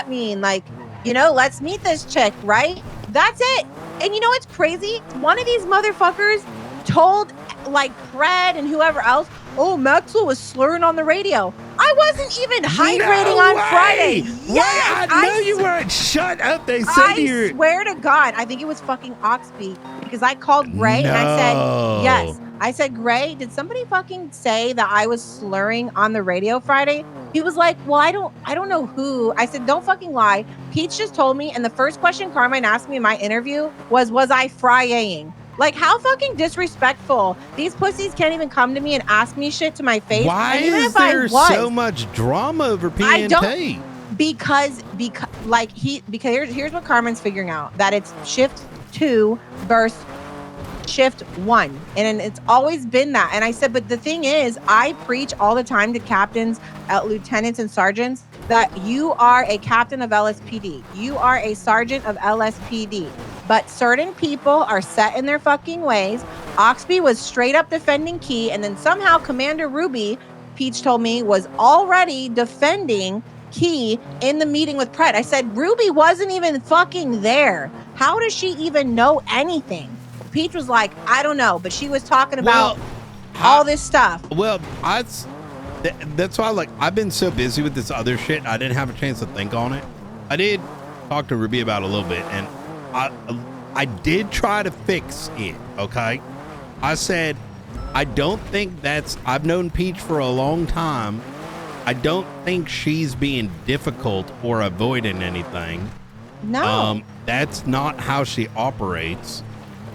that mean? Like, you know, let's meet this chick, right? That's it. And you know what's crazy? One of these motherfuckers told like Fred and whoever else, oh, Maxwell was slurring on the radio. I wasn't even hydrating on Friday. Yes, I know you weren't. Shut up. They said you. I swear to God, I think it was fucking Oxby because I called Gray and I said, yes. I said, Gray, did somebody fucking say that I was slurring on the radio Friday? He was like, well, I don't know who. I said, don't fucking lie. Peach just told me. And the first question Carmine asked me in my interview was I frying? Like, how fucking disrespectful. These pussies can't even come to me and ask me shit to my face. Why is there so much drama over PNT? Because here's what Carmen's figuring out. That it's shift 2 versus shift 1. And it's always been that. And I said, but the thing is, I preach all the time to captains, lieutenants, and sergeants that you are a captain of LSPD. You are a sergeant of LSPD. But certain people are set in their fucking ways. Oxby was straight up defending Key, and then somehow Commander Ruby, Peach told me, was already defending Key in the meeting with Pret. I said, Ruby wasn't even fucking there. How does she even know anything? Peach was like, I don't know, but she was talking about all this stuff. Well, that's why, like, I've been so busy with this other shit, I didn't have a chance to think on it. I did talk to Ruby about it a little bit, and I did try to fix it, okay? I said, I don't think I've known Peach for a long time. I don't think she's being difficult or avoiding anything. No. That's not how she operates.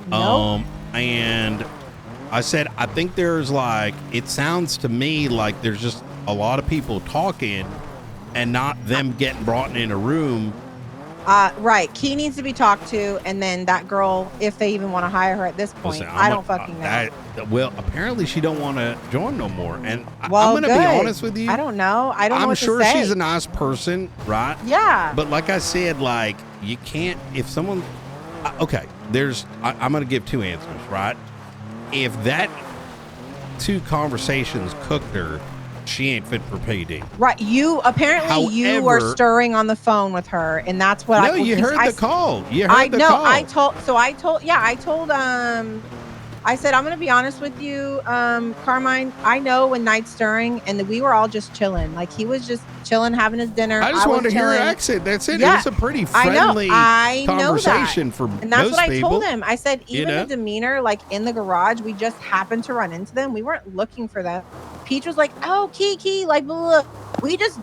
Nope. And I said, I think there's like, it sounds to me like there's just a lot of people talking and not them getting brought in a room. Right. Key needs to be talked to, and then that girl, if they even want to hire her at this point. Listen, I don't fucking know. Well, apparently she don't want to join no more. And I'm going to be honest with you. I don't know. I don't know what to say. I'm sure she's a nice person, right? Yeah. But like I said, like, you can't, if someone, okay, I'm going to give two answers, right? If that two conversations cooked her, she ain't fit for PD. Right. You were stirring on the phone with her, and that's what you heard the call. You heard the call. I said, I'm going to be honest with you, Carmine. I know when Knight's stirring, and we were all just chilling. Like, he was just chilling, having his dinner. I just wanted to hear her accent. That's it. Yeah. It was a pretty friendly conversation for most people. And that's what I told him. I said, even the demeanor, like, in the garage, we just happened to run into them. We weren't looking for them. Peach was like, oh, Kiki, like, blah, blah. We just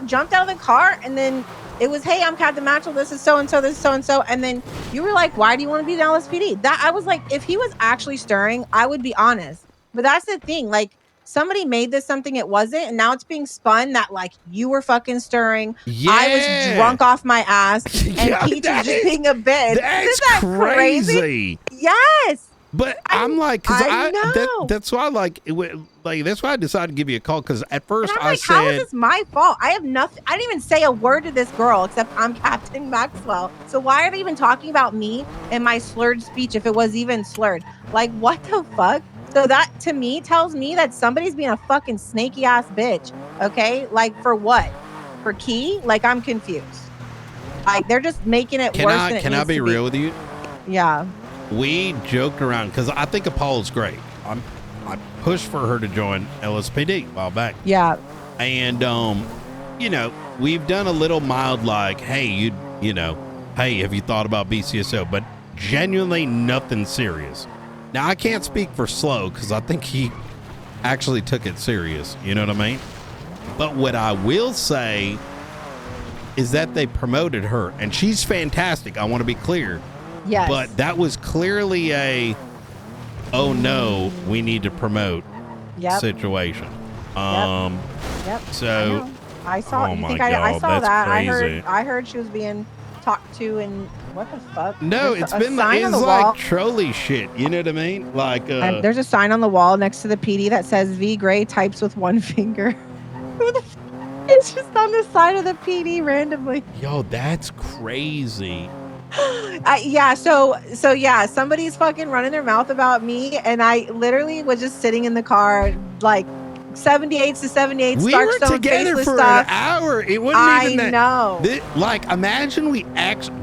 jumped out of the car, and then it was, hey, I'm Captain Maxwell. This is so-and-so. This is so-and-so. And then you were like, why do you want to be the LSPD? That I was like, if he was actually stirring, I would be honest. But that's the thing. Like, somebody made this something it wasn't, and now it's being spun that, like, you were fucking stirring. Yeah. I was drunk off my ass, and Peach was just being a bitch. That's crazy. Yes. But I'm like, because that's why, that's why I decided to give you a call. Because at first I said, how is this my fault? I have nothing. I didn't even say a word to this girl except I'm Captain Maxwell. So why are they even talking about me and my slurred speech if it was even slurred? Like, what the fuck? So that to me tells me that somebody's being a fucking snaky ass bitch. Okay, like for what? For Key? Like, I'm confused. Like, they're just making it worse. Can I be real with you? Yeah. We joked around because I think Apollo's great. I pushed for her to join LSPD a while back. Yeah. And, we've done a little mild like, hey, hey, have you thought about BCSO? But genuinely nothing serious. Now, I can't speak for Slow because I think he actually took it serious. You know what I mean? But what I will say is that they promoted her, and she's fantastic. I want to be clear. Yes. But that was clearly oh no, we need to promote situation. Yep. So I saw. You think I saw that? Crazy. I heard she was being talked to, and what the fuck? No, it's like trolley shit. You know what I mean? Like there's a sign on the wall next to the PD that says V Gray types with one finger. It's just on the side of the PD randomly. Yo, that's crazy. So somebody's fucking running their mouth about me, and I literally was just sitting in the car, like 78s to 78 We Stark were Stone together faceless for stuff. an hour. It wasn't even that. I know. Like, imagine we actually,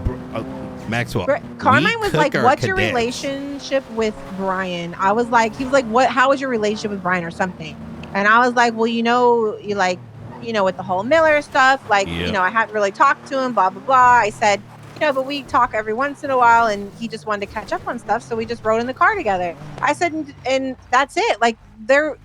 Maxwell. Carmine was like, "What's your cadets. relationship with Brian?" I was like, he was like, "What? How was your relationship with Brian or something?" And I was like, "Well, you know, with the whole Miller stuff, like, Yep. I hadn't really talked to him, blah blah blah." I said, but we talk every once in a while, and he just wanted to catch up on stuff, so we just rode in the car together. I said, and that's it. Like, they're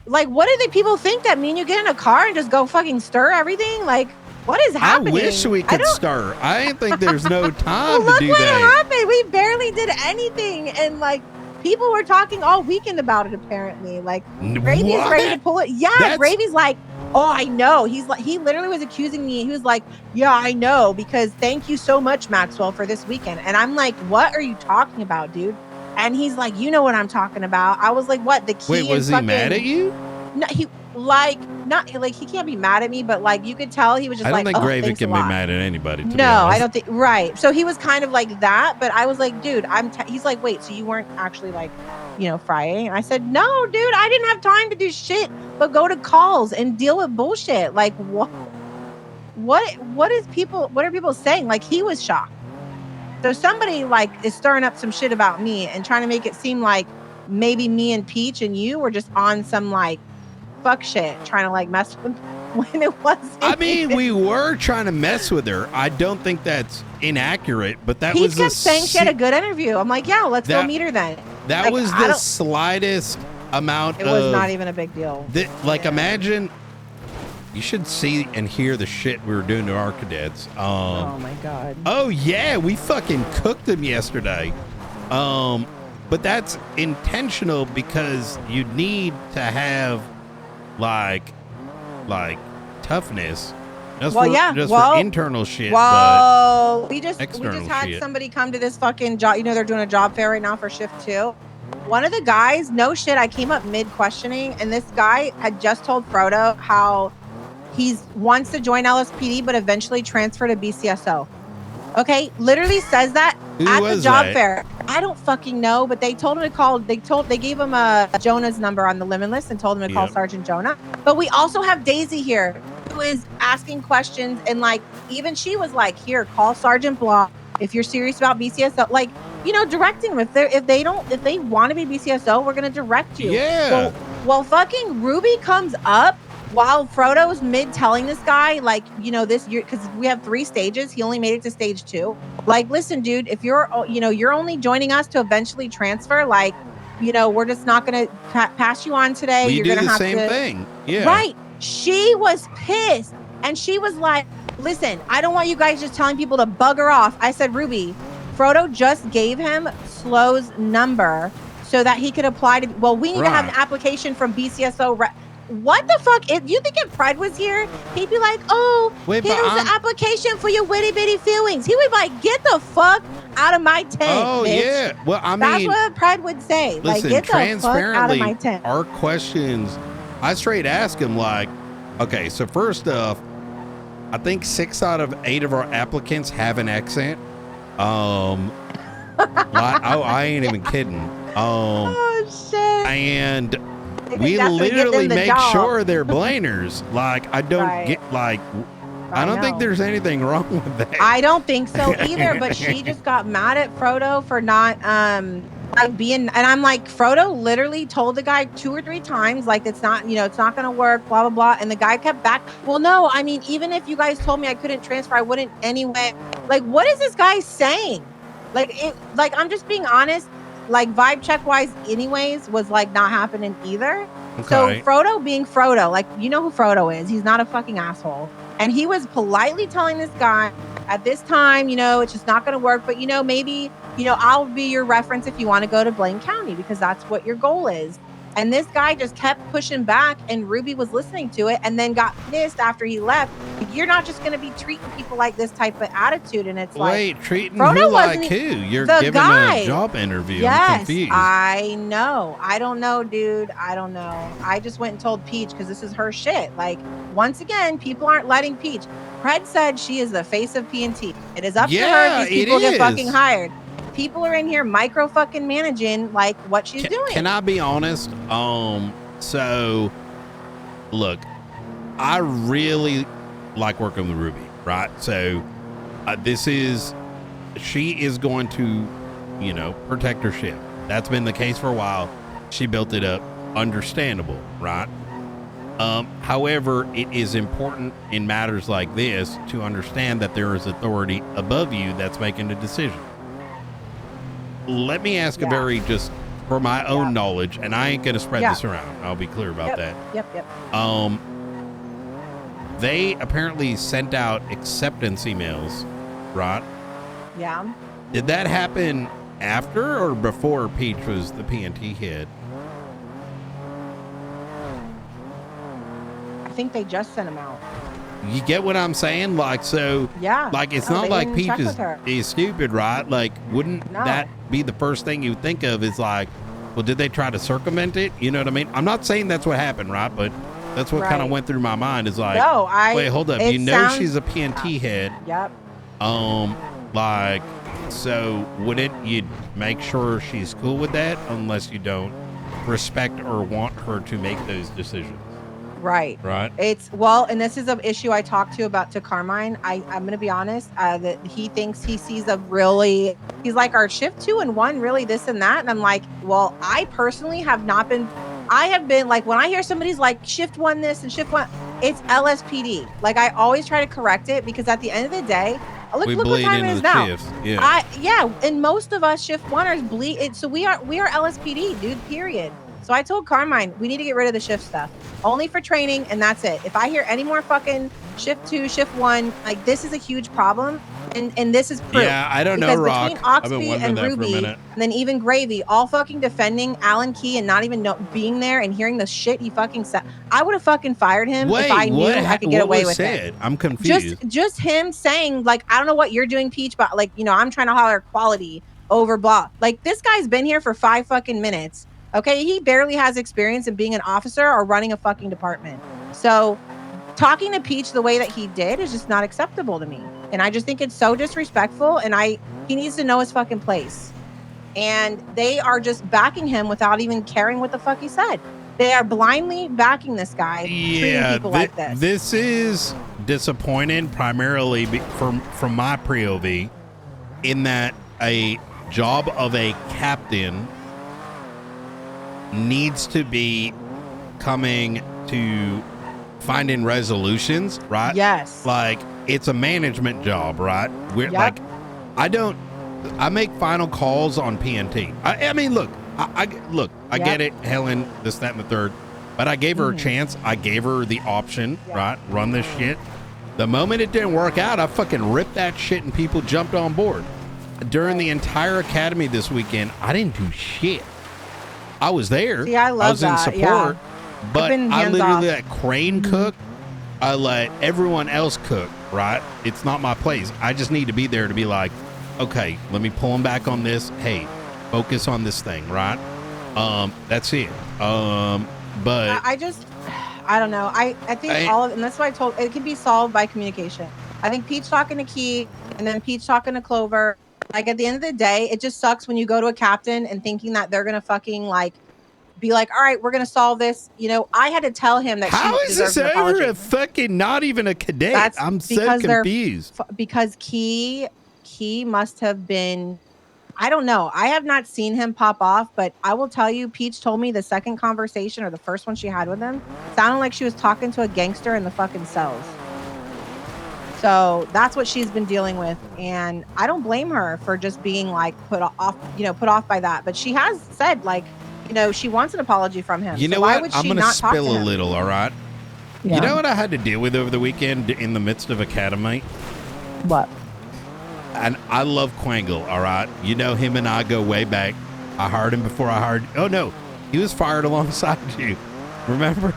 like, what do the people think that me and you get in a car and just go fucking stir everything? Like, what is happening? I wish we could stir. I think there's no time well, to do look that. what happened. We barely did anything, and like, people were talking all weekend about it. Apparently, like, Gravy's ready to pull it. Yeah, Gravy's like, "Oh, I know." He's like, he literally was accusing me. He was like, "Yeah, I know, because thank you so much, Maxwell, for this weekend." And I'm like, "What are you talking about, dude?" And he's like, "You know what I'm talking about." I was like, "What? The key?" Wait, was he mad at you? No, he not like, he can't be mad at me, but like, you could tell he was just I don't like, think Gravy can be mad at anybody. To be honest. I don't think. Right. So he was kind of like that, but I was like, dude, he's like, "Wait, so you weren't actually like, Friday?" And I said, "No, dude, I didn't have time to do shit but go to calls and deal with bullshit." Like, what are people saying? Like, he was shocked. So somebody like is stirring up some shit about me and trying to make it seem like maybe me and Peach and you were just on some like fuck shit, trying to like mess with when it wasn't. I mean, we were trying to mess with her. I don't think that's inaccurate, but that Peach was kept saying she had a good interview. I'm like, yeah, let's go meet her then. That like, was the slightest amount. It was not even a big deal. Imagine. You should see and hear the shit we were doing to our cadets. Oh my god. Oh yeah, we fucking cooked them yesterday. But that's intentional because you need to have like toughness. Just for internal shit. Well, we just had shit. somebody come to this fucking job. They're doing a job fair right now for shift 2. One of the guys, no shit, I came up mid questioning, and this guy had just told Frodo how he wants to join LSPD, but eventually transfer to BCSO. Okay, literally says that at the job fair. I don't fucking know, but they told him to call. They gave him Jonah's number on the limit list and told him to call Sergeant Jonah. But we also have Daisy here, who is asking questions, and like, even she was like, "Here, call Sergeant Blah if you're serious about BCSO." Like, directing them. If they want to be BCSO, we're gonna direct you. Yeah. Well, fucking Ruby comes up while Frodo's mid telling this guy, like, this year, because we have 3 stages. He only made it to stage 2. Like, listen, dude, if you're only joining us to eventually transfer, like, we're just not going to pass you on today. You're going to have the same thing. Yeah. Right. She was pissed. And she was like, "Listen, I don't want you guys just telling people to bugger off." I said, "Ruby, Frodo just gave him Slow's number so that he could apply to, we need to have an application from BCSO. What the fuck? If you think if Fred was here, he'd be like, "Oh, here's the application for your witty bitty feelings." He would be like, "Get the fuck out of my tent." Oh, bitch. Yeah. Well, I mean, that's what Fred would say. Listen, like, get the fuck out of my tent. Our questions, I straight ask him like, okay, so first off, I think 6 out of 8 of our applicants have an accent. I ain't even kidding. Oh shit. And we literally make sure they're blaners. Like, I don't get like, I don't think there's anything wrong with that. I don't think so either, but she just got mad at Frodo for not being, and I'm like, Frodo literally told the guy 2 or 3 times, like, it's not going to work, blah blah blah, and the guy kept back. Well, no, I mean, even if you guys told me I couldn't transfer, I wouldn't anyway. Like, what is this guy saying? Like, I'm just being honest. Like, vibe check wise anyways was like not happening either. Okay. So Frodo being Frodo, like, you know who Frodo is. He's not a fucking asshole. And he was politely telling this guy, at this time, it's just not going to work. But, maybe, I'll be your reference if you want to go to Blaine County, because that's what your goal is. And this guy just kept pushing back, and Ruby was listening to it and then got pissed after he left. You're not just going to be treating people like this type of attitude. And it's like, treating who like who? You're giving a job interview. Yes, I'm confused. I know. I don't know, dude. I don't know. I just went and told Peach because this is her shit. Like, once again, people aren't letting Peach. Fred said she is the face of P&T. It is up to her if these people get fucking hired. People are in here micro fucking managing like what she's doing. Can I be honest? So look, I really like working with Ruby, right? So she is going to, you know, protect her ship. That's been the case for a while. She built it up. Understandable, right? However, it is important in matters like this to understand that there is authority above you that's making the decision. Let me ask a very, just for my own knowledge, and I ain't going to spread this around. I'll be clear about that. Yep. They apparently sent out acceptance emails, right? Yeah. Did that happen after or before Peach was the PNT head? I think they just sent him out. You get what I'm saying? Like, so, like, it's not like Peach is stupid, right? Like, wouldn't that be the first thing you think of is like, well, did they try to circumvent it? You know what I mean? I'm not saying that's what happened, right? But that's what kind of went through my mind is like, wait, hold up. You know she's a PNT head. Yep. Like, so wouldn't you make sure she's cool with that unless you don't respect or want her to make those decisions? Right. It's and this is an issue I talked to Carmine. I'm going to be honest, that he thinks he sees he's like, our shift 2 and 1, really this and that. And I'm like, well, I personally have not been, I have been like, when I hear somebody's like shift 1 this and shift 1, it's LSPD. Like, I always try to correct it because at the end of the day, look what time it is now. Shifts. Yeah. And most of us shift 1ers bleed it. So we are LSPD, dude, period. So I told Carmine, we need to get rid of the shift stuff. Only for training, and that's it. If I hear any more fucking shift 2, shift 1, like, this is a huge problem, and this is proof. Yeah, I don't know, Rock. Between Oxby and Ruby, and then even Gravy, all fucking defending Alan Key and not even being there and hearing the shit he fucking said, I would have fucking fired him if I knew I could get away with it. I'm confused. Just him saying, like, I don't know what you're doing, Peach, but, like, you know, I'm trying to holler quality over blah. Like, this guy's been here for 5 fucking minutes. Okay, he barely has experience in being an officer or running a fucking department. So talking to Peach the way that he did is just not acceptable to me. And I just think it's so disrespectful, and he needs to know his fucking place. And they are just backing him without even caring what the fuck he said. They are blindly backing this guy, treating people like this. This is disappointing primarily from my POV in that a job of a captain needs to be coming to finding resolutions, right? Yes. Like, it's a management job, right? Like, I make final calls on PNT. I mean, look, I get it, Helen, this, that, and the third, but I gave her a chance. I gave her the option, right? Run this shit. The moment it didn't work out, I fucking ripped that shit and people jumped on board. During the entire academy this weekend, I didn't do shit. I was there. See, I was in support, but I literally let Crane cook. I let everyone else cook, right? It's not my place. I just need to be there to be like, okay, let me pull them back on this. Hey, focus on this thing, right? That's it. But I don't know. I think all of it, and that's why I told, it can be solved by communication. I think Peach talking to Key and then Peach talking to Clover. Like, at the end of the day, it just sucks when you go to a captain and thinking that they're going to fucking, like, be like, all right, we're going to solve this. You know, I had to tell him that how is this ever a fucking, not even a cadet? I'm so confused. Because Key must have been, I don't know. I have not seen him pop off, but I will tell you, Peach told me the second conversation or the first one she had with him sounded like she was talking to a gangster in the fucking cells. So that's what she's been dealing with. And I don't blame her for just being like put off by that. But she has said, like, you know, she wants an apology from him. You know why what? would I'm she going to not talk to spill a him? little, all right? Yeah. You know what I had to deal with over the weekend in the midst of Academy? What? And I love Quangle, all right? You know, him and I go way back. I hired him before I hired... Oh, no. He was fired alongside you. Remember?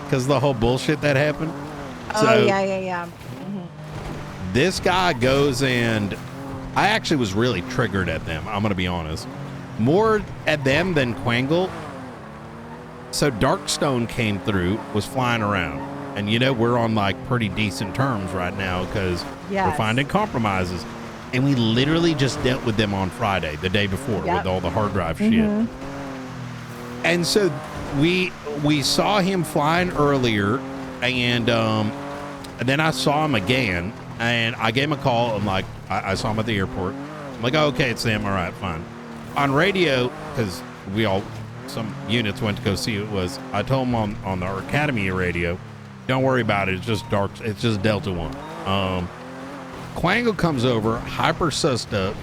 Because the whole bullshit that happened? Oh, yeah. This guy goes and I actually was really triggered at them. I'm going to be honest. More at them than Quangle. So Darkstone came through, was flying around. And, you know, we're on, like, pretty decent terms right now because we're finding compromises. And we literally just dealt with them on Friday, the day before, with all the hard drive shit. And so we saw him flying earlier, and then I saw him again, and I gave him a call. I'm like, I saw him at the airport. I'm like, oh, okay, it's them. All right, fine. On radio, because some units went to go see who it was. I told him on our Academy radio, don't worry about it. It's just dark. It's just Delta One. Quango comes over, hyper sussed up,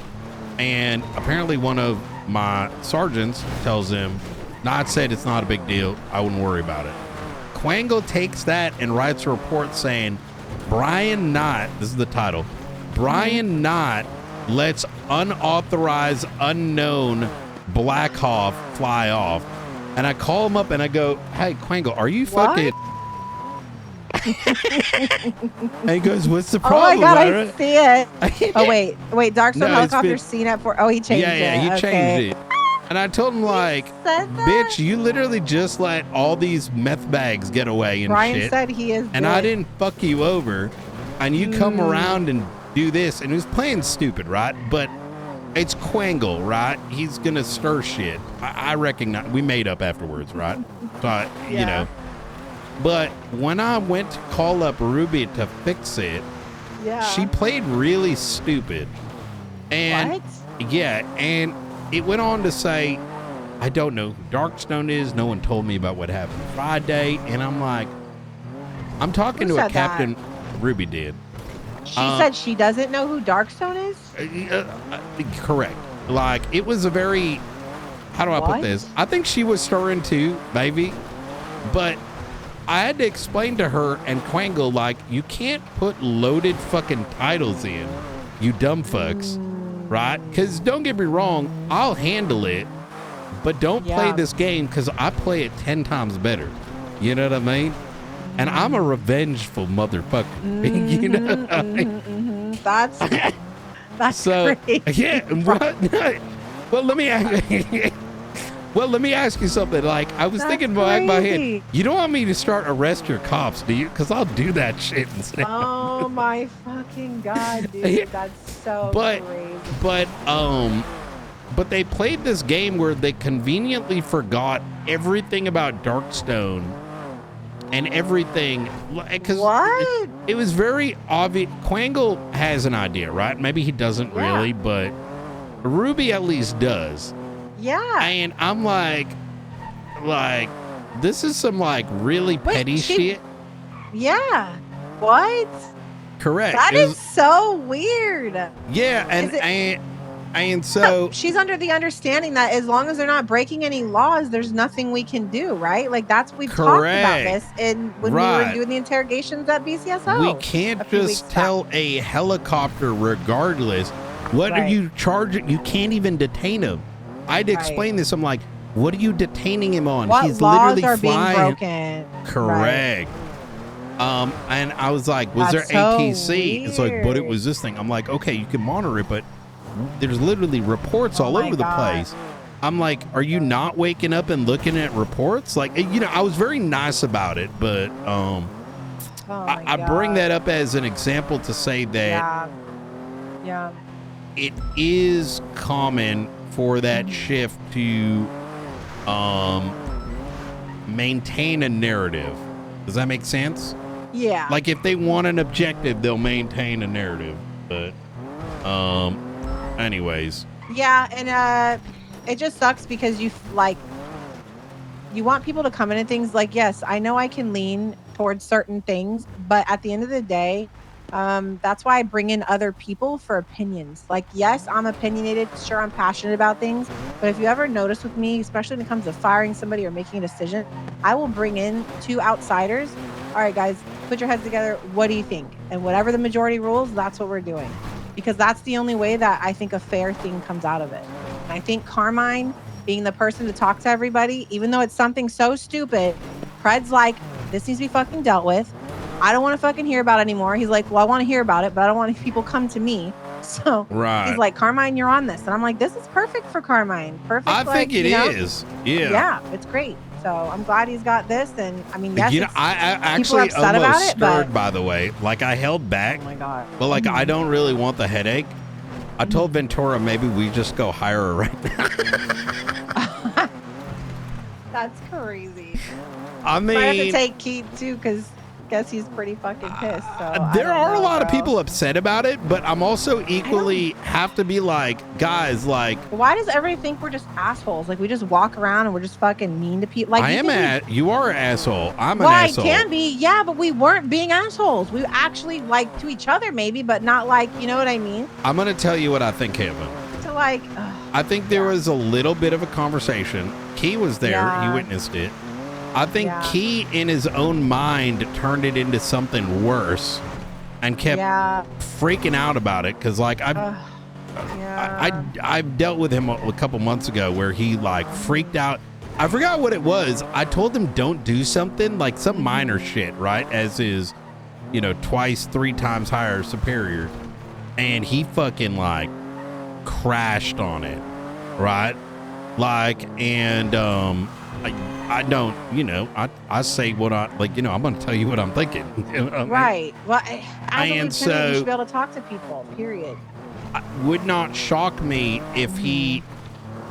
and apparently one of my sergeants tells him, "Not said it's not a big deal. I wouldn't worry about it." Quango takes that and writes a report saying, Brian Knott, this is the title, Brian Knott lets unauthorized, unknown Black Hawk fly off. And I call him up and I go, hey, Quango, are you fucking... And he goes, what's the problem? Oh my God, Ira? I see it. Oh, wait, Darkstone helicopter's seen it for, he changed it. Yeah, he okay. changed it. And I told him, like, bitch, you literally just let all these meth bags get away and Brian shit. said he is and dead. I didn't fuck you over. And you come around and do this. And he was playing stupid, right? But it's Quangle, right? He's going to stir shit. I recognize. We made up afterwards, right? So, you know. But when I went to call up Ruby to fix it, she played really stupid. And yeah, and it went on to say, I don't know who Darkstone is. No one told me about what happened Friday. And I'm like, I'm talking to a captain. Ruby did. She said she doesn't know who Darkstone is? Correct. Like, it was a very, how do I put this? I think she was stirring too, maybe. But I had to explain to her and Quangle, like, you can't put loaded fucking titles in, you dumb fucks. Right? Because don't get me wrong, I'll handle it, but don't play this game because I play it 10 times better. You know what I mean? And I'm a revengeful motherfucker. You know what I mean? That's so crazy. Yeah. Well, let me ask you something. Like, I was thinking back in my head, you don't want me to start arrest your cops, do you? Because I'll do that shit instead. Oh my fucking God, dude. That's so crazy. But they played this game where they conveniently forgot everything about Darkstone and everything. Because it was very obvious. Quangle has an idea, right? Maybe he doesn't really, but Ruby at least does. Yeah. And I'm like, this is some like really petty shit. Yeah. What? Correct. That is so weird. Yeah, and so she's under the understanding that as long as they're not breaking any laws, there's nothing we can do, right? Like that's we've talked about this and when we were doing the interrogations at BCSO. We can't just tell a helicopter regardless. What are you charging? You can't even detain him. I'd explain this. I'm like, what are you detaining him on? What He's laws literally are flying. being broken? Correct. And I was like, was there ATC? It's like, but it was this thing. I'm like, okay, you can monitor it, but there's literally reports all over the place. I'm like, are you not waking up and looking at reports? Like, you know, I was very nice about it, but I bring that up as an example to say that it is common for that shift to maintain a narrative. Does that make sense? Yeah. Like if they want an objective, they'll maintain a narrative. But anyways. Yeah, and it just sucks because you want people to come into things like, yes, I know I can lean towards certain things, but at the end of the day, that's why I bring in other people for opinions. Like, yes, I'm opinionated. Sure, I'm passionate about things. But if you ever notice with me, especially when it comes to firing somebody or making a decision, I will bring in 2 outsiders. All right, guys, put your heads together. What do you think? And whatever the majority rules, that's what we're doing. Because that's the only way that I think a fair thing comes out of it. And I think Carmine being the person to talk to everybody, even though it's something so stupid, Pred's like, this needs to be fucking dealt with. I don't want to fucking hear about it anymore. He's like, well, I want to hear about it, but I don't want people come to me. So he's like, Carmine, you're on this. And I'm like, this is perfect for Carmine. Perfect. I think it is. Yeah. Yeah, it's great. So I'm glad he's got this. And I mean, yes, you know, I actually almost stirred, by the way. Like I held back. Oh my God. But like, I don't really want the headache. I told Ventura maybe we just go hire her right now. That's crazy. I Might have to mean, take Keith too, because guess he's pretty fucking pissed. So there are a lot bro. of people upset about it, but I'm also equally have to be like, guys, like, why does everybody think we're just assholes? Like we just walk around and we're just fucking mean to people. Like you are an asshole. I'm an well, I asshole. can be, yeah, but we weren't being assholes. We actually like to each other, maybe, but not like, you know what I mean? I'm gonna tell you what I think happened. To like, I think there was a little bit of a conversation. Key was there. Yeah. He witnessed it. I think Yeah. Key, in his own mind, turned it into something worse and kept freaking out about it. Because, like, I've dealt with him a couple months ago where he, like, freaked out. I forgot what it was. I told him don't do something, like some minor shit, right? As is, you know, twice, 3 times higher superior. And he fucking, like, crashed on it, right? Like, and I don't, you know, I say what I like, you know, I'm gonna tell you what I'm thinking. You know what I mean? Right. Well, as a And lieutenant, so you should be able to talk to people, period. it would not shock me if he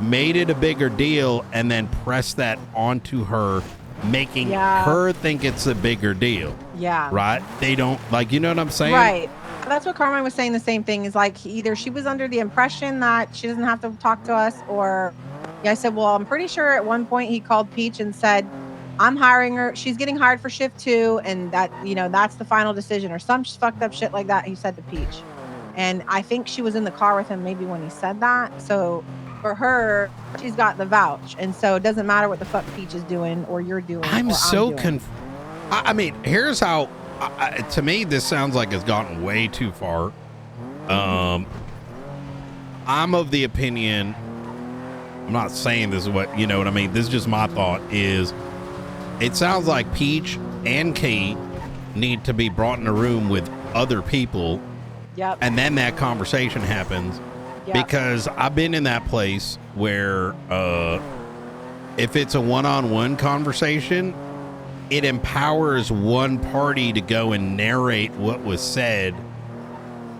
made it a bigger deal and then pressed that onto her, making her think it's a bigger deal. Yeah. Right? They don't, like, you know what I'm saying? Right. That's what Carmine was saying. The same thing is like either she was under the impression that she doesn't have to talk to us, or I said, well, I'm pretty sure at one point he called Peach and said, I'm hiring her. She's getting hired for shift 2. And that, you know, that's the final decision or some fucked up shit like that. He said to Peach. And I think she was in the car with him maybe when he said that. So for her, she's got the vouch. And so it doesn't matter what the fuck Peach is doing or you're doing. I'm so confused. I mean, here's how, to me, this sounds like it's gotten way too far. I'm of the opinion, I'm not saying this is what, you know what I mean? This is just my thought is, it sounds like Peach and Key need to be brought in a room with other people. Yep. And then that conversation happens. Yep. Because I've been in that place where if it's a one-on-one conversation, it empowers one party to go and narrate what was said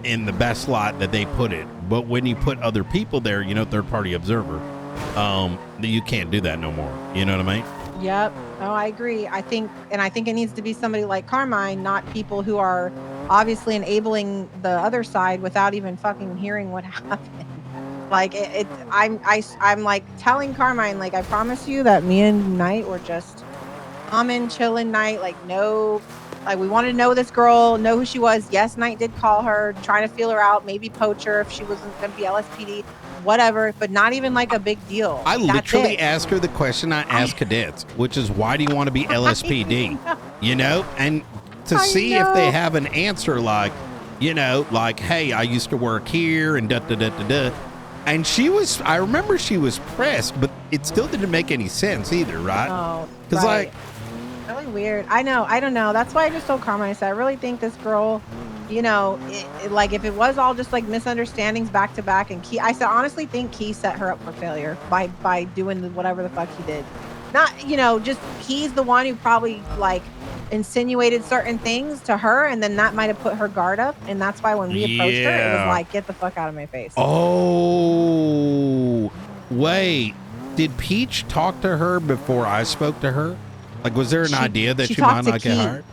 in the best light that they put it. But when you put other people there, you know, third-party observer, you can't do that no more. You know what I mean? Yep. Oh, I agree. I think it needs to be somebody like Carmine, not people who are obviously enabling the other side without even fucking hearing what happened. Like I'm like telling Carmine, like, I promise you that me and Knight were just chilling night, like no, like we wanted to know this girl, know who she was. Yes, Knight did call her, trying to feel her out, maybe poach her if she wasn't gonna be LSPD, whatever, but not even like a big deal. I literally asked her the question I asked cadets, which is, why do you want to be LSPD? You know, and to see if they have an answer, like, you know, like, hey, I used to work here and da da da da da. And I remember she was pressed, but it still didn't make any sense either, right? Oh, because like, really weird. I know. I don't know. That's why I just told Carmine, I said, I really think this girl, you know, like if it was all just like misunderstandings back to back, and Key, I said, honestly think Key set her up for failure by doing whatever the fuck he did. Not, you know, just he's the one who probably like insinuated certain things to her, and then that might have put her guard up, and that's why when we approached her, it was like, get the fuck out of my face. Oh, wait. Did Peach talk to her before I spoke to her? Like, was there an idea that she might not get hired?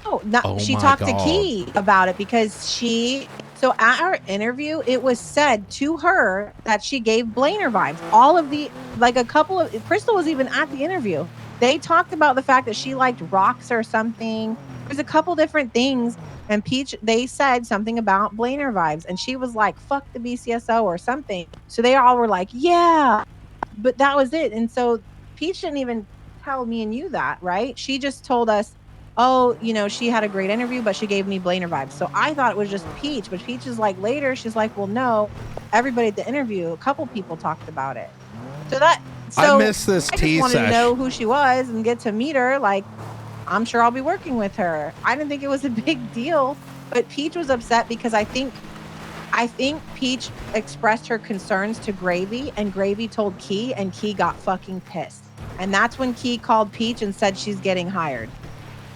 Oh, no, she talked to Key about it because so at our interview, it was said to her that she gave Blainer vibes. All of the, like a couple of, Crystal was even at the interview. They talked about the fact that she liked rocks or something. There's a couple different things. And Peach, they said something about Blainer vibes. And she was like, fuck the BCSO or something. So they all were like, yeah. But that was it. And so Peach didn't even tell me and you that, right? She just told us, oh, you know, she had a great interview, but she gave me Blainer vibes. So I thought it was just Peach. But Peach is like, later, she's like, well, no. Everybody at the interview, a couple people talked about it. So I missed this tea I just wanted session. to know who she was and get to meet her. Like, I'm sure I'll be working with her. I didn't think it was a big deal, but Peach was upset because I think Peach expressed her concerns to Gravy, and Gravy told Key, and Key got fucking pissed. And that's when Key called Peach and said she's getting hired.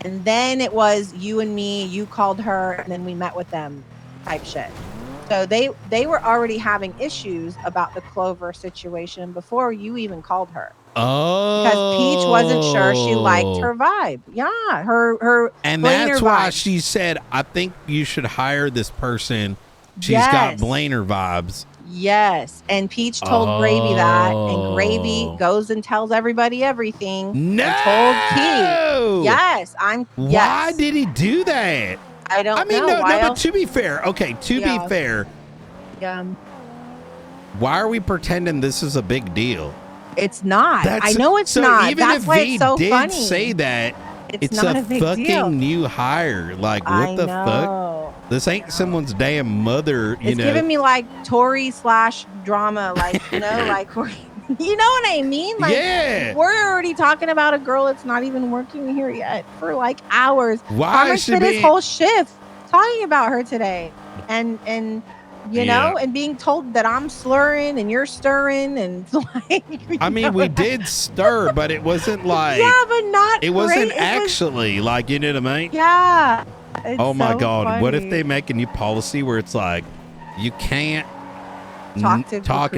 And then it was you and me, you called her, and then we met with them type shit. So they were already having issues about the Clover situation before you even called her. Oh. Because Peach wasn't sure she liked her vibe. Yeah, her and Blainer that's why vibe. she said, I think you should hire this person. She's got Yes. Blainer vibes. Yes. And Peach told Gravy that, and Gravy Oh. goes and tells everybody everything. No. And told Key. Yes. Why did he do that? I don't know. know. No, but to be fair, okay, to be fair, why are we pretending this is a big deal? It's not. I know it's not. Even That's if why V it's so did funny. say that, it's not a big fucking deal. new hire. Like, what the fuck? This ain't someone's damn mother, you It's know. giving me like Tory/drama, like, you know, like, you know what I mean? Like, yeah. We're already talking about a girl that's not even working here yet for like hours. Why Carmen should spent his whole shift talking about her today, and you know, and being told that I'm slurring and you're stirring, and like, I mean, we did stir, but it wasn't like, but not. It wasn't actually like, you know what I mean? Yeah. Oh my God! Funny. What if they make a new policy where it's like, you can't talk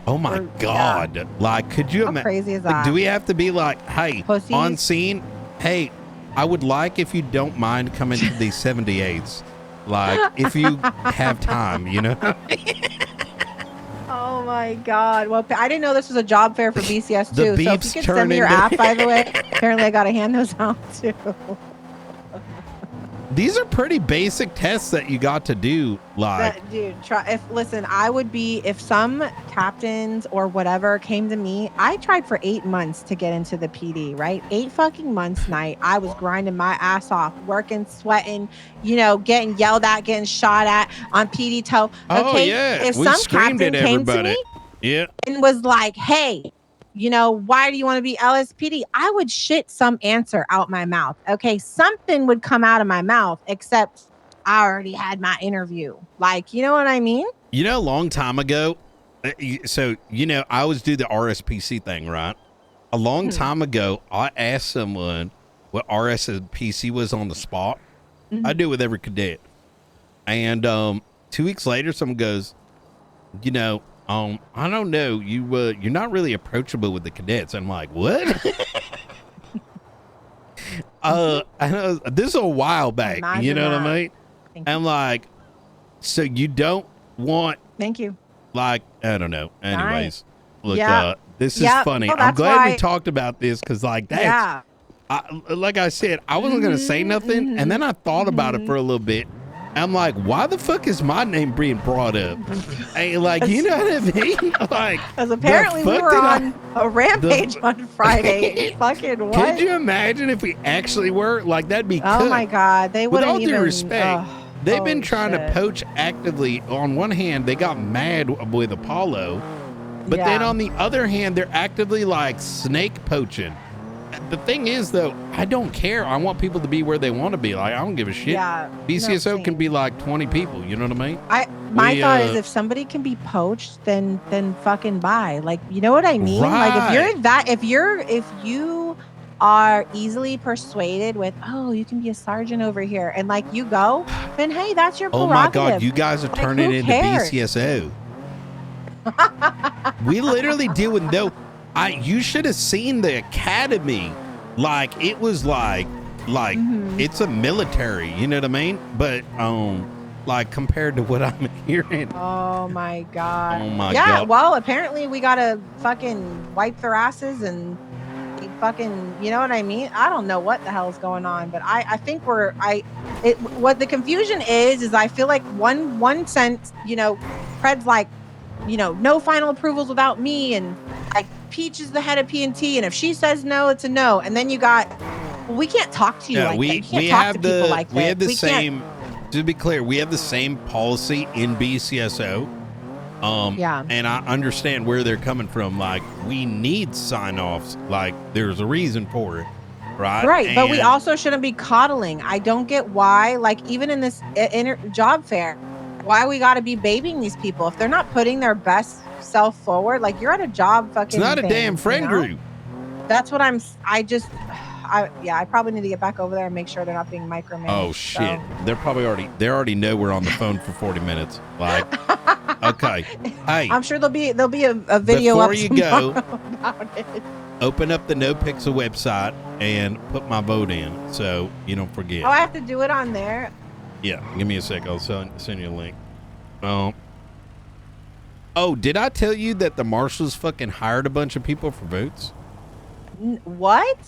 Oh my God! Yeah. Like, could you imagine? How crazy is that? Do we have to be like, hey, Pussies? On scene? Hey, I would like if you don't mind coming to the 78s, like if you have time, you know. Oh my God! Well, I didn't know this was a job fair for BCS too. So if you could send me your into- app, by the way. Apparently, I got to hand those out too. These are pretty basic tests that you got to do, like. Dude, listen, I would be, if some captains or whatever came to me, I tried for 8 months to get into the PD, right? 8 fucking months, night. I was grinding my ass off, working, sweating, you know, getting yelled at, getting shot at on PD toe. Okay. Oh yeah, if we some screamed captain at came everybody. to me, Yeah. and was like, hey, you know, why do you want to be LSPD? I would shit some answer out my mouth. Okay. Something would come out of my mouth, except I already had my interview. Like, you know what I mean? You know, a long time ago, so, you know, I always do the RSPC thing, right? A long time ago, I asked someone what RSPC was on the spot. I do it with every cadet. And 2 weeks later, someone goes, you know, I don't know. You're not really approachable with the cadets. I'm like, what? This is a while back. Imagine you know that. what I mean? I'm like, so you don't want? Thank you. Like, I don't know. Anyways, look, this is funny. Well, I'm glad we why- talked about this because, like, that's like I said, I wasn't gonna say nothing, and then I thought about it for a little bit. I'm like, why the fuck is my name being brought up? Hey, like, you know what I mean? Like, because apparently we were on a rampage on Friday. Fucking what? Could you imagine if we actually were? Like, that'd be Oh my God, they With wouldn't all even. due respect, they've been holy trying to shit. poach actively. On one hand, they got mad with Apollo, but then on the other hand, they're actively like snake poaching. The thing is, though, I don't care. I want people to be where they want to be. Like, I don't give a shit. Yeah, BCSO no, can be like 20 people. You know what I mean? My thought is, if somebody can be poached, then fucking buy. Like, you know what I mean? Like, if you are easily persuaded with, oh, you can be a sergeant over here, and like you go, then hey, that's your prerogative. Oh my God, you guys are turning into cares? BCSO. We literally deal with no. You should have seen the academy. Like, it was like it's a military. You know what I mean? But like compared to what I'm hearing. Oh my God. Oh my God. Yeah. Well, apparently we gotta fucking wipe their asses and fucking, you know what I mean? I don't know what the hell's going on, but I think what the confusion is I feel like one sense, you know, Fred's like, you know, no final approvals without me, and like Peach is the head of P&T, and if she says no, it's a no. And then you got, well, we can't talk to you like that. You can't talk to people like that. We have the same. To be clear, we have the same policy in BCSO. And I understand where they're coming from. Like, we need sign-offs. Like, there's a reason for it, right? Right, but we also shouldn't be coddling. I don't get why, like, even in this job fair, why we got to be babying these people if they're not putting their best self forward. Like, you're at a job fucking. It's not a damn friend group. That's what I probably need to get back over there and make sure they're not being micromanaged. Oh shit, they're probably already know we're on the phone for 40 minutes. Like, okay, hey, I'm sure there'll be a video before up you go. about it. Open up the No Pixel website and put my vote in so you don't forget. Oh, I have to do it on there. Yeah, give me a sec. I'll send you a link. Oh, did I tell you that the marshals fucking hired a bunch of people for votes? What?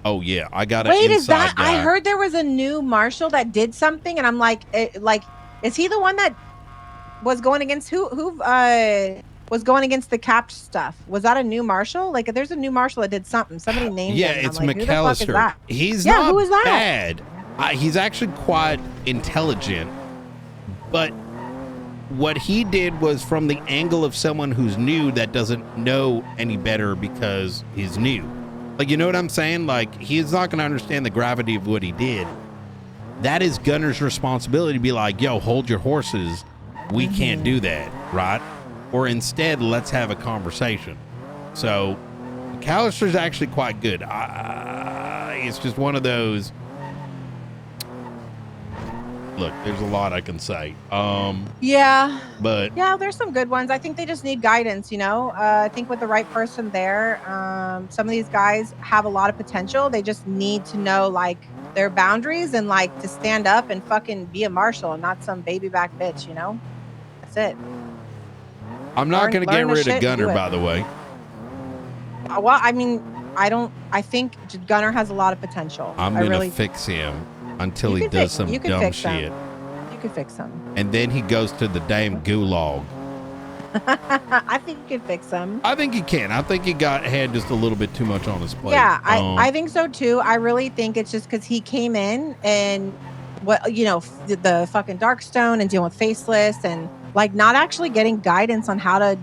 Oh yeah, I got Wait, an is inside that? guy. I heard there was a new marshal that did something, and I'm like, is he the one that was going against who was going against the capped stuff? Was that a new marshal? Like, there's a new marshal that did something. Somebody named Yeah, him. And it's I'm like, who the fuck is McAllister. that? He's Yeah, not who is that? bad. He's actually quite intelligent, but what he did was from the angle of someone who's new that doesn't know any better because he's new. Like, you know what I'm saying? Like, he's not going to understand the gravity of what he did. That is Gunner's responsibility to be like, yo, hold your horses. We can't do that, right? Or instead, let's have a conversation. So, McAllister's actually quite good. It's just one of those. Look, there's a lot I can say. Yeah. But yeah, there's some good ones. I think they just need guidance, you know? I think with the right person there, some of these guys have a lot of potential. They just need to know, like, their boundaries and, like, to stand up and fucking be a marshal and not some baby back bitch, you know? That's it. I'm not going to get rid of Gunner, by the way. Well, I mean, I think Gunner has a lot of potential. I'm going to fix him until he does some dumb shit. You could fix him. And then he goes to the damn gulag. I think you could fix him. I think he can. I think he had just a little bit too much on his plate. Yeah, I think so too. I really think it's just because he came in and the fucking Darkstone and dealing with Faceless and like not actually getting guidance on how to,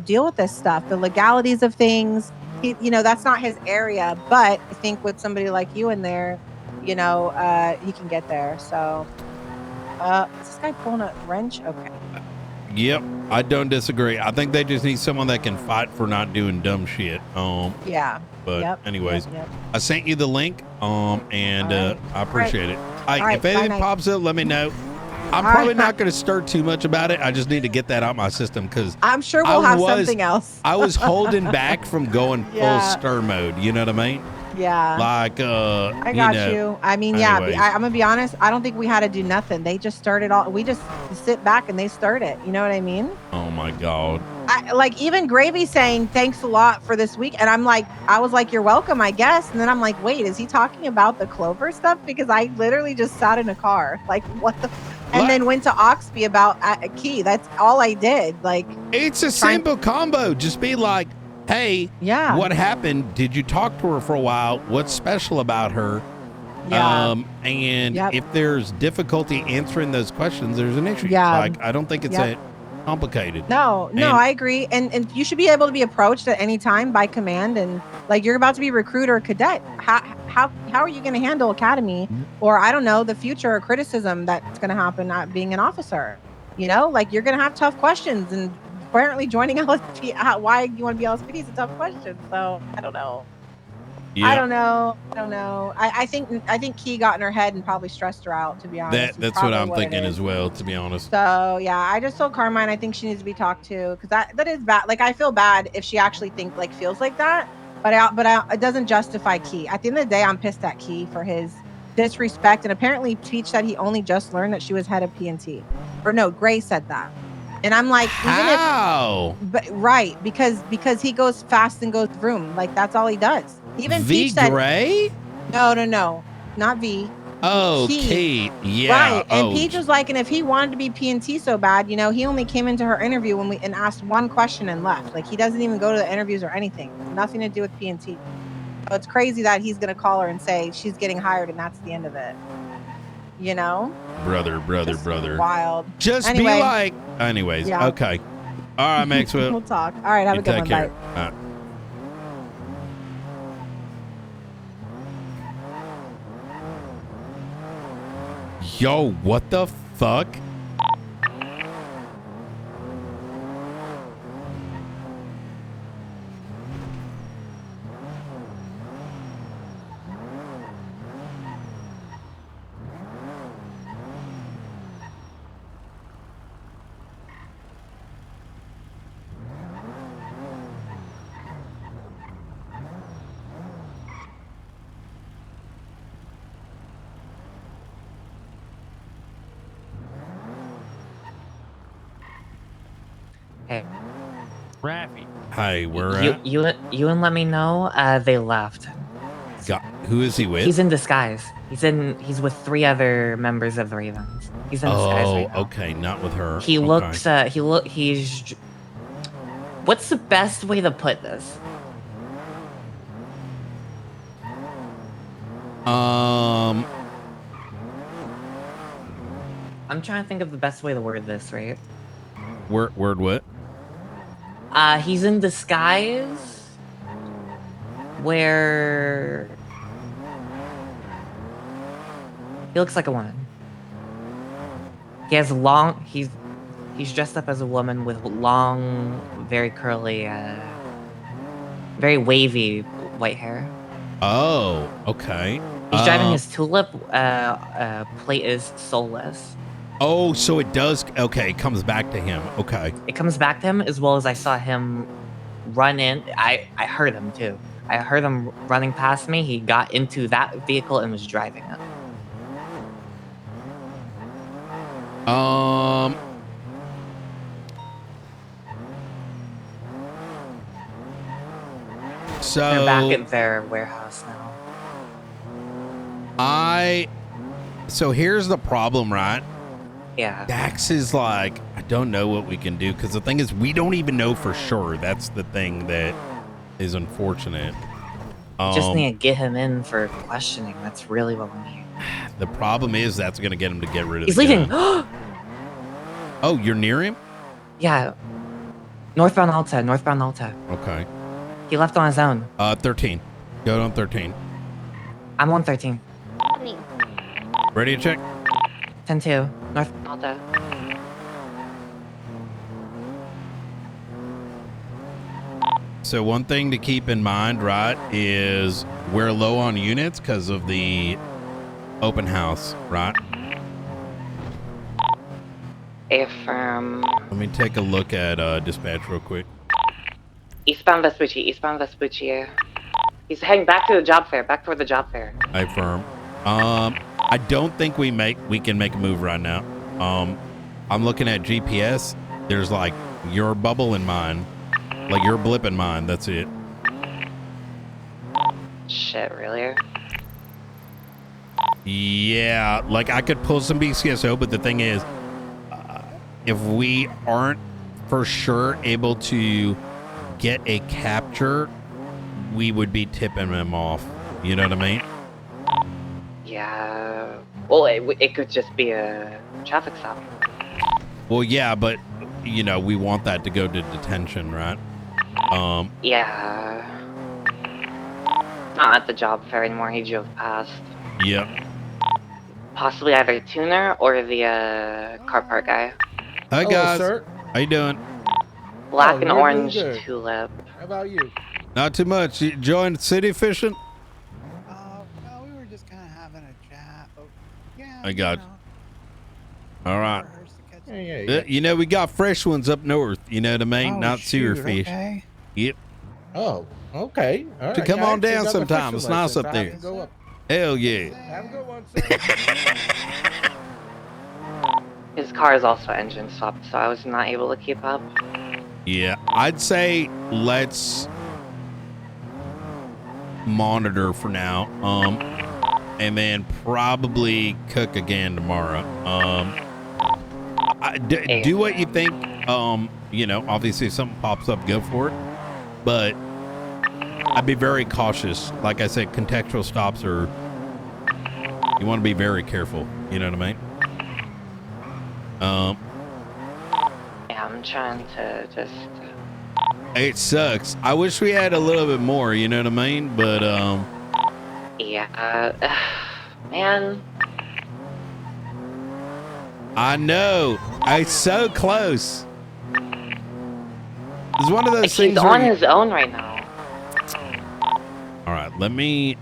deal with this stuff, the legalities of things. That's not his area. But I think with somebody like you in there, he can get there. So, is this guy pulling a wrench? Okay. Yep, I don't disagree. I think they just need someone that can fight for not doing dumb shit. Yeah. But anyways, yep. I sent you the link. And right. I appreciate it. right, if anything pops up, let me know. I'm probably not going to stir too much about it. I just need to get that out my system because I'm sure we'll have something else. I was holding back from going full stir mode. You know what I mean? Yeah. Like, I got you. I mean, anyways. I'm gonna be honest. I don't think we had to do nothing. They just started all. We just sit back and they start it. You know what I mean? Oh my God. Like even Gravy saying thanks a lot for this week, and I was like, you're welcome, I guess. And then I'm like, wait, is he talking about the Clover stuff? Because I literally just sat in a car, like what the, and then went to Oxby about a key. That's all I did. Like it's a simple combo. Just be like, hey, what happened? Did you talk to her for a while? What's special about her? Yeah. And if there's difficulty answering those questions, there's an issue. Yeah. Like, I don't think it's that complicated. No, I agree. And you should be able to be approached at any time by command. And like, you're about to be recruit or cadet. How are you going to handle academy or I don't know, the future criticism that's going to happen at being an officer? Like you're going to have tough questions and apparently joining LSP, why you want to be LSPD is a tough question. So I don't know. Yeah. I don't know. I think Key got in her head and probably stressed her out, to be honest. That's what I'm thinking as well, to be honest. So yeah, I just told Carmine I think she needs to be talked to because that is bad. Like I feel bad if she actually feels like that, but it doesn't justify Key. At the end of the day, I'm pissed at Key for his disrespect and apparently Peach said he only just learned that she was head of PNT. Or no, Gray said that. And I'm like, how? Right, because he goes fast and goes vroom. Like that's all he does. Even V Peach said, Gray? No, not V. Oh, Kate. Yeah. Right. And Peach was like, and if he wanted to be PNT so bad, he only came into her interview and asked one question and left. Like he doesn't even go to the interviews or anything. Nothing to do with PNT. So it's crazy that he's gonna call her and say she's getting hired and that's the end of it. Brother. Wild. Just be like, anyways. Yeah. Okay. All right, Maxwell. We'll talk. All right. Have a good one. Care. Bye. All right. Yo, what the fuck? Hey, Raffy. Hey, where you, at? you and let me know. They left. Who is he with? He's in disguise. He's with 3 other members of the Ravens. He's in disguise right now. Okay, not with her. He Okay. looks. He's. What's the best way to put this? I'm trying to think of the best way to word this, right? Word what? He's in disguise where he looks like a woman. He has he's dressed up as a woman with long, very curly, very wavy white hair. Oh, okay. He's driving his tulip. Plate is soulless. Oh, so it does. Okay, it comes back to him. Okay. It comes back to him, as well as I saw him run in. I heard him too. I heard him running past me. He got into that vehicle and was driving it. So they're back at their warehouse now. So here's the problem, right? Yeah. Dax is like, I don't know what we can do, because the thing is, we don't even know for sure. That's the thing that is unfortunate. Just need to get him in for questioning. That's really what we need. The problem is that's going to get him to get rid of He's the leaving. gun. Oh, you're near him? Yeah. Northbound Alta. Okay. He left on his own. 13. Go on 13. I'm on 13. Ready to check? 10-2. Northbound Alta. So one thing to keep in mind, right, is we're low on units because of the open house, right? Affirm. Let me take a look at dispatch real quick. Eastbound Vespucci. He's heading back to the job fair. Back toward the job fair. I affirm. I don't think we can make a move right now. I'm looking at GPS. There's like your bubble in mine, like your blip in mine. That's it. Shit, really? Yeah, like I could pull some BCSO, but the thing is, if we aren't for sure able to get a capture, we would be tipping them off. You know what I mean? Yeah. Well, it could just be a traffic stop. Well, yeah, but you know, we want that to go to detention, right? Yeah. Not at the job fair anymore. He drove past. Yep. Possibly either tuner or the car park guy. Hi guys. Sir. How you doing? Black and we're orange doing good. tulip. How about you? Not too much. You enjoying city fishing? No, we were just kind of having a chat. But yeah, I got you. All right. Yeah. You know, we got fresh ones up north. You know what I mean? Oh, Not sewer shoot, fish. okay. Yep. Oh, okay. All right. To come Yeah, on I actually down got the sometime. fishing It's nice license. up I there. can go up. Hell yeah. Have a good one, sir. His car is also engine swapped, so I was not able to keep up. Yeah. I'd say let's monitor for now. And then probably cook again tomorrow. Do what you think. You know, obviously if something pops up, go for it. But I'd be very cautious. Like I said, contextual stops are, you want to be very careful. You know what I mean? Yeah, I'm trying to just... It sucks. I wish we had a little bit more, you know what I mean? But, Yeah, man. I know. It's so close. It's one of those things He's where on you- his own right now. All right, let me...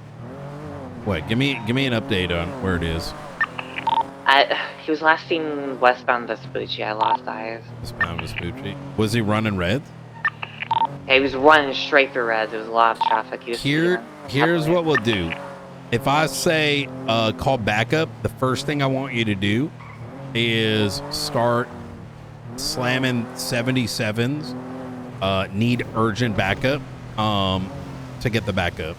Wait, give me an update on where it is. He was last seen westbound Vespucci. I lost eyes. Westbound Vespucci. Was he running reds? Yeah, he was running straight through red. There was a lot of traffic. He was Here's heavily. what we'll do. If I say call backup, the first thing I want you to do is start slamming 77s need urgent backup to get the backup.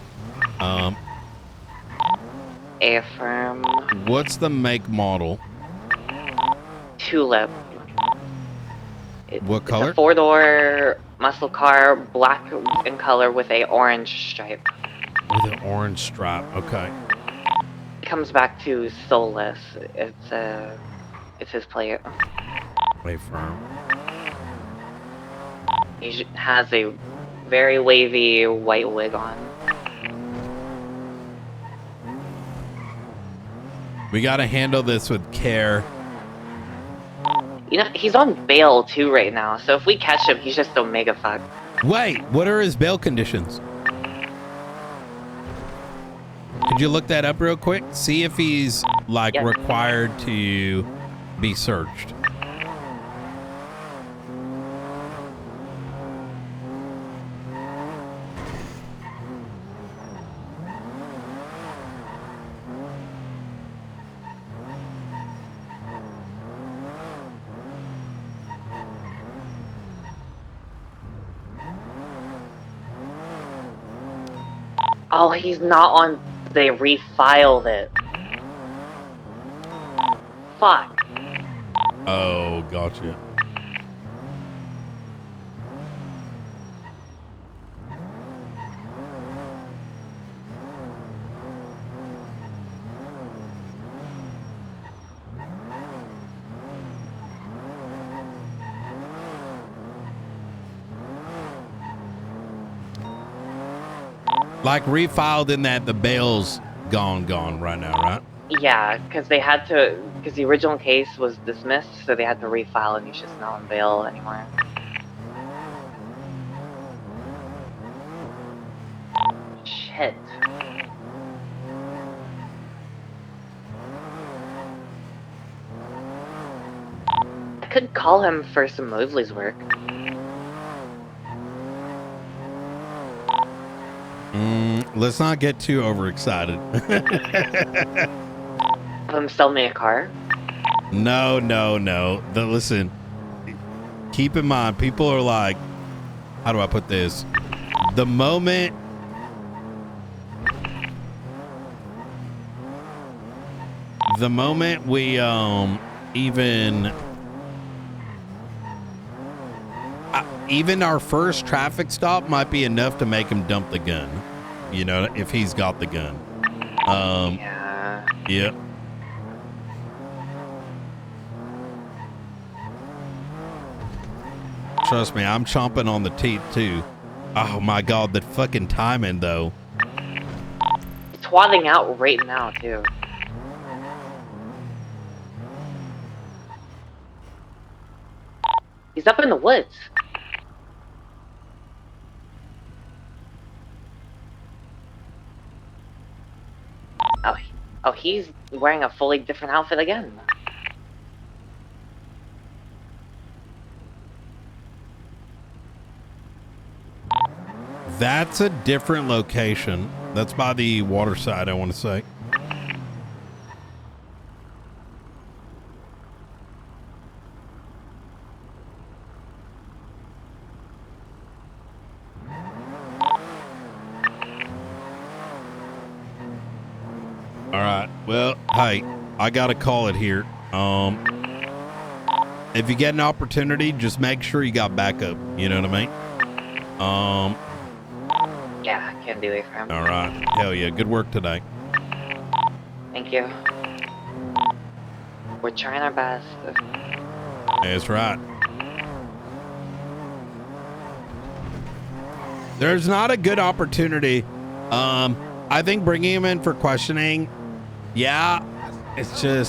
Affirm. What's the make model? Tulip. What color? It's a 4-door muscle car, black in color with a orange stripe. With an orange stripe. Okay. It comes back to soulless. It's his plate. Wait firm. He has a very wavy white wig on. We got to handle this with care. You know, he's on bail too right now, so if we catch him, he's just omega fucked. Wait, what are his bail conditions? Could you look that up real quick? See if he's like Yep. required to be searched. Oh, he's not on. They refiled it. Fuck. Oh, gotcha. Like refiled in that the bail's gone right now, right? Yeah, because they had to. Because the original case was dismissed, so they had to refile, and he's just not on bail anymore. Shit. I could call him for some Mosley's work. Let's not get too overexcited. Have him sell me a car. No. Listen, keep in mind, people are like, how do I put this? The moment we even our first traffic stop might be enough to make him dump the gun. You know, if he's got the gun. Yeah. Yep. Trust me, I'm chomping on the teeth too. Oh my god, the fucking timing though. He's twatting out right now, too. He's up in the woods. Oh, he's wearing a fully different outfit again. That's a different location. That's by the water side, I want to say. All right. Well, hey, I got to call it here. If you get an opportunity, just make sure you got backup. You know what I mean? Yeah, can do it for him. All right. Hell yeah. Good work today. Thank you. We're trying our best. That's right. There's not a good opportunity. I think bringing him in for questioning, yeah, it's going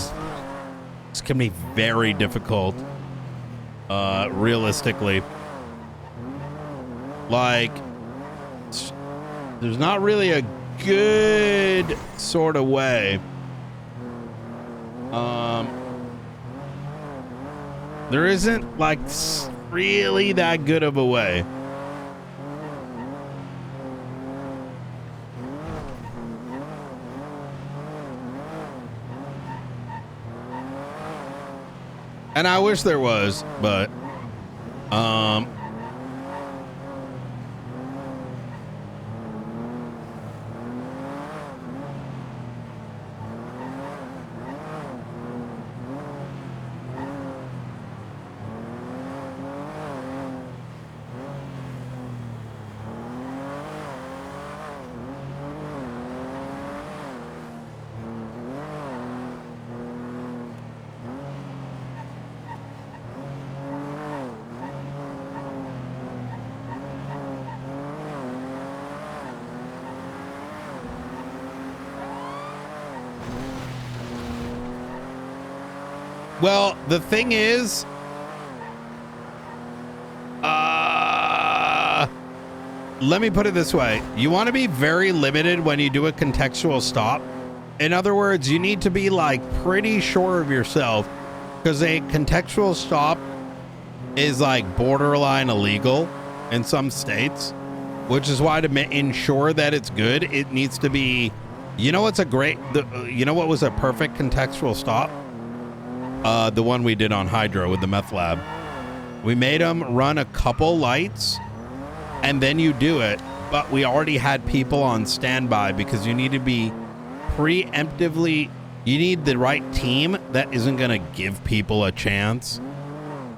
to be very difficult. Realistically. Like, there's not really a good sort of way. There isn't like really that good of a way. And I wish there was, but well, the thing is, let me put it this way. You want to be very limited when you do a contextual stop. In other words, you need to be like pretty sure of yourself, because a contextual stop is like borderline illegal in some states, which is why to ensure that it's good, it needs to be, you know what's a great, you know what was a perfect contextual stop? The one we did on Hydro with the meth lab. We made them run a couple lights and then you do it, but we already had people on standby because you need to be preemptively, you need the right team that isn't going to give people a chance.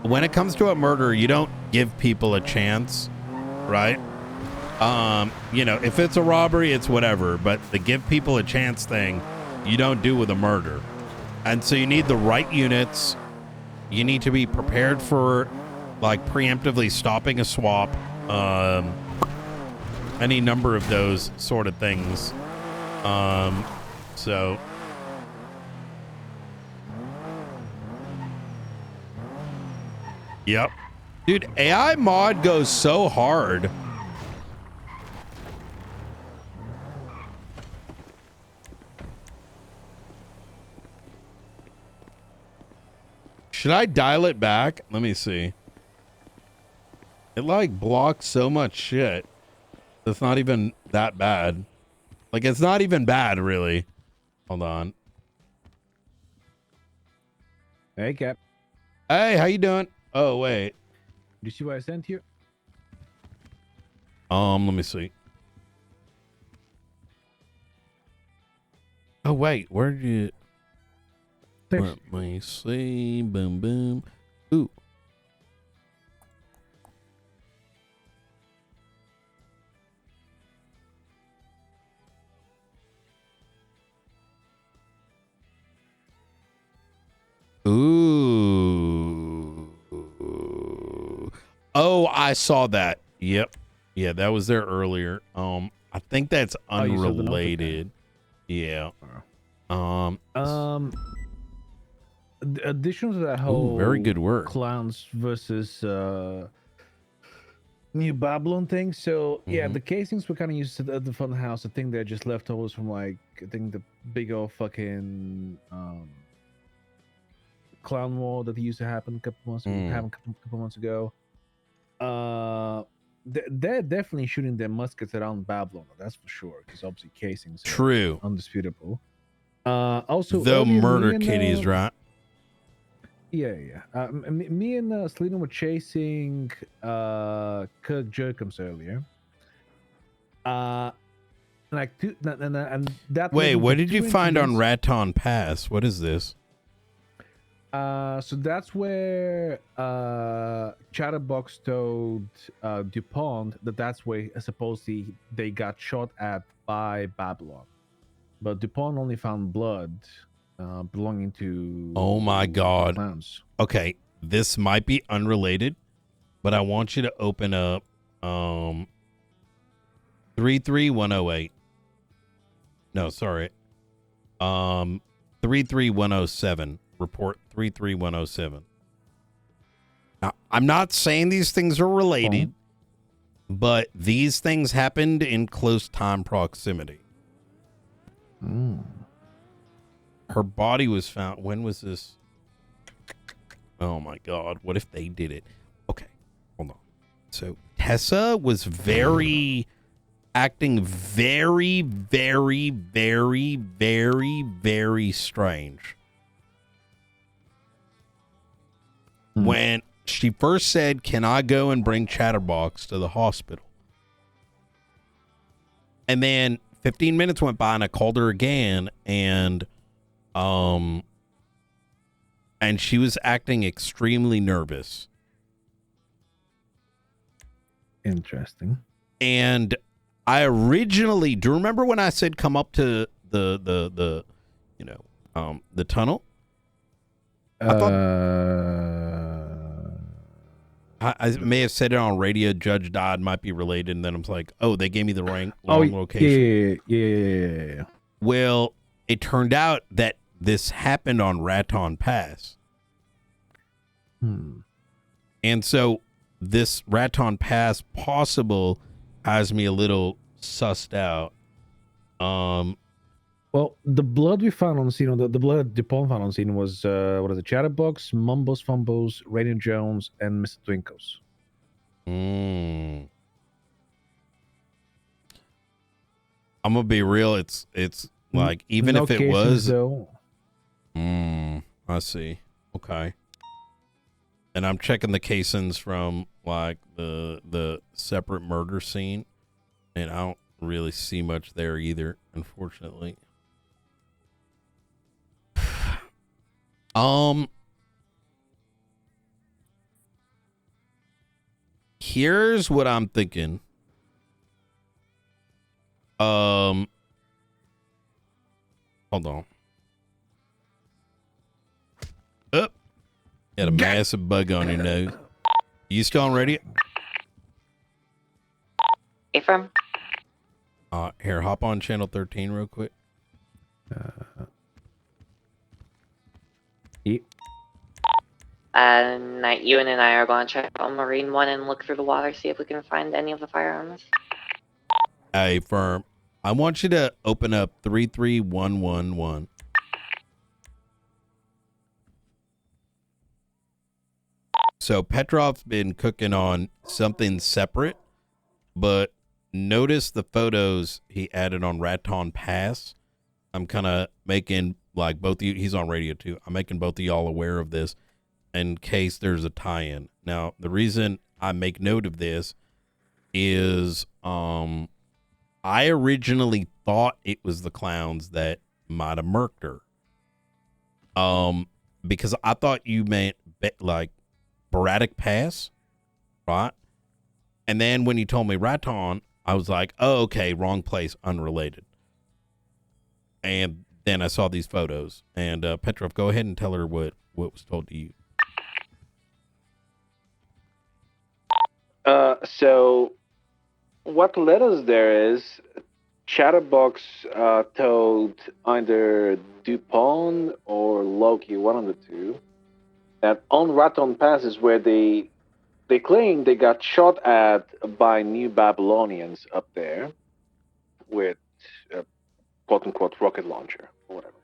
When it comes to a murder, you don't give people a chance, right? You know, if it's a robbery, it's whatever, but the give people a chance thing, you don't do with a murder. And so you need the right units. You need to be prepared for like preemptively stopping a swap, any number of those sort of things. So yep, dude, AI mod goes so hard. Should I dial it back? Let me see. It like blocks so much shit. It's not even that bad. Like, it's not even bad, really. Hold on. Hey, Cap. Hey, how you doing? Oh, wait. You see what I sent you? Let me see. Oh, wait. Where did you... Let me see. Boom, boom. Ooh. Ooh. Oh, I saw that. Yep. Yeah, that was there earlier. I think that's unrelated. Yeah. Addition to that whole very good work. Clowns versus New Babylon thing. So yeah, the casings were kind of used at the fun house. I think they're just leftovers from like I think the big old fucking clown war that used to happen a couple months ago. They're definitely shooting their muskets around Babylon. That's for sure, because obviously casings are true, undisputable. Also, the earlier, murder kitties, right? Yeah. Me and Selena were chasing Kirk Jerkums earlier. Like two, and that. Wait, what did you find on Raton Pass? What is this? So that's where Chatterbox told DuPont that's where supposedly they got shot at by Babylon, but DuPont only found blood belonging to. Oh my God! Clowns. Okay, this might be unrelated, but I want you to open up 33108. No, sorry. 33107. Report 33107. Now, I'm not saying these things are related, but these things happened in close time proximity. Her body was found. When was this? Oh my God. What if they did it? Okay. Hold on. So Tessa was acting very, very, very, very, very strange. when she first said, "Can I go and bring Chatterbox to the hospital?" And then 15 minutes went by and I called her again and she was acting extremely nervous. Interesting. And I originally, do you remember when I said come up to the tunnel? I thought I may have said it on radio. Judge Dodd might be related, and then I'm like, oh, they gave me the wrong location. Yeah. Well, it turned out that this happened on Raton Pass. And so this Raton Pass possible has me a little sussed out. Well, the blood we found on the scene, the blood DuPont found on the scene was, what is it, Chatterbox, Mumbos Fumbos, Rainier Jones, and Mr. Twinkos. I'm gonna be real. It's like, even no if it casings, was, though. I see. Okay. And I'm checking the casings from like the separate murder scene, and I don't really see much there either, unfortunately. Here's what I'm thinking. Hold on. Up. Got a massive bug on your nose. You still on radio? Affirm. Here, hop on channel 13 real quick. Night, Ewan and I are going to check on Marine 1 and look through the water, see if we can find any of the firearms. Hey, firm. I want you to open up 33111. So Petrov's been cooking on something separate, but notice the photos he added on Raton Pass. I'm kind of making, like, both of you, he's on radio too. I'm making both of y'all aware of this in case there's a tie-in. Now, the reason I make note of this is I originally thought it was the clowns that might have murked her. Because I thought you meant like Braddock Pass, right? And then when you told me Raton, I was like, oh, okay, wrong place, unrelated. And then I saw these photos. And Petrov, go ahead and tell her what was told to you. So what led us there is Chatterbox told either DuPont or Loki, one of the two, that on Raton Pass is where they claim they got shot at by New Babylonians up there with a quote-unquote rocket launcher or whatever.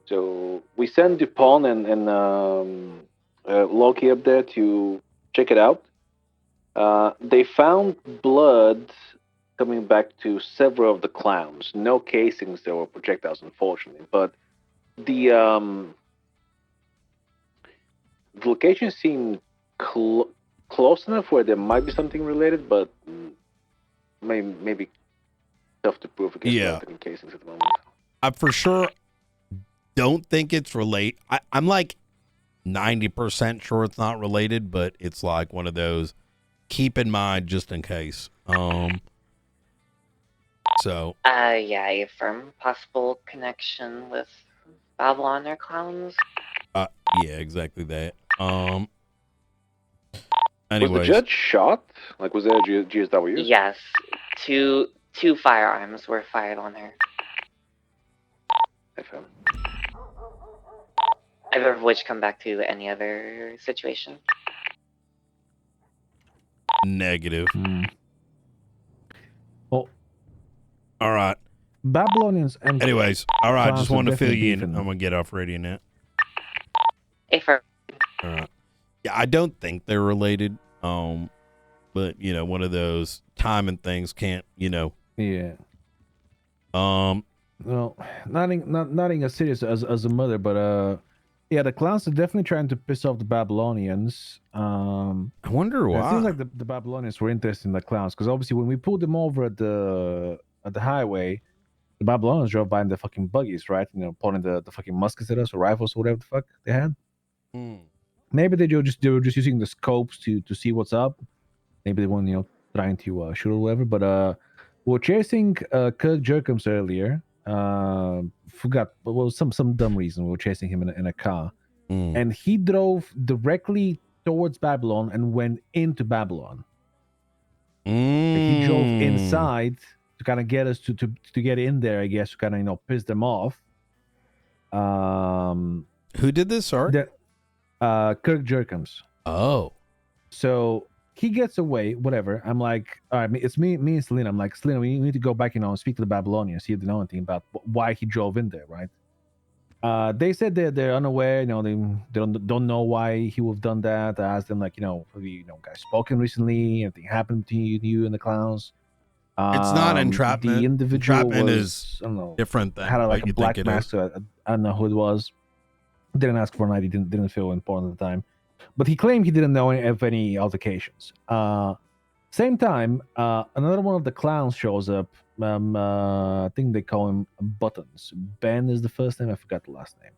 So we sent DuPont and Loki up there to check it out. They found blood coming back to several of the clowns. No casings, there were projectiles, unfortunately. But the location seemed close enough where there might be something related, but maybe tough to prove against any casings at the moment. I for sure don't think it's related. I'm like 90% sure it's not related, but it's like one of those keep in mind just in case. So Yeah, I affirm possible connection with Babylon or clowns. Yeah, exactly that. Was Anyways. the judge shot? Like, was there a GSW? Yes, two firearms were fired on her. FM. Either of which come back to any other situation. Negative. Well, all right. Babylonians and anyways, all right, clowns just are wanted to fill definitely you in. beefing. I'm gonna get off radio now. Affirm. All right. Yeah, I don't think they're related. But you know, one of those timing things can't, you know. Yeah. Well, not as serious as a mother, but Yeah, the clowns are definitely trying to piss off the Babylonians. I wonder It seems why. like the Babylonians were interested in the clowns because obviously when we pulled them over at the highway, the Babylonians drove by in the fucking buggies, right? You know, pointing the fucking muskets at us or rifles or whatever the fuck they had. Hmm. Maybe they were just using the scopes to see what's up. Maybe they weren't trying to shoot or whatever. But we were chasing Kirk Jerkums earlier. Forgot, well, some dumb reason we were chasing him in a car, Hmm. and he drove directly towards Babylon and went into Babylon. Like, he drove Mm. inside to kind of get us to get in there, I guess, to kind of piss them off. Who did this? Sorry. That Kirk Jerkums. Oh. So he gets away, whatever. I'm like, all right, it's me and Selena. I'm like, Selena, we need to go back, and speak to the Babylonians, see if they know anything about why he drove in there, right? They said they're unaware, they don't know why he would have done that. I asked them, like, have you guys spoken recently? Anything happened to you and the clowns? It's not entrapment. The individual Entrapment was, is I don't know, different than had what a you black think it mask, is. so I don't know who it was. Didn't ask for an ID, didn't feel important at the time. But he claimed he didn't know of any altercations. Same time, another one of the clowns shows up. I think they call him Buttons. Ben is the first name. I forgot the last name.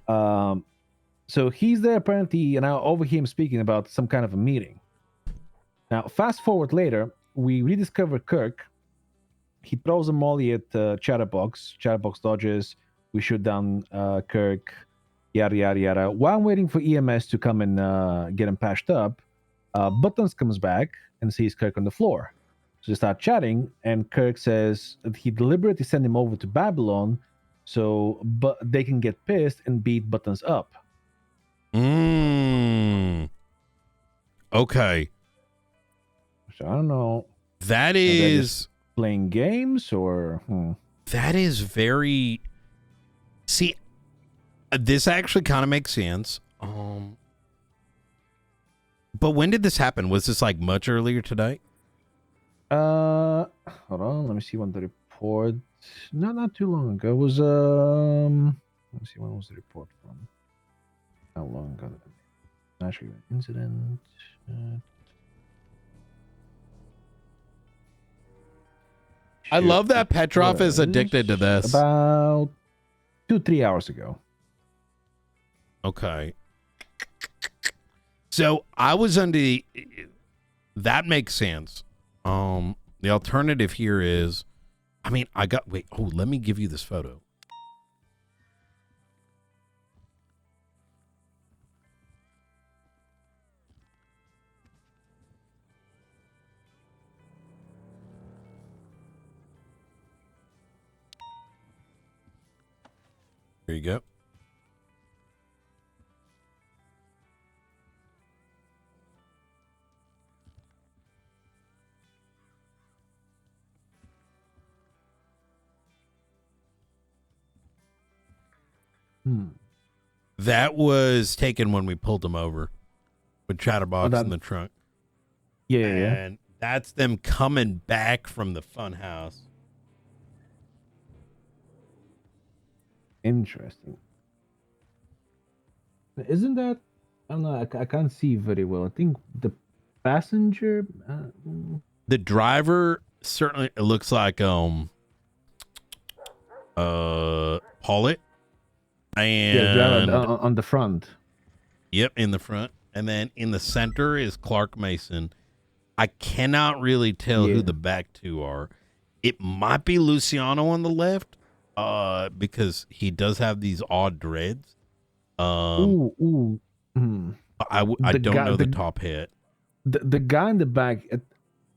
Mm. So he's there apparently, and I overhear him speaking about some kind of a meeting. Now, fast forward later, we rediscover Kirk. He throws a molly at Chatterbox. Chatterbox dodges. We shoot down Kirk. Yada yada yada. While I'm waiting for EMS to come and get him patched up, Buttons comes back and sees Kirk on the floor. So they start chatting, and Kirk says that he deliberately sent him over to Babylon but they can get pissed and beat Buttons up. Okay. So I don't know. That Are they is just playing games or that is very. See, this actually kind of makes sense. But when did this happen? Was this like much earlier today? Hold on, let me see when the report. Not too long ago. It was let me see, when was the report from? How long ago? Actually, incident. I love that It Petrov is was addicted to this. About 2-3 hours ago. Okay. So I was under that makes sense. The alternative here is, let me give you this photo. Here you go. That was taken when we pulled them over with Chatterbox in the trunk. Yeah. And that's them coming back from the fun house. Interesting. Isn't that? I don't know. I can't see very well. I think the passenger. The driver certainly, it looks like Paulette. And Yeah, the driver on the front. Yep, in the front. And then in the center is Clark Mason. I cannot really tell who the back two are. It might be Luciano on the left, because he does have these odd dreads. I don't know the top hat. The guy in the back.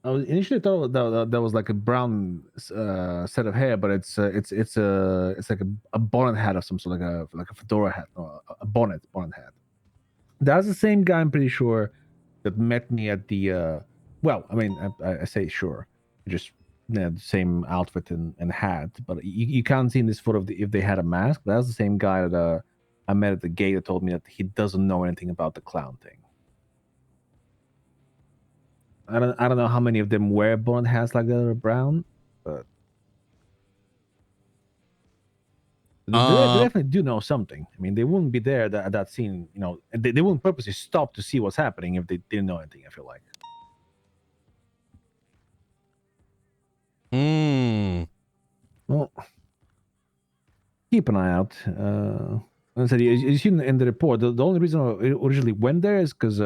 I initially thought that was like a brown set of hair, but it's like a bonnet hat of some sort, like a fedora hat, or a bonnet hat. That's the same guy, I'm pretty sure, that met me at the. Well, I mean, I say sure, just the same outfit and hat, but you can't see in this photo if they had a mask. But that's the same guy that I met at the gate that told me that he doesn't know anything about the clown thing. I don't know how many of them wear bonnet hats like that or brown, but They definitely do know something. I mean, they wouldn't be there at that scene, you know, and they wouldn't purposely stop to see what's happening if they didn't know anything, I feel like. Well, keep an eye out. I said, you see in the report, the only reason I originally went there is because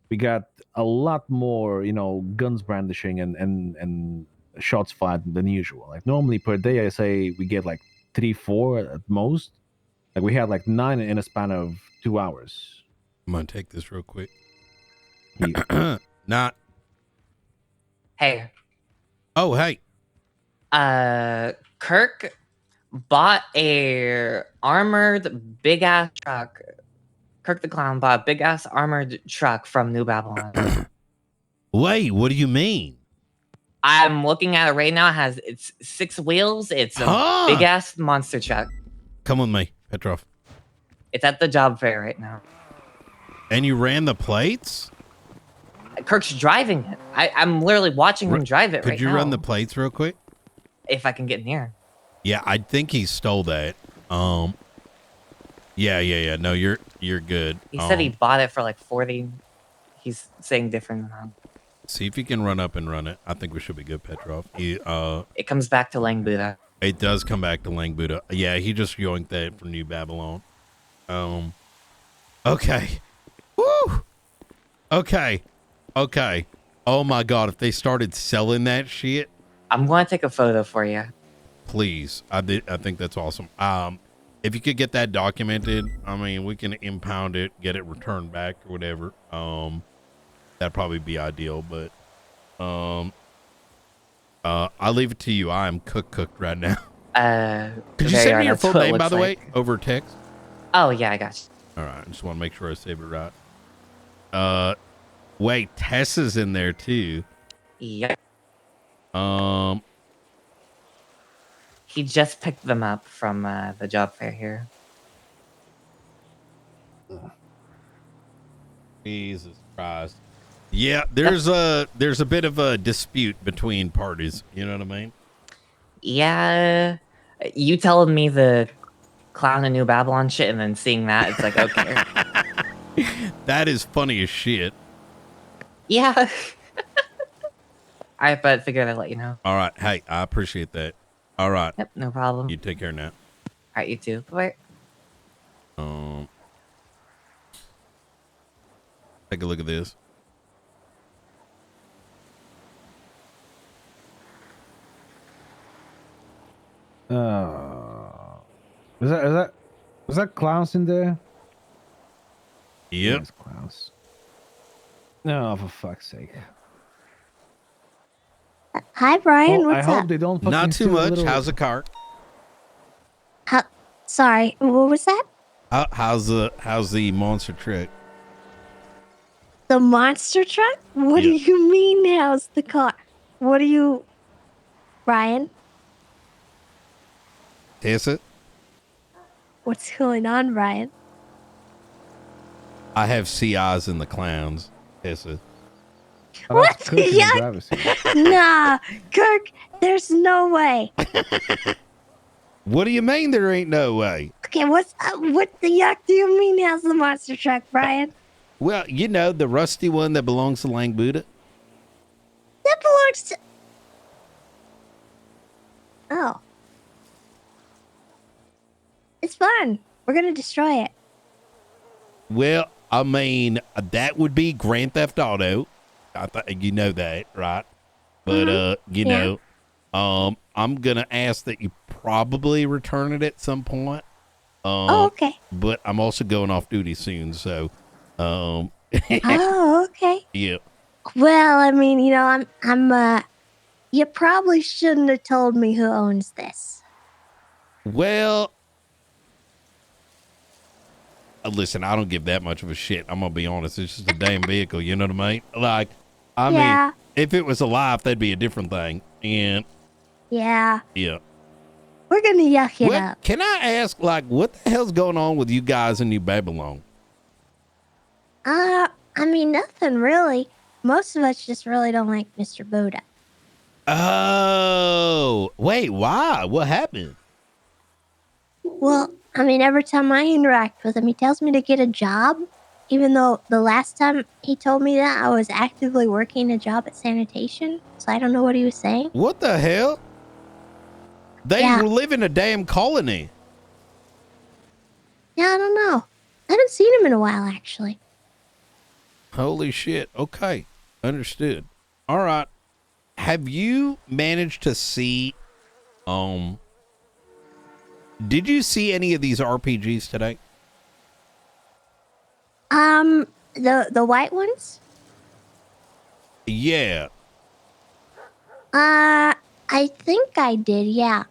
we got a lot more, you know, guns brandishing and shots fired than usual. Like normally per day, I say we get like 3, 4 at most. Like we had like 9 in a span of 2 hours. I'm gonna take this real quick. Yeah. Not. Hey, Oh, hey. Kirk bought a armored big ass truck. Kirk the Clown bought a big ass armored truck from New Babylon. Wait, what do you mean? I'm looking at it right now. It's 6 wheels. It's a big ass monster truck. Come with me, Petrov. It's at the job fair right now. And you ran the plates? Kirk's driving it. I'm literally watching him drive it right now. Could you run the plates real quick? If I can get near. Yeah, I think he stole that. Yeah. No, you're good. He said he bought it for like 40. He's saying different amount. See if you can run up and run it. I think we should be good, Petrov. It comes back to Lang Buddha. It does come back to Lang Buddha. Yeah, he just yoinked that from New Babylon. Okay. Woo! Okay. Oh my God, if they started selling that shit. I'm going to take a photo for you. Please. I think that's awesome. If you could get that documented, I mean, we can impound it, get it returned back or whatever. That'd probably be ideal, but I'll leave it to you. I am cooked right now. Could you send me your full name, by the way, over text? Oh, yeah, I got you. All right. I just want to make sure I save it right. Wait, Tessa's in there too. Yep. He just picked them up from the job fair here. Jesus Christ. Yeah, there's a bit of a dispute between parties. You know what I mean? Yeah. You telling me the Clown in New Babylon shit and then seeing that, it's like, okay. That is funny as shit. Yeah. I but figured I'd let you know. All right. Hey, I appreciate that. All right. Yep, no problem. You take care now. All right, you too. Bye. Take a look at this. Is that Klaus in there? Yep. Yes, Klaus. No, for fuck's sake. Hi, Brian. Well, What's I up? hope they don't fucking Not too steal a much. little- How's the car? Sorry, what was that? How's the monster truck? The monster truck? What do Yeah. you mean, how's the car? What do you... Brian, Tessa? what's going on, Brian? I have CIs in the clowns. Tessa. Oh, that's What? Kirk in the Yeah. driver's seat. Nah, Kirk, there's no way. What do you mean there ain't no way? Okay, what the yuck do you mean, how's the monster truck, Brian? Well, you know, the rusty one that belongs to Lang Buddha. That belongs to... Oh. It's fun. We're gonna destroy it. Well, I mean, that would be Grand Theft Auto. I thought you know that, right? But you Yeah. know, I'm gonna ask that you probably return it at some point. Oh, okay. But I'm also going off duty soon, so Oh, okay. yeah. Well, I mean, you know, I'm you probably shouldn't have told me who owns this. Well, listen, I don't give that much of a shit. I'm gonna be honest. It's just a damn vehicle. You know what I mean? Like, I Yeah. mean, if it was alive, that'd be a different thing. And Yeah. yeah. We're gonna yuck it What, up. can I ask, like, what the hell's going on with you guys in New Babylon? I mean, nothing really. Most of us just really don't like Mr. Buddha. Oh, wait, why? What happened? Well, I mean, every time I interact with him, he tells me to get a job, even though the last time he told me that I was actively working a job at sanitation. So I don't know what he was saying. What the hell? They Yeah. live in a damn colony. Yeah, I don't know. I haven't seen him in a while, actually. Holy shit. Okay. Understood. All right. Have you managed to see, did you see any of these RPGs today? The white ones? Yeah. I think I did, yeah.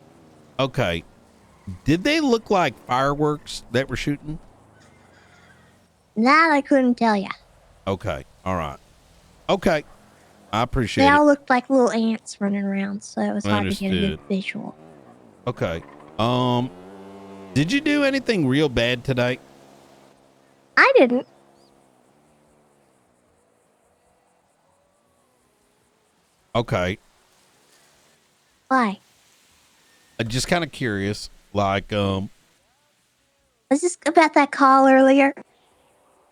Okay. Did they look like fireworks that were shooting? That I couldn't tell ya. Okay. All right. Okay. I They appreciate all it. looked like little ants running around, so it was hard to get a Understood. good visual. Okay. Did you do anything real bad today? I didn't. Okay. Why? I'm just kind of curious. Like, Was this about that call earlier?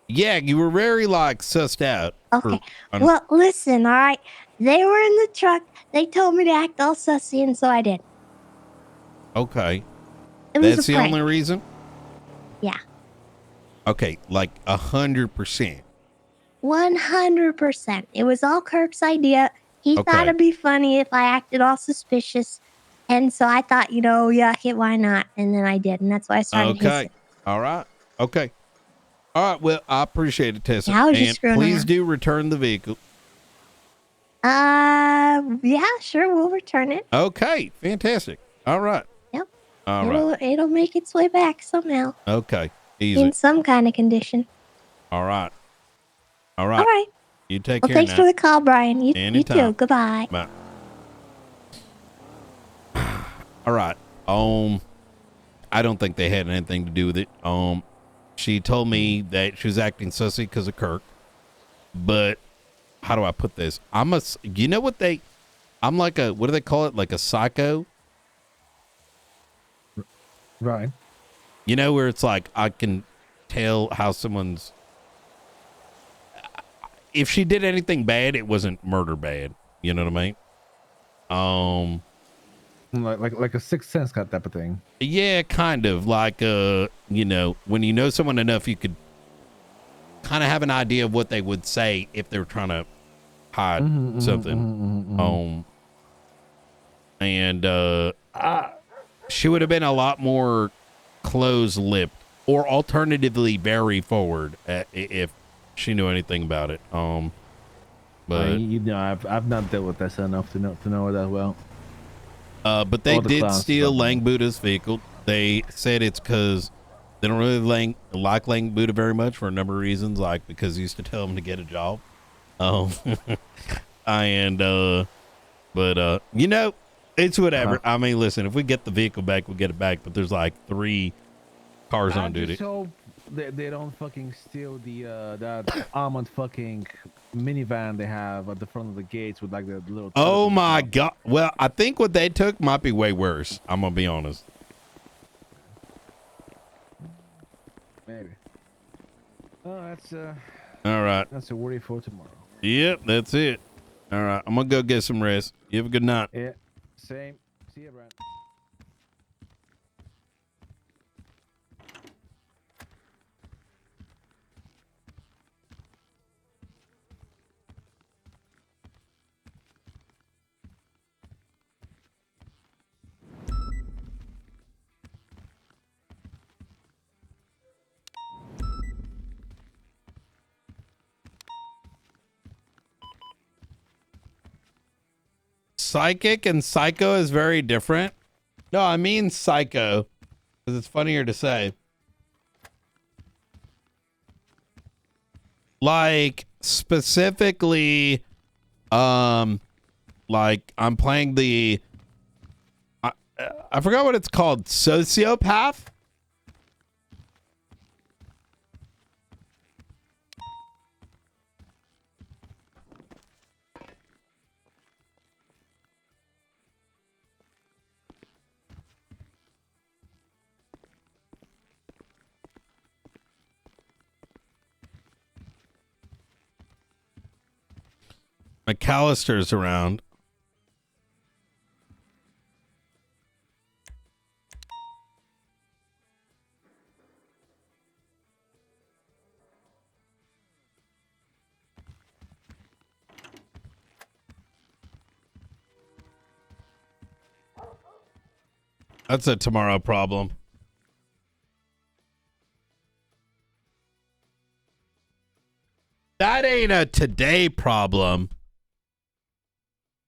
yeah, you were very like sussed out. Okay. Well, listen, all right. They were in the truck. They told me to act all sussy, and so I did. Okay. It was That's a the prank. only reason? Yeah. Okay, like 100%. 100%. It was all Kirk's idea. He thought Okay. it'd be funny if I acted all suspicious. And so I thought, yeah, okay, why not? And then I did. And that's why I started Okay. hissing. All right. Okay. All right. Well, I appreciate it, Tessa. Yeah, I was just And screwing please around. do return the vehicle. Yeah, sure, we'll return it. Okay. Fantastic. All right. Yep. All right. It'll make its way back somehow. Okay. Easy. In some kind of condition. All right. All right. All right. You take Well, care thanks now. for the call, Brian. You Anytime. too. Goodbye. Bye. All right. I don't think they had anything to do with it. She told me that she was acting sussy because of Kirk. But how do I put this? I'm like a, what do they call it? Like a psycho? Right. You know, where it's like, I can tell how someone's, if she did anything bad, it wasn't murder bad. You know what I mean? Like a sixth sense kind of type of thing. Yeah, kind of like, when you know someone enough, you could kind of have an idea of what they would say if they were trying to hide something. And she would have been a lot more close-lipped, or alternatively very forward if she knew anything about it. But I've not dealt with this enough to know it that well. But they All the did clowns steal stuff. Lang Buddha's vehicle. They said it's because they don't really like Lang Buddha very much for a number of reasons, like because he used to tell them to get a job. It's whatever. I mean, listen, if we get the vehicle back, we'll get it back. But there's like 3 cars on duty. Just hope they don't fucking steal the that armored fucking minivan they have at the front of the gates with like the little. Oh my God. Well, I think what they took might be way worse. I'm going to be honest. Maybe. Oh, that's All right. That's a worry for tomorrow. Yep, that's it. All right. I'm going to go get some rest. You have a good night. Yeah. Same. See you, Brian. Psychic and psycho is very different. No, I mean psycho because it's funnier to say. Like specifically, like I'm playing the, I forgot what it's called, sociopath. McAllister's around. That's a tomorrow problem. That ain't a today problem.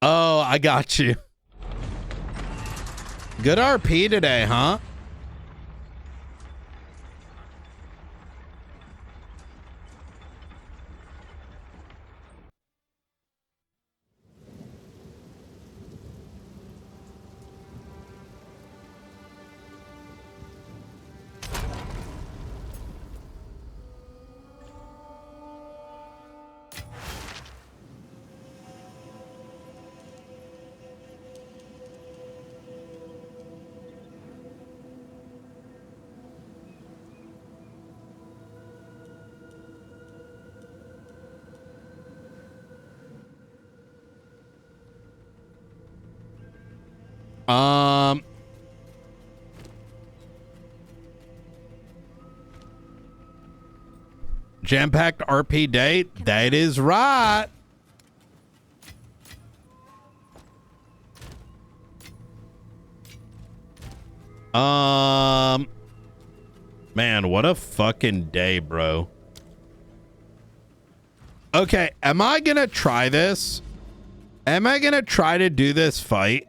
Oh, I got you. Good RP today, huh? Jam-packed RP day. That is right. Man, what a fucking day, bro. Okay, am I gonna try this? Am I gonna try to do this fight?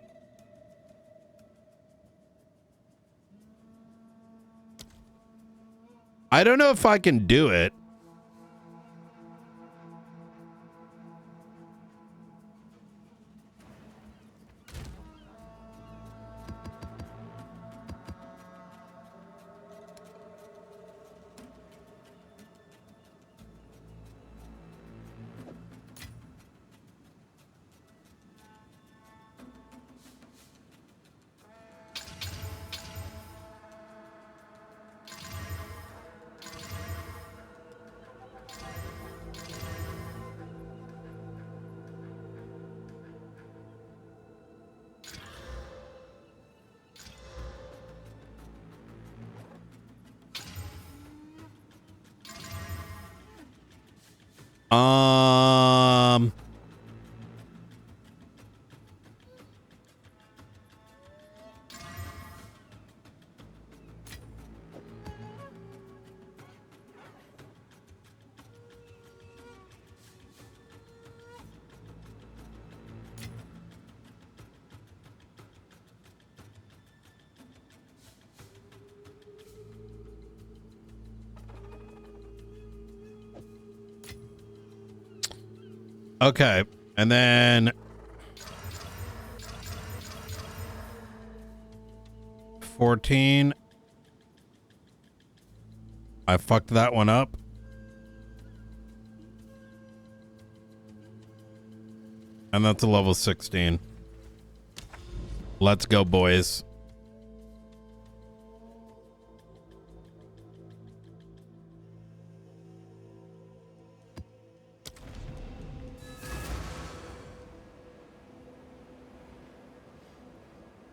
I don't know if I can do it. Okay, and then 14. I fucked that one up. And that's a level 16. Let's go, boys.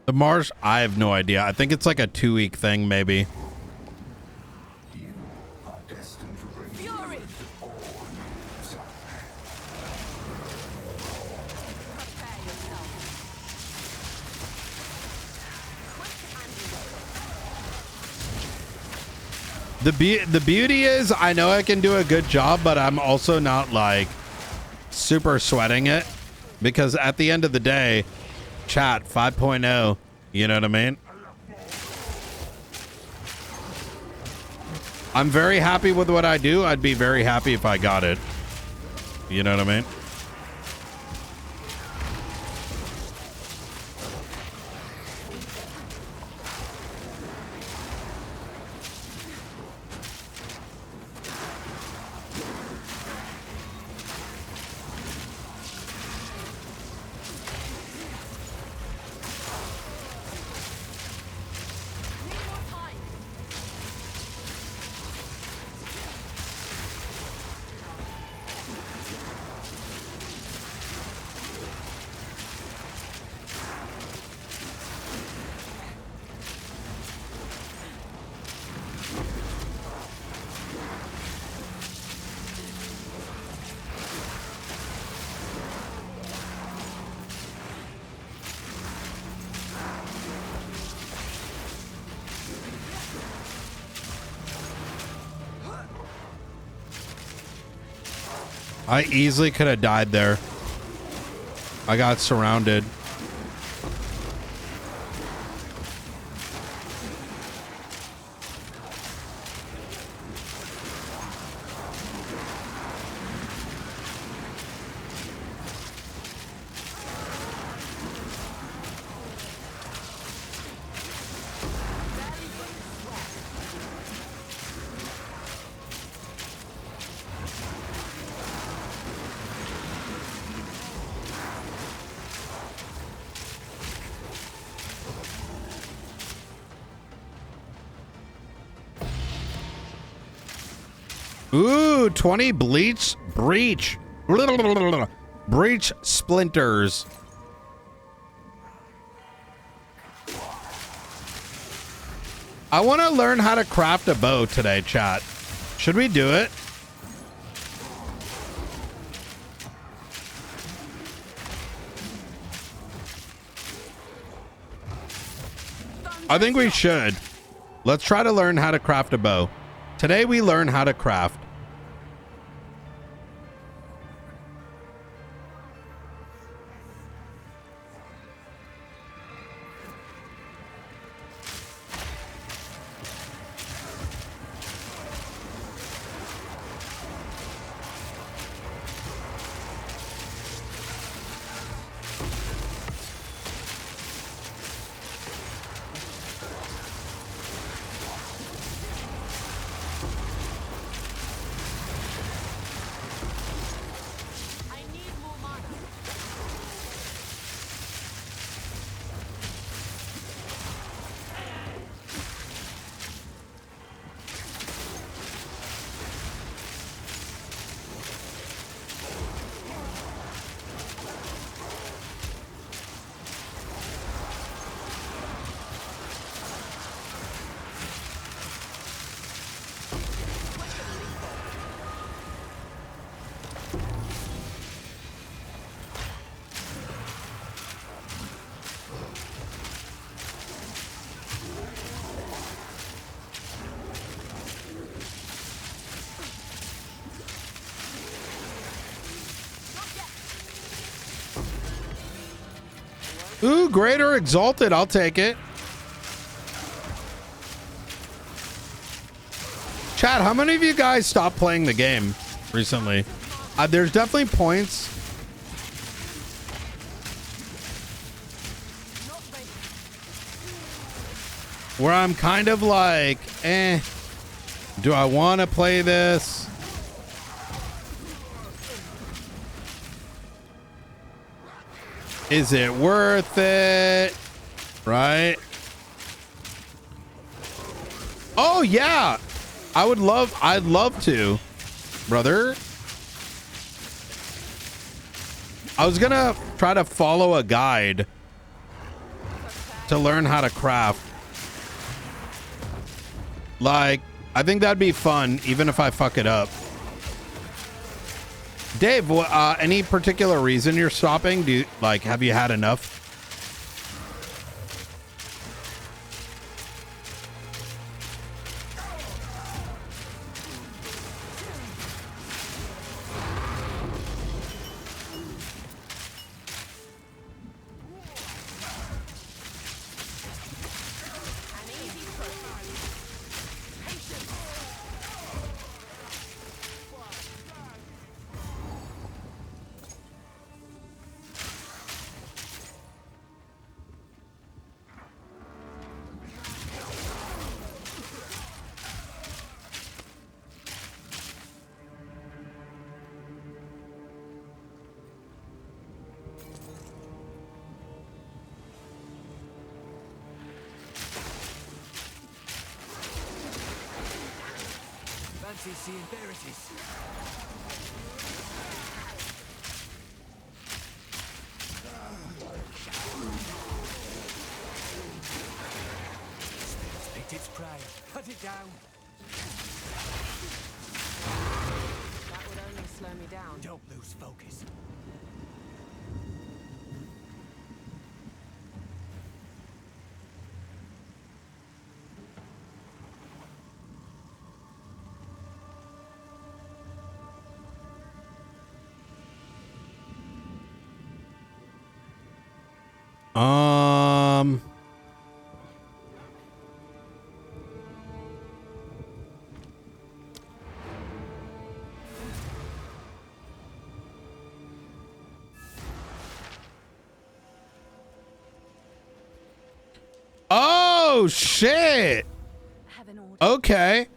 The Mars, I have no idea. I think it's like a 2-week thing, maybe. The beauty is I know I can do a good job, but I'm also not like super sweating it, because at the end of the day, chat 5.0, you know what I mean? I'm very happy with what I do. I'd be very happy if I got it. You know what I mean? I easily could have died there. I got surrounded. Ooh, 20 breach splinters. I want to learn how to craft a bow today, chat. Should we do it? I think we should. Let's try to learn how to craft a bow. Today we learn how to craft. Ooh, greater exalted. I'll take it. Chat, how many of you guys stopped playing the game recently? There's definitely points. Where I'm kind of like, do I want to play this? Is it worth it? Right? Oh yeah. I'd love to, brother. I was gonna try to follow a guide to learn how to craft. Like, I think that'd be fun, even if I fuck it up. Dave, any particular reason you're stopping? Have you had enough? Um. Oh shit. Okay.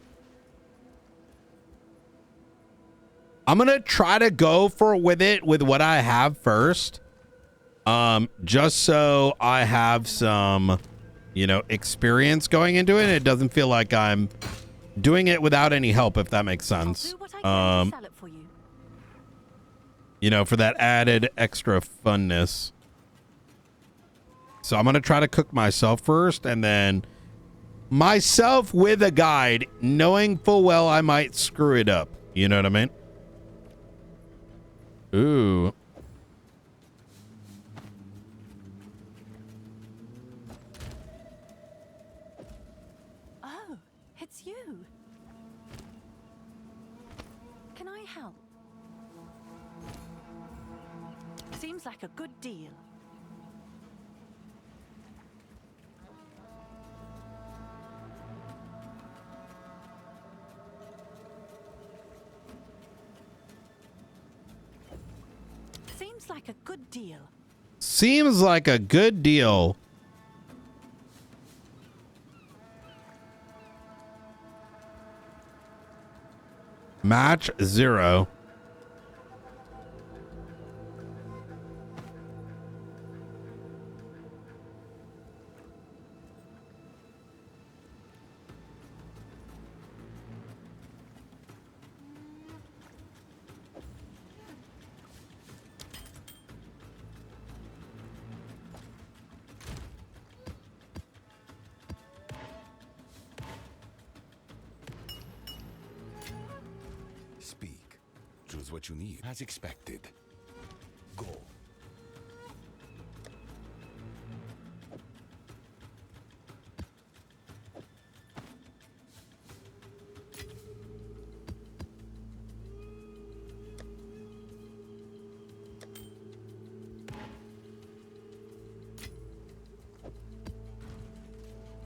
I'm gonna try to go with what I have first. Just so I have some, experience going into it. It doesn't feel like I'm doing it without any help, if that makes sense. For that added extra funness. So I'm gonna try to cook myself first, and then myself with a guide, knowing full well I might screw it up. You know what I mean? Ooh. Oh, it's you. Can I help? Seems like a good deal. Seems like a good deal. Seems like a good deal. Match 0. Speak. Choose what you need, as expected. Go.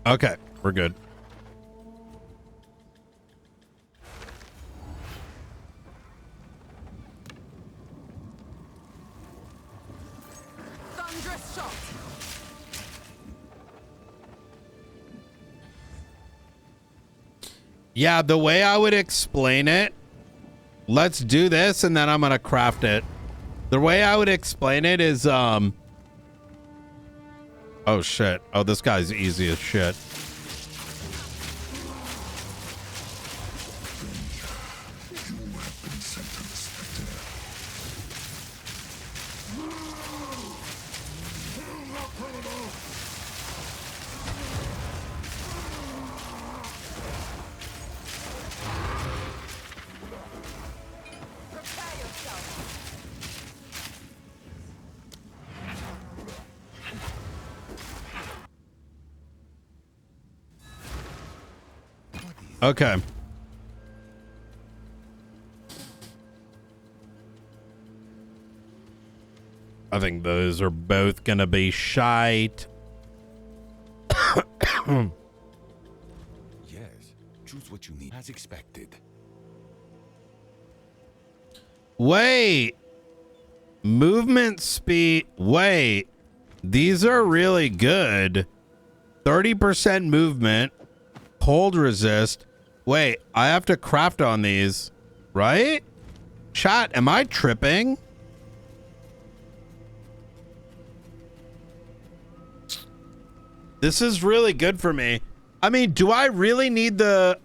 Okay, we're good. Thunderous shot. Yeah, the way I would explain it, let's do this and then I'm gonna craft it. The way I would explain it is, oh shit. Oh, this guy's easy as shit. Okay. I think those are both gonna be shite. Yes. Choose what you need, as expected. Wait. Movement speed. Wait. These are really good. 30% movement. Cold resist. Wait, I have to craft on these, right? Chat, am I tripping? This is really good for me. I mean, do I really need the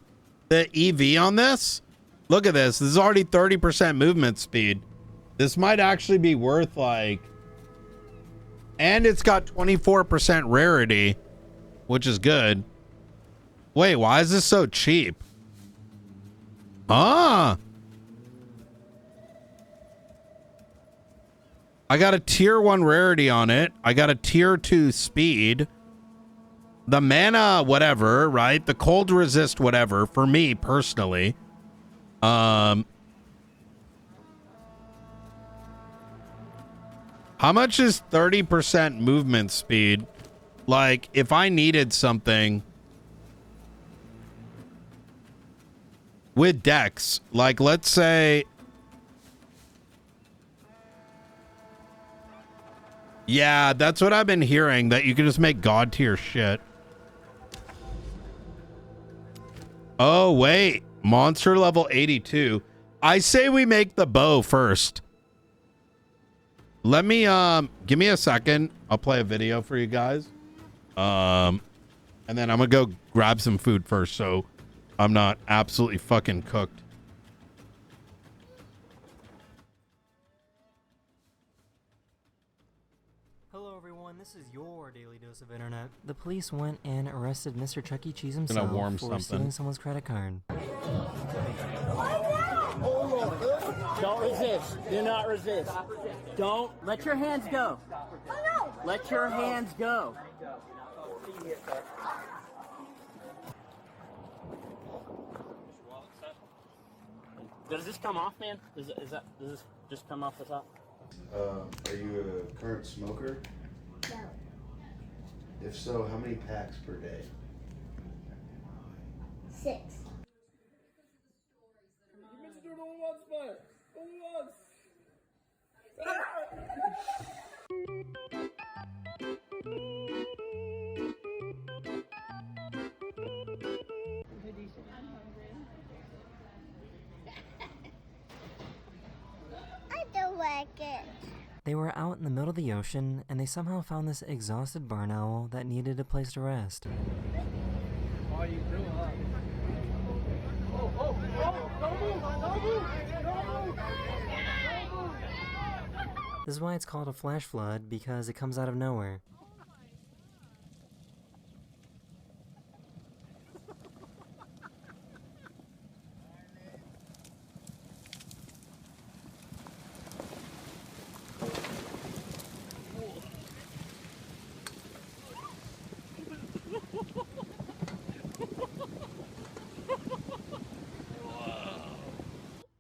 EV on this? Look at this. This is already 30% movement speed. This might actually be worth like... And it's got 24% rarity, which is good. Wait, why is this so cheap? Ah! I got a tier 1 rarity on it. I got a tier 2 speed. The mana, whatever, right? The cold resist, whatever, for me personally. How much is 30% movement speed? Like, if I needed something with Dex, like, let's say, yeah, that's what I've been hearing, that you can just make god tier shit. Oh, wait, monster level 82. I say we make the bow first. Let me, give me a second. I'll play a video for you guys. And then I'm gonna go grab some food first, so I'm not absolutely fucking cooked. Hello everyone, this is your daily dose of internet. The police went and arrested Mr. Chuck E. Cheese Gonna himself warm for something. stealing someone's credit card. Don't resist. Do not resist. Don't let your hands go. Let your hands go. Does this come off, man? Does this just come off the top? Are you a current smoker? No. If so, how many packs per day? 6. I don't like it. They were out in the middle of the ocean and they somehow found this exhausted barn owl that needed a place to rest. What are you doing? Don't move! Don't move! Don't move! This is why it's called a flash flood, because it comes out of nowhere.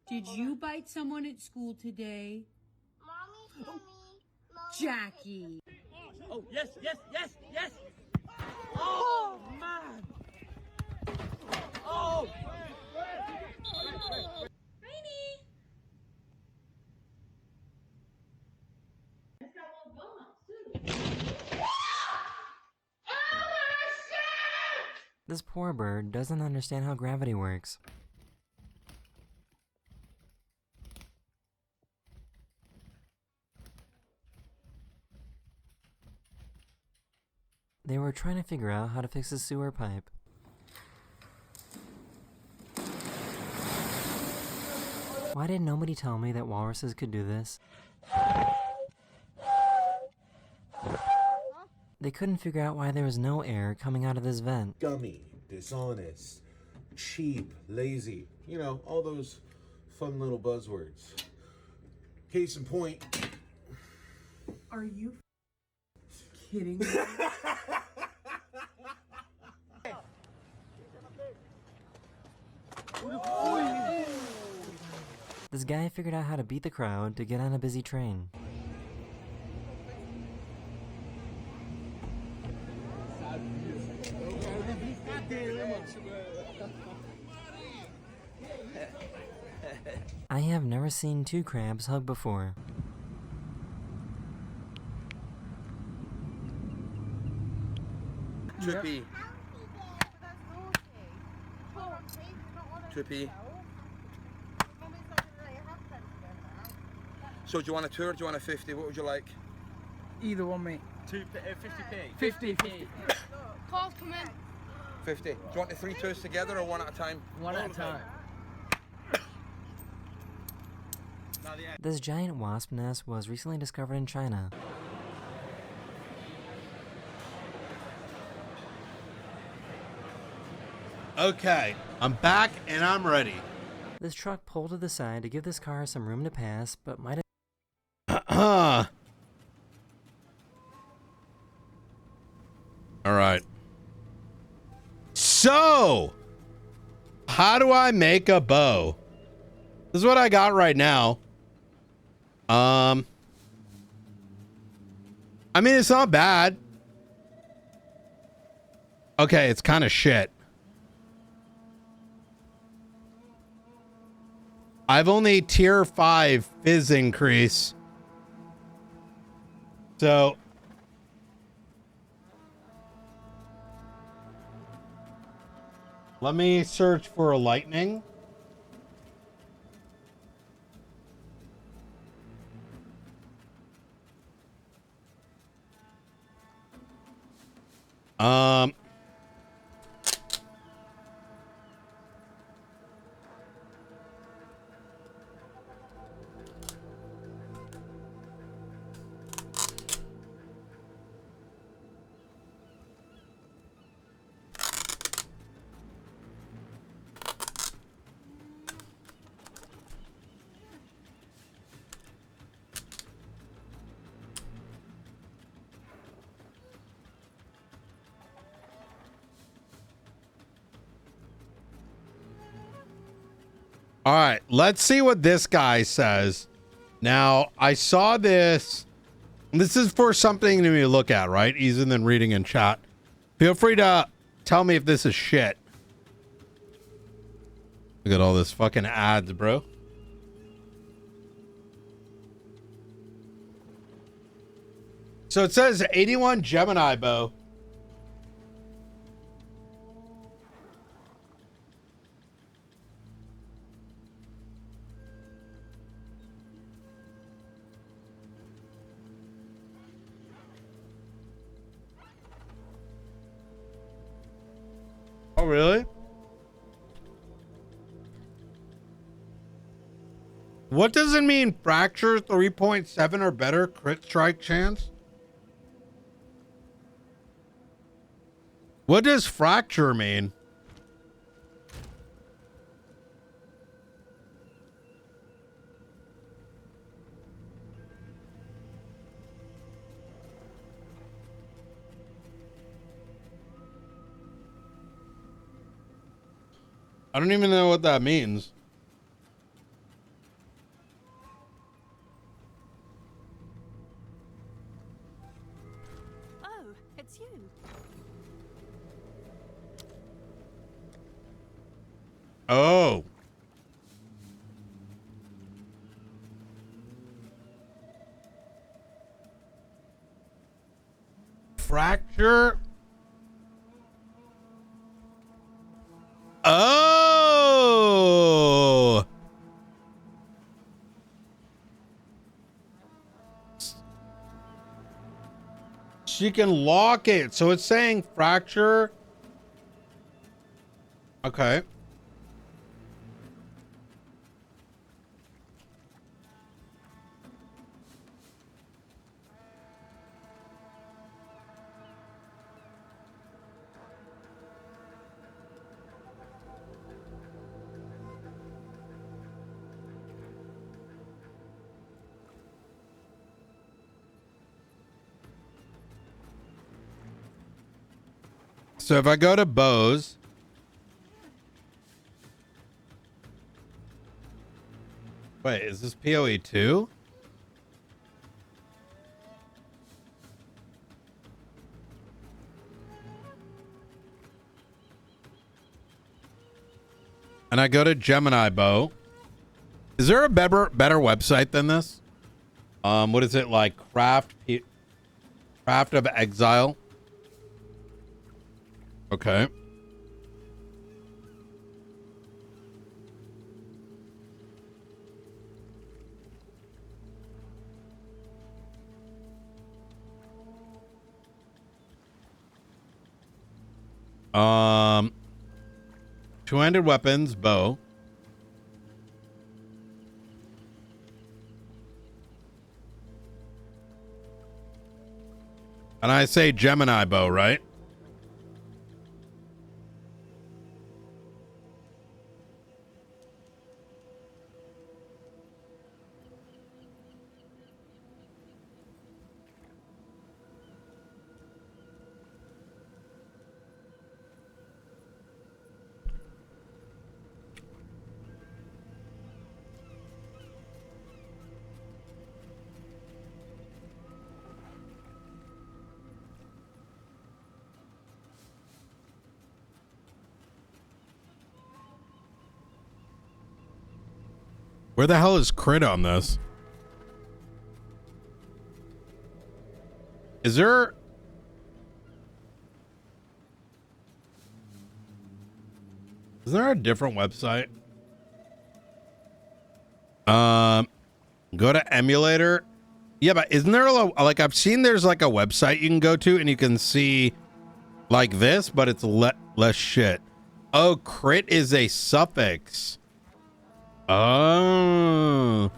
Did you bite someone at school today? Mommy, Jackie. Oh, yes, yes, yes, yes! Oh, man! Oh! This poor bird doesn't understand how gravity works. They were trying to figure out how to fix a sewer pipe. Why did nobody tell me that walruses could do this? They couldn't figure out why there was no air coming out of this vent. Dummy, dishonest, cheap, lazy. You know, all those fun little buzzwords. Case in point. Are you kidding me? This guy figured out how to beat the crowd to get on a busy train. I have never seen two crabs hug before. Trippy. Trippy. So do you want a 2 or do you want a 50? What would you like? Either one, mate. 50p. 50. Calls come in. 50. Do you want the 3 2s together or one at a time? One at a time. This giant wasp nest was recently discovered in China. Okay, I'm back and I'm ready. This truck pulled to the side to give this car some room to pass, but might have... All right. So, how do I make a bow? This is what I got right now. I mean, it's not bad. Okay, it's kind of shit. I've only tier 5 fizz increase. So let me search for a lightning. All right, let's see what this guy says. Now, I saw this. This is for something to look at, right? Easier than reading in chat. Feel free to tell me if this is shit. Look at all this fucking ads, bro. So it says 81 Gemini bow. Oh, really? What does it mean? Fracture 3.7 or better crit strike chance? What does fracture mean? I don't even know what that means. Oh, it's you. Oh. Fracture. Oh. She can lock it. So it's saying fracture. Okay. So if I go to bows, wait, is this PoE 2? And I go to Gemini bow. Is there a better website than this? What is it like? Craft of Exile. Okay. Two-handed weapons, bow. And I say Gemini bow, right? Where the hell is crit on this? Is there... Is there a different website? Go to emulator. Yeah, but isn't there like I've seen there's like a website you can go to and you can see like this, but it's less shit. Oh, crit is a suffix. Oh.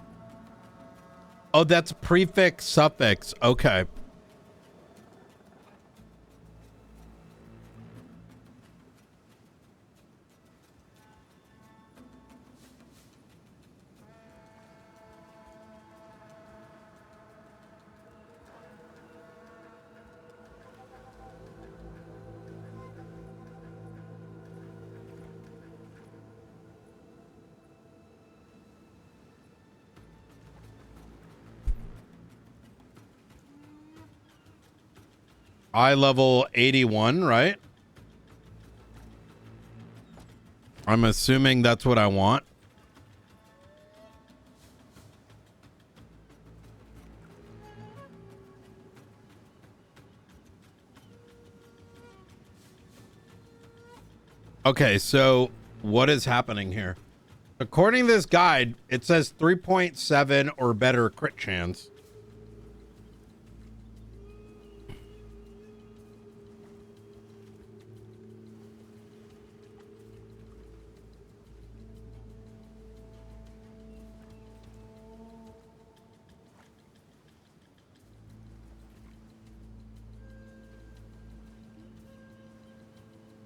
Oh, that's prefix suffix. Okay. Eye level 81, right? I'm assuming that's what I want. Okay, so what is happening here? According to this guide, it says 3.7 or better crit chance.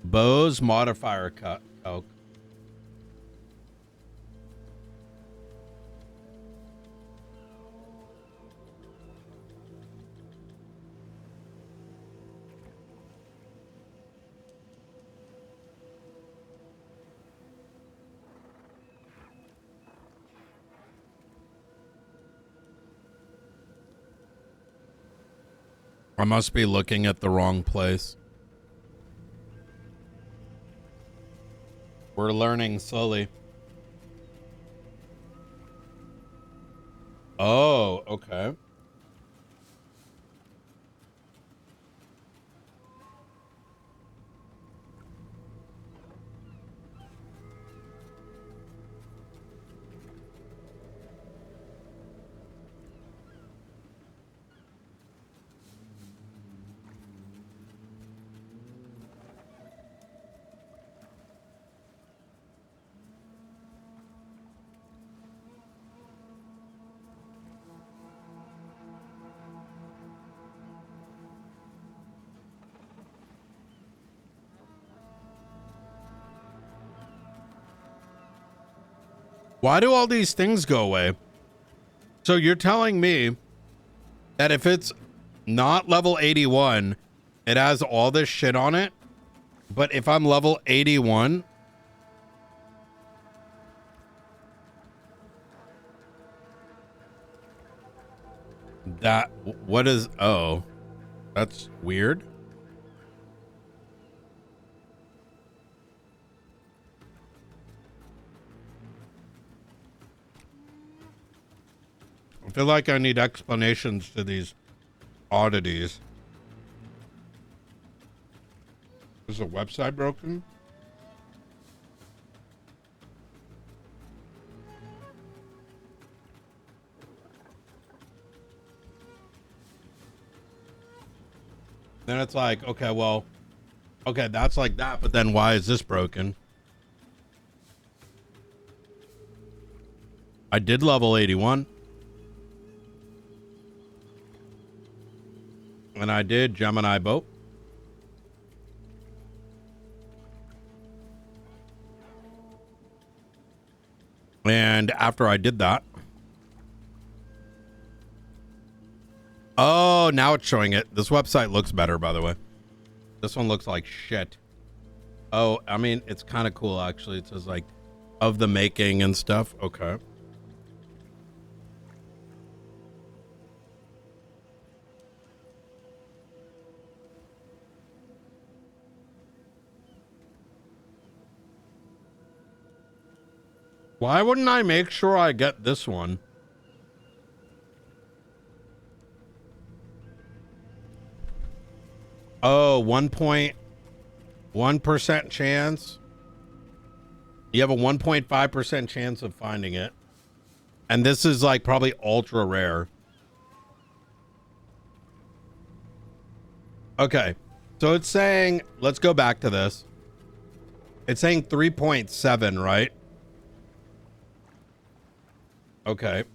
Bose modifier cut. Oh. I must be looking at the wrong place. We're learning slowly. Oh, okay. Why do all these things go away? So you're telling me that if it's not level 81, it has all this shit on it? But if I'm level 81... That... What is... Oh. That's weird. I feel like I need explanations to these oddities. Is the website broken? Then it's like, okay, well, okay, that's like that, but then why is this broken? I did level 81. And I did Gemini boat. And after I did that. Oh, now it's showing it. This website looks better, by the way. This one looks like shit. Oh, I mean, it's kind of cool, actually. It says, like, of the making and stuff. Okay. Why wouldn't I make sure I get this one? Oh, 1.1% chance. You have a 1.5% chance of finding it. And this is like probably ultra rare. Okay. So it's saying, let's go back to this. It's saying 3.7, right? Okay.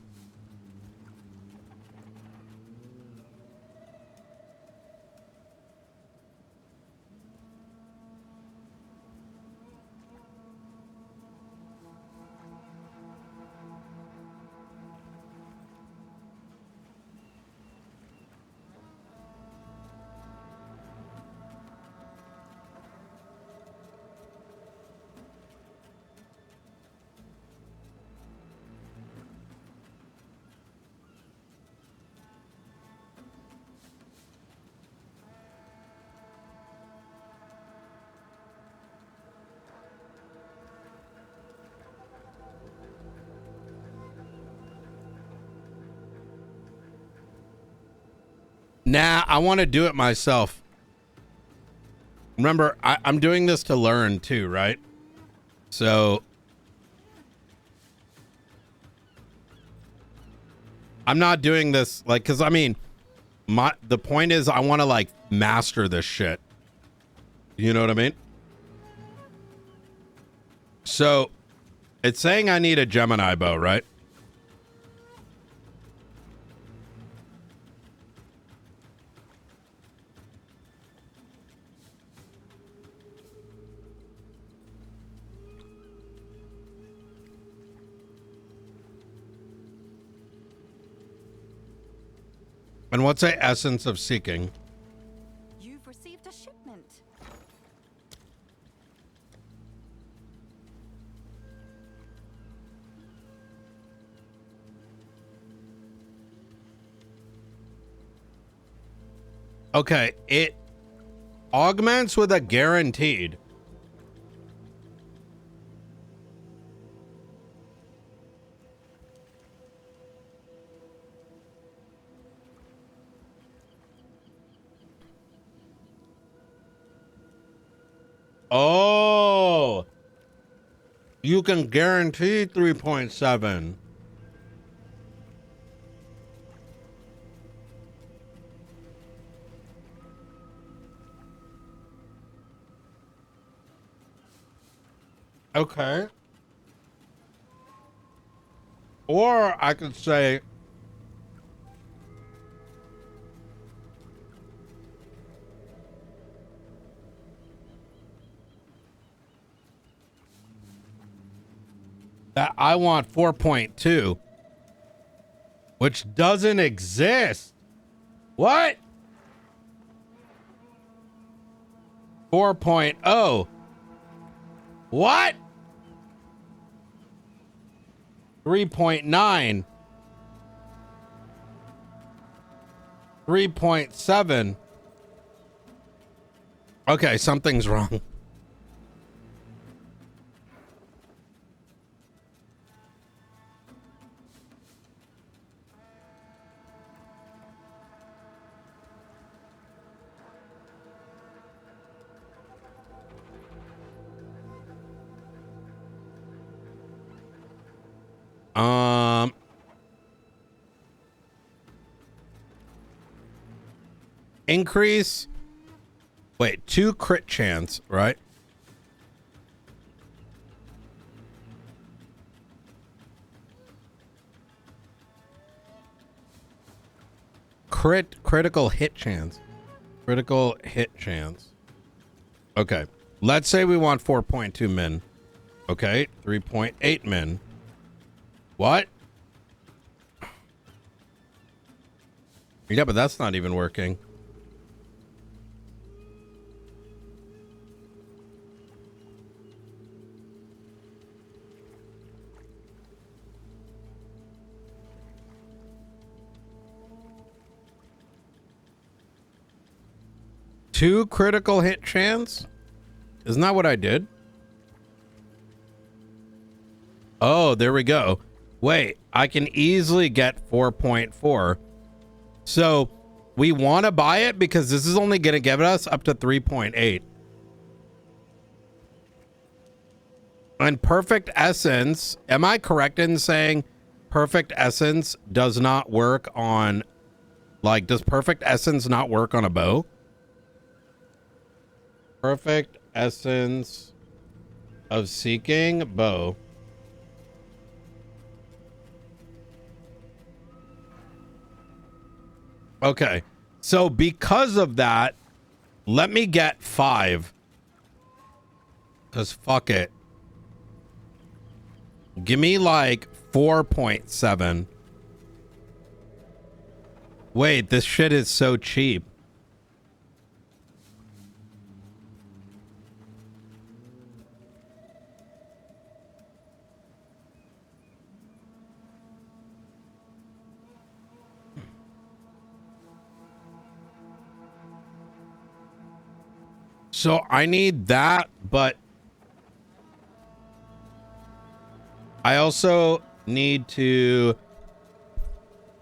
Nah, I want to do it myself. Remember, I'm doing this to learn too, right? So I'm not doing this like, cause I mean, the point is I want to like master this shit. You know what I mean? So it's saying I need a Gemini bow, right? And what's the essence of seeking? You've received a shipment. Okay, it augments with a guaranteed. Oh, you can guarantee 3.7. Okay. Or I could say, that I want 4.2, which doesn't exist. What? 4.0. What? 3.9. 3.7. Okay, something's wrong. Increase. Wait, 2 crit chance, right? Critical hit chance. Critical hit chance. Okay. Let's say we want 4.2 min. Okay. 3.8 min. What? Yeah, but that's not even working. Two critical hit chance? Isn't that what I did? Oh, there we go. Wait, I can easily get 4.4. So we want to buy it because this is only going to give us up to 3.8. And Perfect Essence, am I correct in saying Perfect Essence does not work on, like, does Perfect Essence not work on a bow? Perfect Essence of Seeking bow. Okay, so because of that, let me get 5. Because fuck it. Give me like 4.7. Wait, this shit is so cheap. So I need that, but I also need to,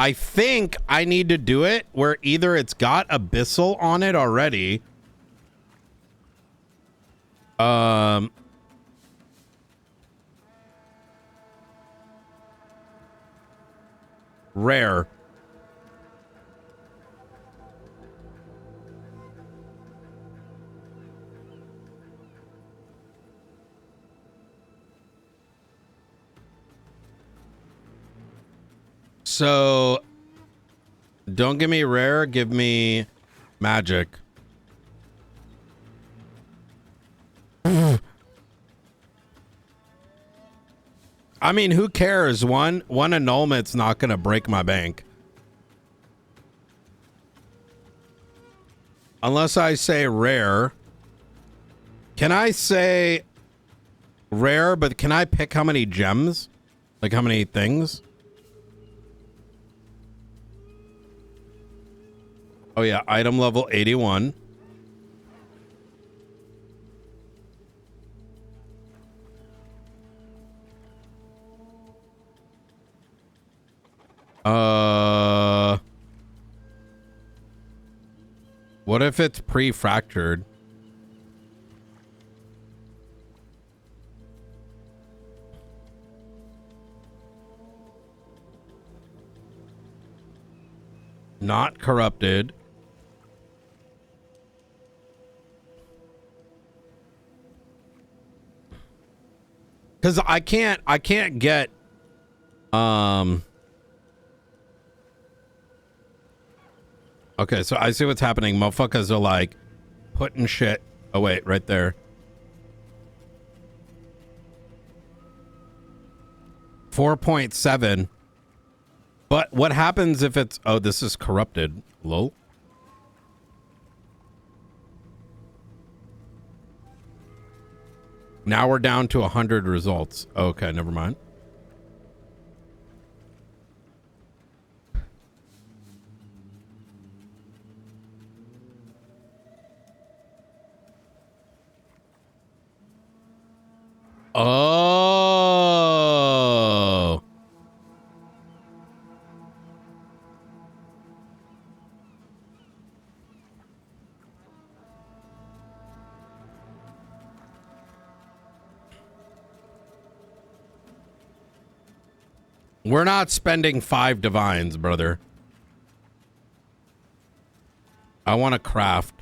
I think I need to do it where either it's got Abyssal on it already. Rare. So don't give me rare, give me magic. I mean, who cares? One annulment's not gonna break my bank. Unless I say rare. Can I say rare, but can I pick how many gems? Like how many things? Oh yeah, item level 81. What if it's pre-fractured? Not corrupted. Cause I can't get okay, so I see what's happening. Motherfuckers are like putting shit. Oh wait, right there. 4.7. But what happens if it's, oh, this is corrupted. Lol. Now we're down to 100 results. Okay, never mind. Oh. We're not spending 5 divines, brother. I want to craft.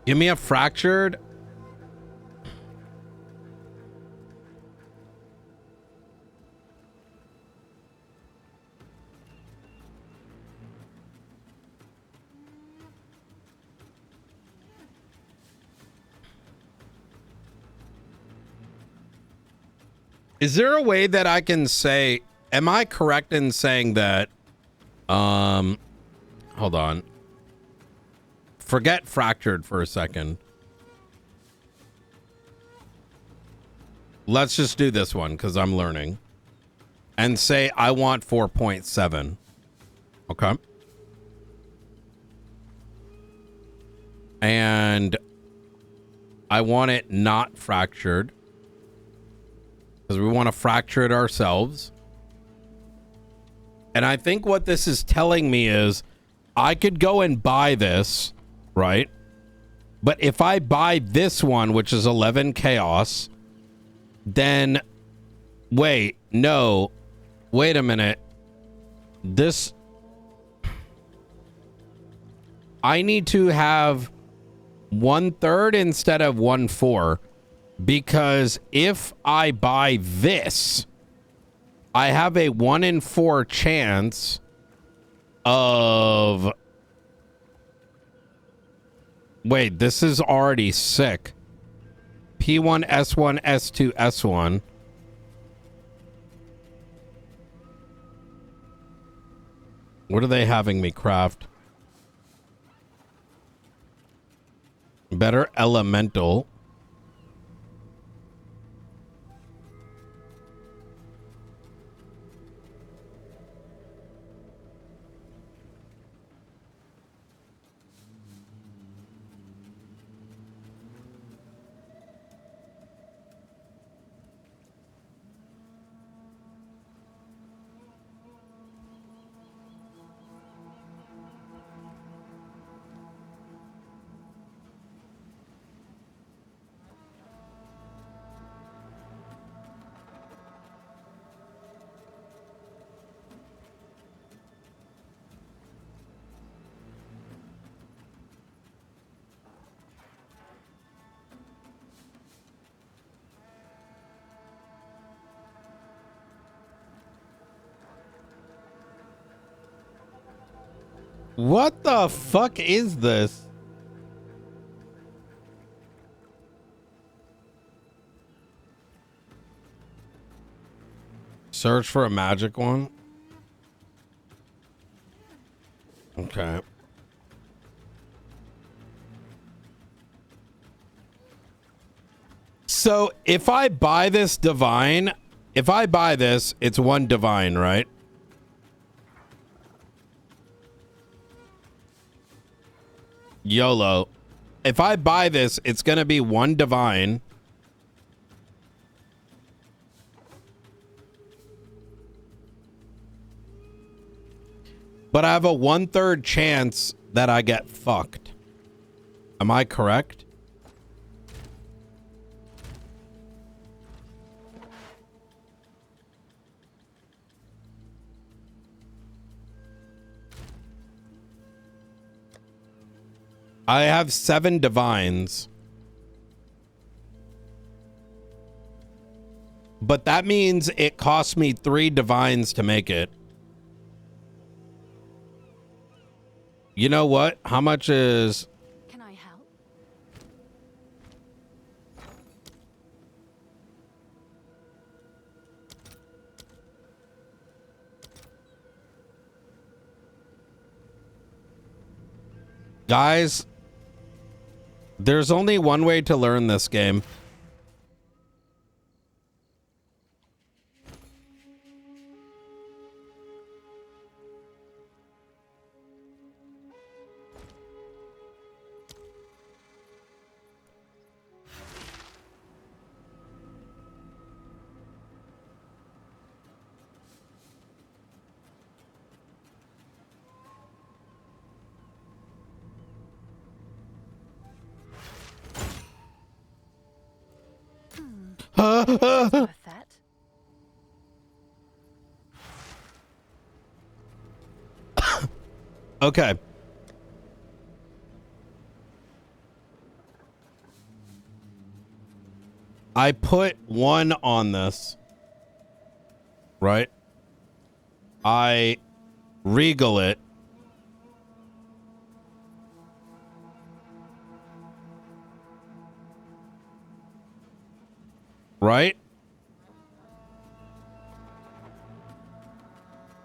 Give me a fractured. Is there a way that I can say, am I correct in saying that, hold on. Forget fractured for a second. Let's just do this one because I'm learning. And say I want 4.7. Okay. And I want it not fractured. Because we want to fracture it ourselves. And I think what this is telling me is I could go and buy this, right? But if I buy this one, which is 11 Chaos, then wait, no. Wait a minute. This I need to have 1/3 instead of 1/4, because if I buy this, I have a 1 in 4 chance of... Wait, this is already sick. P1, S1, S2, S1. What are they having me craft? Better elemental. What the fuck is this? Search for a magic one. Okay. So if I buy this divine, if I buy this, it's 1 divine, right? YOLO. If I buy this, it's going to be 1 divine. But I have a 1/3 chance that I get fucked. Am I correct? I have 7 divines. But that means it costs me 3 divines to make it. You know what? How much is... Can I help? Guys, there's only one way to learn this game. Worth that. Okay. I put 1 on this. Right? I regal it. Right?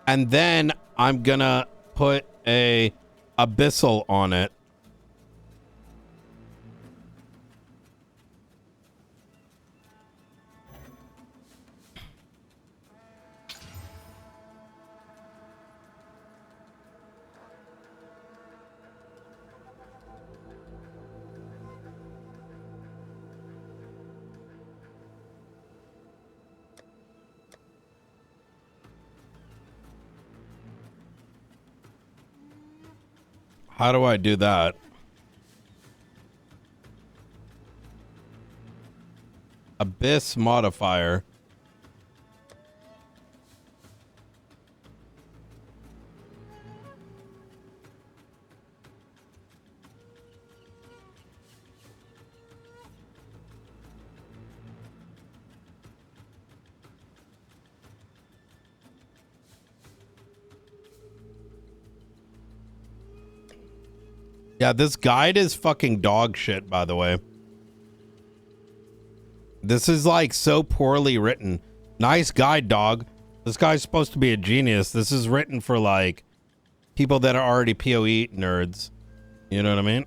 And then I'm gonna put a abyssal on it. How do I do that? Abyss modifier. Yeah, this guide is fucking dog shit, by the way. This is like so poorly written. Nice guide, dog. This guy's supposed to be a genius. This is written for like people that are already PoE nerds. You know what I mean?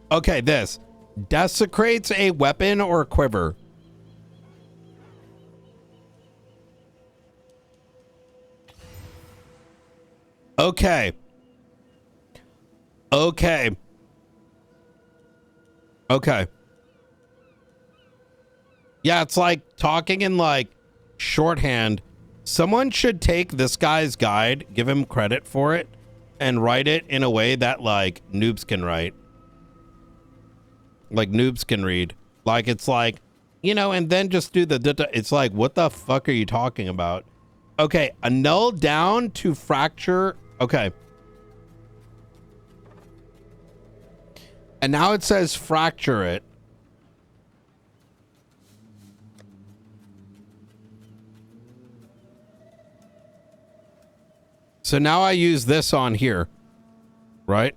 Okay, this. Desecrates a weapon or quiver. Okay. Okay. Okay. Yeah, it's like talking in like shorthand. Someone should take this guy's guide, give him credit for it, and write it in a way that like noobs can write. Like noobs can read. Like it's like, you know, and then just do the it's like, what the fuck are you talking about? Okay, annul down to fracture. Okay. And now it says fracture it. So now I use this on here, right?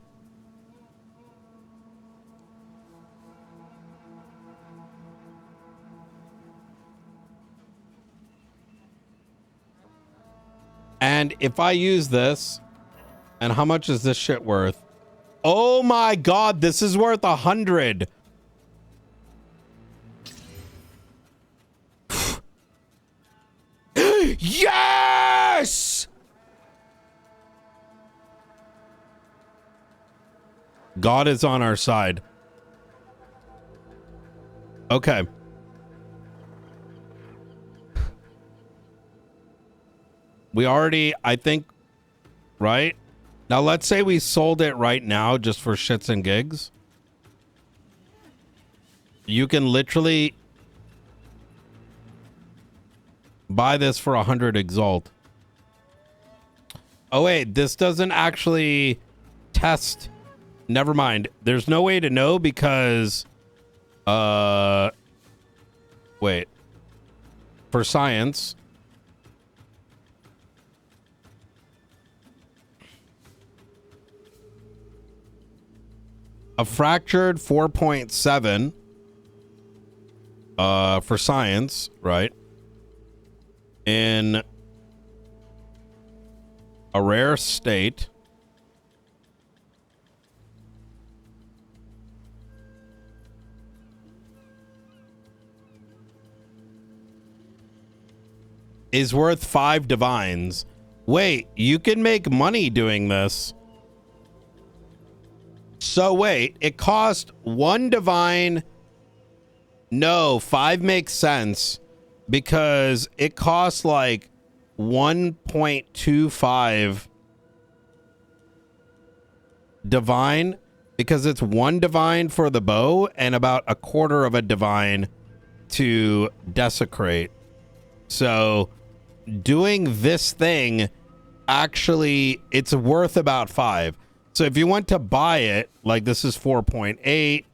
And if I use this, and how much is this shit worth? Oh my God, this is worth 100. Yes! God is on our side. Okay. We already, I think, right? Now, let's say we sold it right now just for shits and gigs. You can literally buy this for 100 Exalt. Oh, wait, this doesn't actually test. Never mind. There's no way to know because, wait. For science. A fractured 4.7 for science, right? In a rare state. Is worth 5 divines. Wait, you can make money doing this. So wait, it cost 1 divine. No, 5 makes sense because it costs like 1.25 divine because it's 1 divine for the bow and about a quarter of a divine to desecrate. So doing this thing, actually, it's worth about 5. So if you want to buy it, like this is 4.8,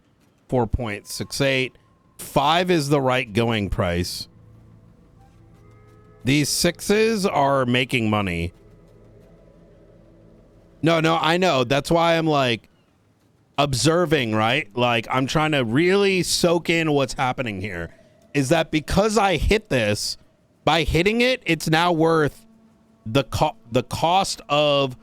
4.68, 5 is the right going price. These 6s are making money. No, I know. That's why I'm like observing, right? Like I'm trying to really soak in what's happening here. Is that because I hit this, by hitting it, it's now worth the cost of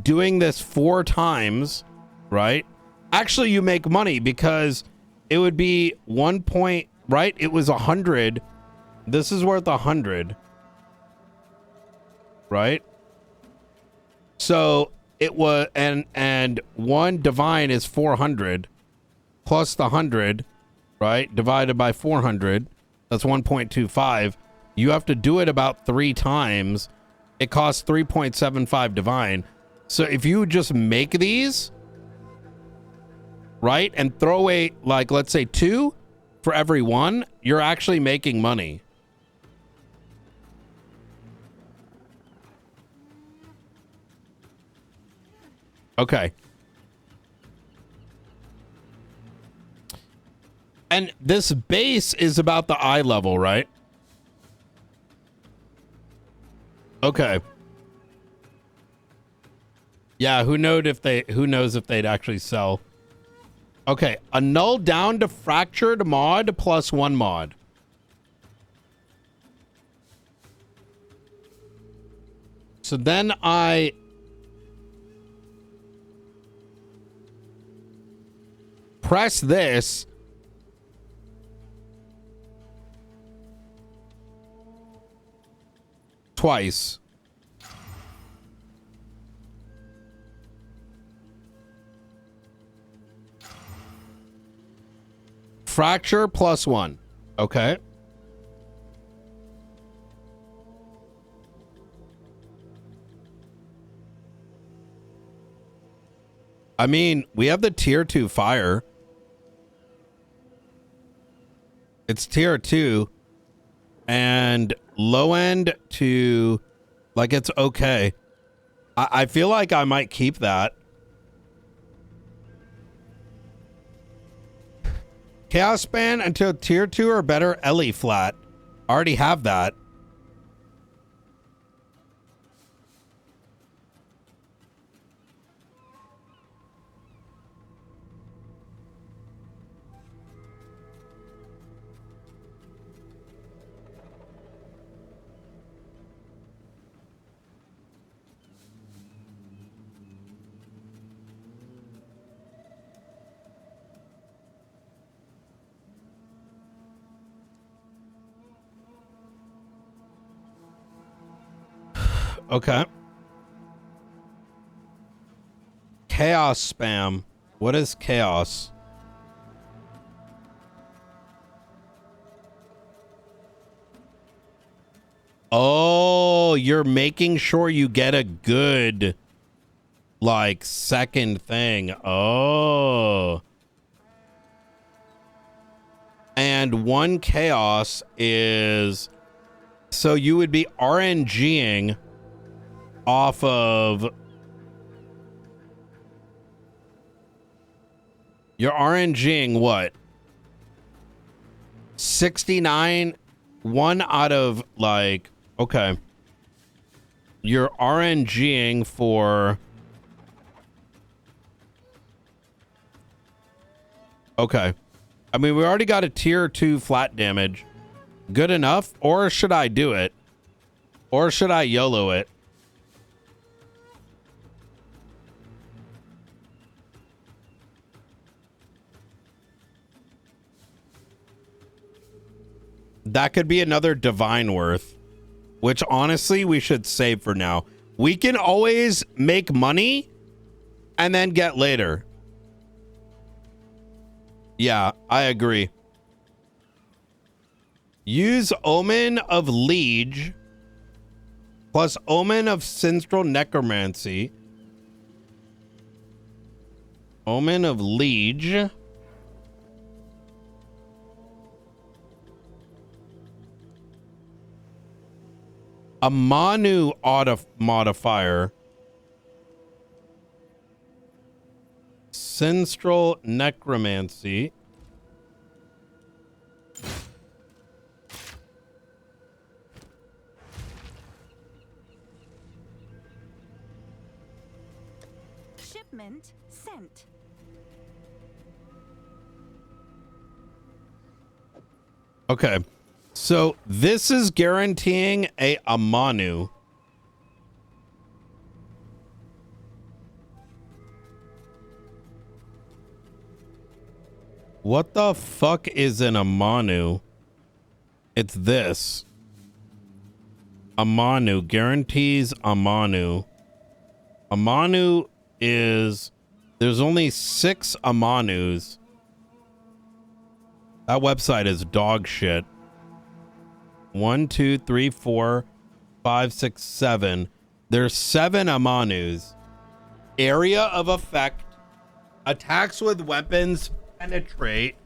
doing this 4 times, right? Actually, you make money because it would be 1 point, right? It was 100. This is worth 100, right? So it was, and 1 divine is 400 plus the 100, right? Divided by 400. That's 1.25. You have to do it about 3 times. It costs 3.75 divine. So if you just make these, right, and throw away, like, let's say 2 for every 1, you're actually making money. Okay. And this base is about the eye level, right? Okay. Yeah, who knows if they'd actually sell. Okay, a null down to fractured mod plus 1 mod. So then I press this. Twice. Fracture plus 1. Okay. I mean, we have the tier 2 fire. It's tier 2. And low end to, like, it's okay. I feel like I might keep that. Chaos span until tier 2 or better, Ellie flat. Already have that. Okay. Chaos spam. What is chaos? Oh, you're making sure you get a good, like, second thing. Oh. And 1 chaos is, so you would be RNGing off of, you're RNGing what? 69, 1 out of, like, okay. You're RNGing for, okay. I mean, we already got a tier 2 flat damage. Good enough? Or should I do it? Or should I YOLO it? That could be another divine worth, which honestly we should save for now. We can always make money and then get later. Yeah, I agree. Use Omen of Liege plus Omen of Sinstral Necromancy. Omen of Liege. A Manu auto modifier. Sinstral Necromancy. Shipment sent. Okay. So this is guaranteeing a Amanu. What the fuck is an Amanu? It's this. Amanu guarantees Amanu. Amanu is, there's only 6 Amanus. That website is dog shit. 1, 2, 3, 4, 5, 6, 7. There's 7 Amanus. Area of effect. Attacks with weapons penetrate.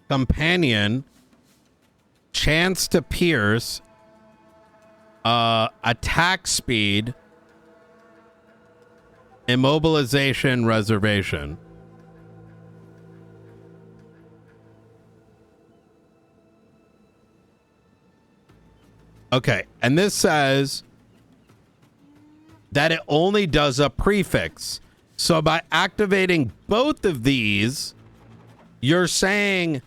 Companion. Chance to pierce. Attack speed. Immobilization reservation. Okay, and this says that it only does a prefix. So by activating both of these, you're saying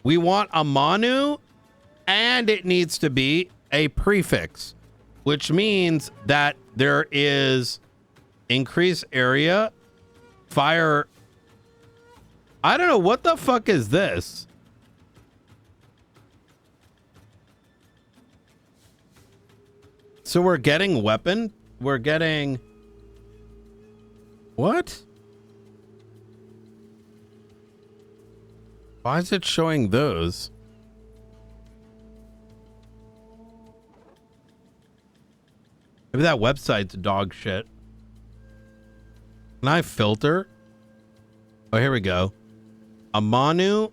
we want a Manu and it needs to be a prefix, which means that there is increased area, fire. I don't know. What the fuck is this? So we're getting weapon. We're getting what? Why is it showing those? Maybe that website's dog shit. Can I filter? Oh, here we go. Amanu.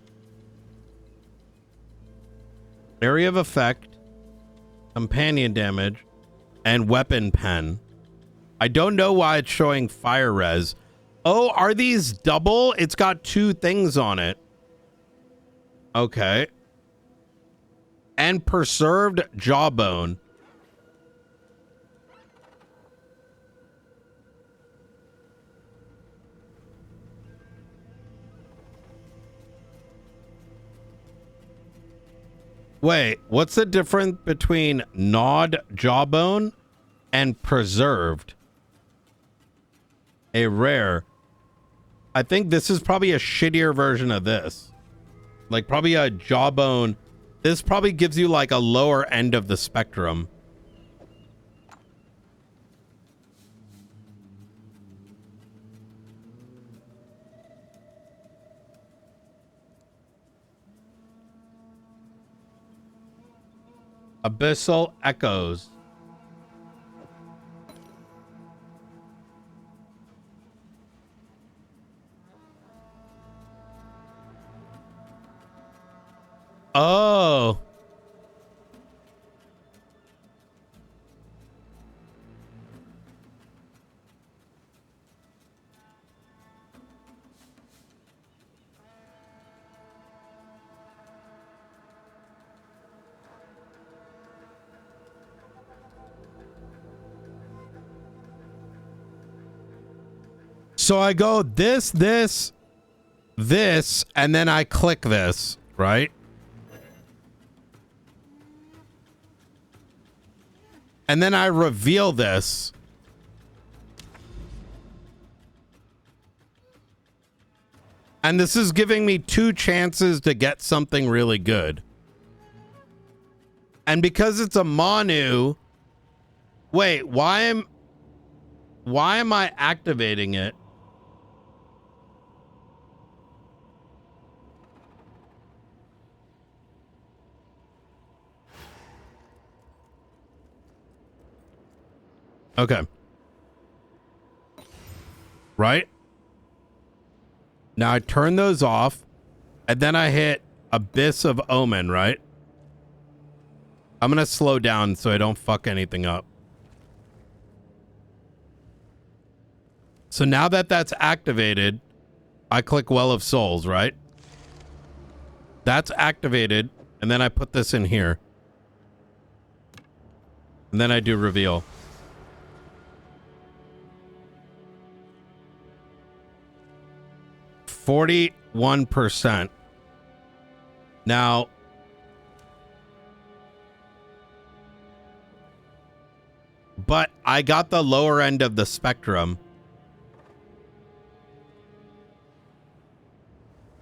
Area of effect. Companion damage. And weapon pen. I don't know why it's showing fire res. Oh, are these double? It's got 2 things on it. Okay. And preserved jawbone. Wait, what's the difference between gnawed jawbone and preserved? A rare. I think this is probably a shittier version of this. Like probably a jawbone. This probably gives you like a lower end of the spectrum. Abyssal Echoes. Oh. So I go this, and then I click this, right? And then I reveal this. And this is giving me 2 chances to get something really good. And because it's a Manu, wait, why am I activating it? Okay. Right? Now I turn those off, and then I hit Abyss of Omen, right? I'm gonna slow down so I don't fuck anything up. So now that that's activated, I click Well of Souls, right? That's activated, and then I put this in here. And then I do reveal. %. Now, but I got the lower end of the spectrum.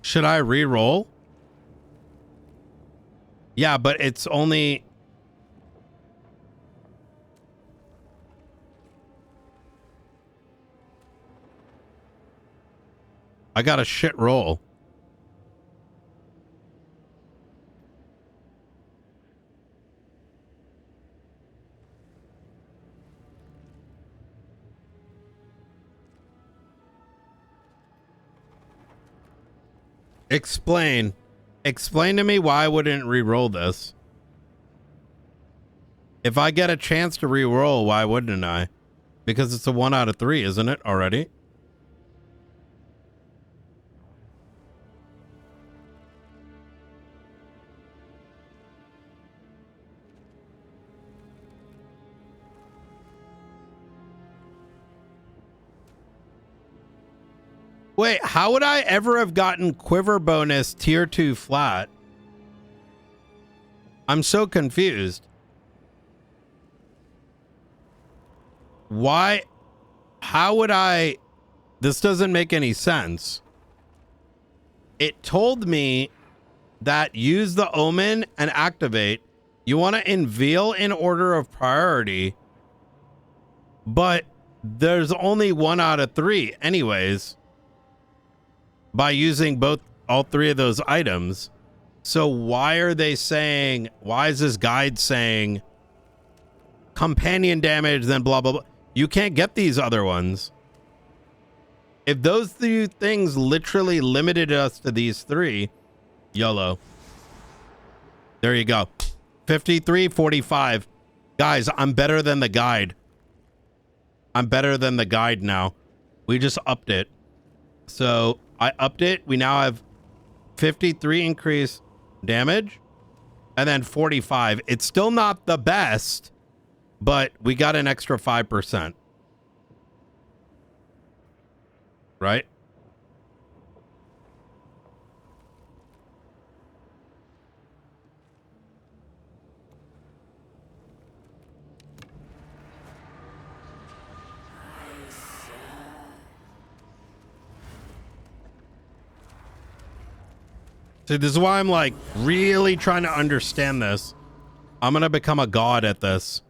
Should I re-roll? Yeah, but it's only... I got a shit roll. Explain. Explain to me why I wouldn't re-roll this. If I get a chance to re-roll, why wouldn't I? Because it's a 1 out of 3, isn't it, already? Wait, how would I ever have gotten quiver bonus tier 2 flat? I'm so confused. Why? How would I? This doesn't make any sense. It told me that use the omen and activate. You want to unveil in order of priority, but there's only 1 out of 3 anyways by using all 3 of those items. So why are they saying, why is this guide saying companion damage, then blah, blah, blah? You can't get these other ones. If those 2 things literally limited us to these 3, YOLO. There you go. 53-45. Guys, I'm better than the guide. I'm better than the guide now. We just upped it. So I upped it. We now have 53 increase damage and then 45. It's still not the best, but we got an extra 5%. Right? See, this is why I'm like really trying to understand this. I'm gonna become a god at this.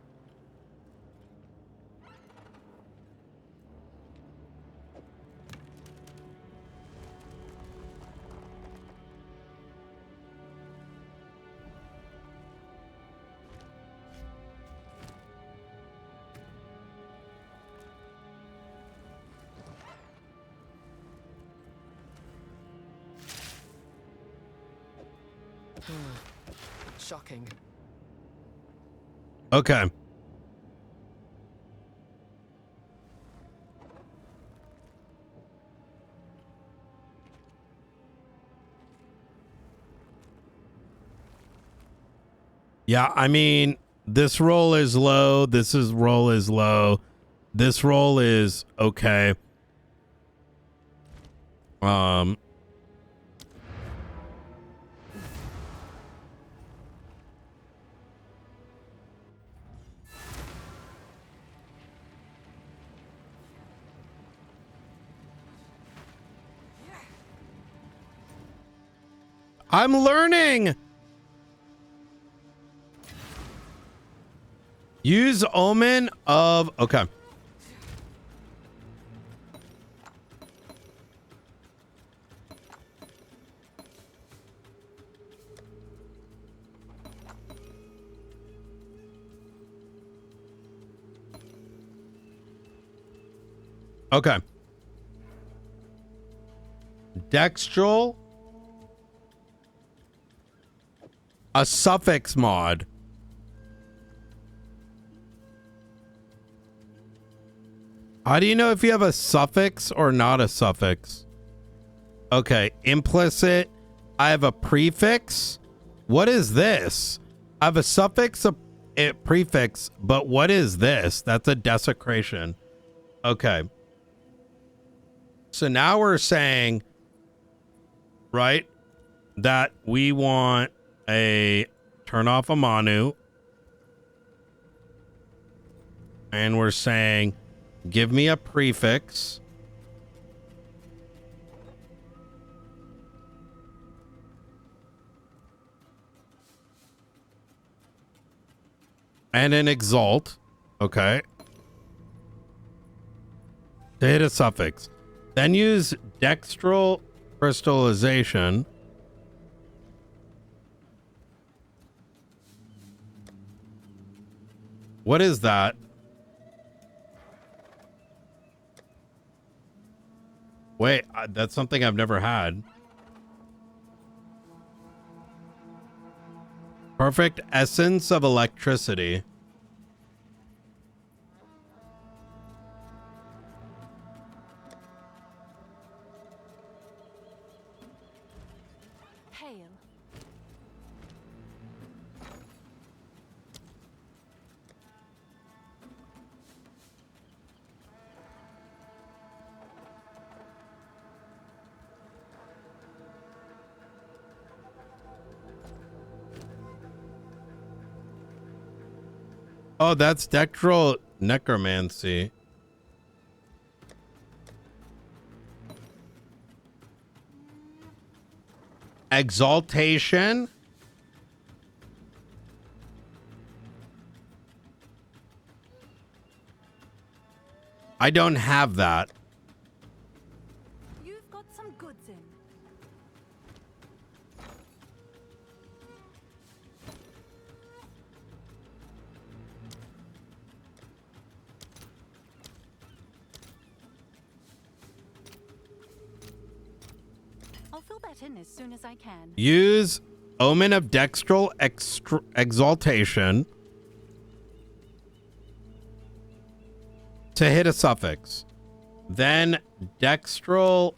Shocking. Okay. Yeah, I mean, this roll is low. Roll is low. This roll is okay. I'm learning. Use omen of, okay. Okay. Dextral. A suffix mod. How do you know if you have a suffix or not a suffix? Okay, implicit. I have a prefix. What is this? I have a suffix, a prefix, but what is this? That's a desecration. Okay. So now we're saying, right, that we want a turn off a Manu. And we're saying, give me a prefix. And an exalt. Okay. To hit a suffix. Then use dextral crystallization. What is that? Wait, that's something I've never had. Perfect essence of electricity. Hail. Oh, that's dextral necromancy. Exaltation. I don't have that. You've got some goods in. I'll fill that in as soon as I can. Use Omen of Dextral Exaltation to hit a suffix. Then Dextral.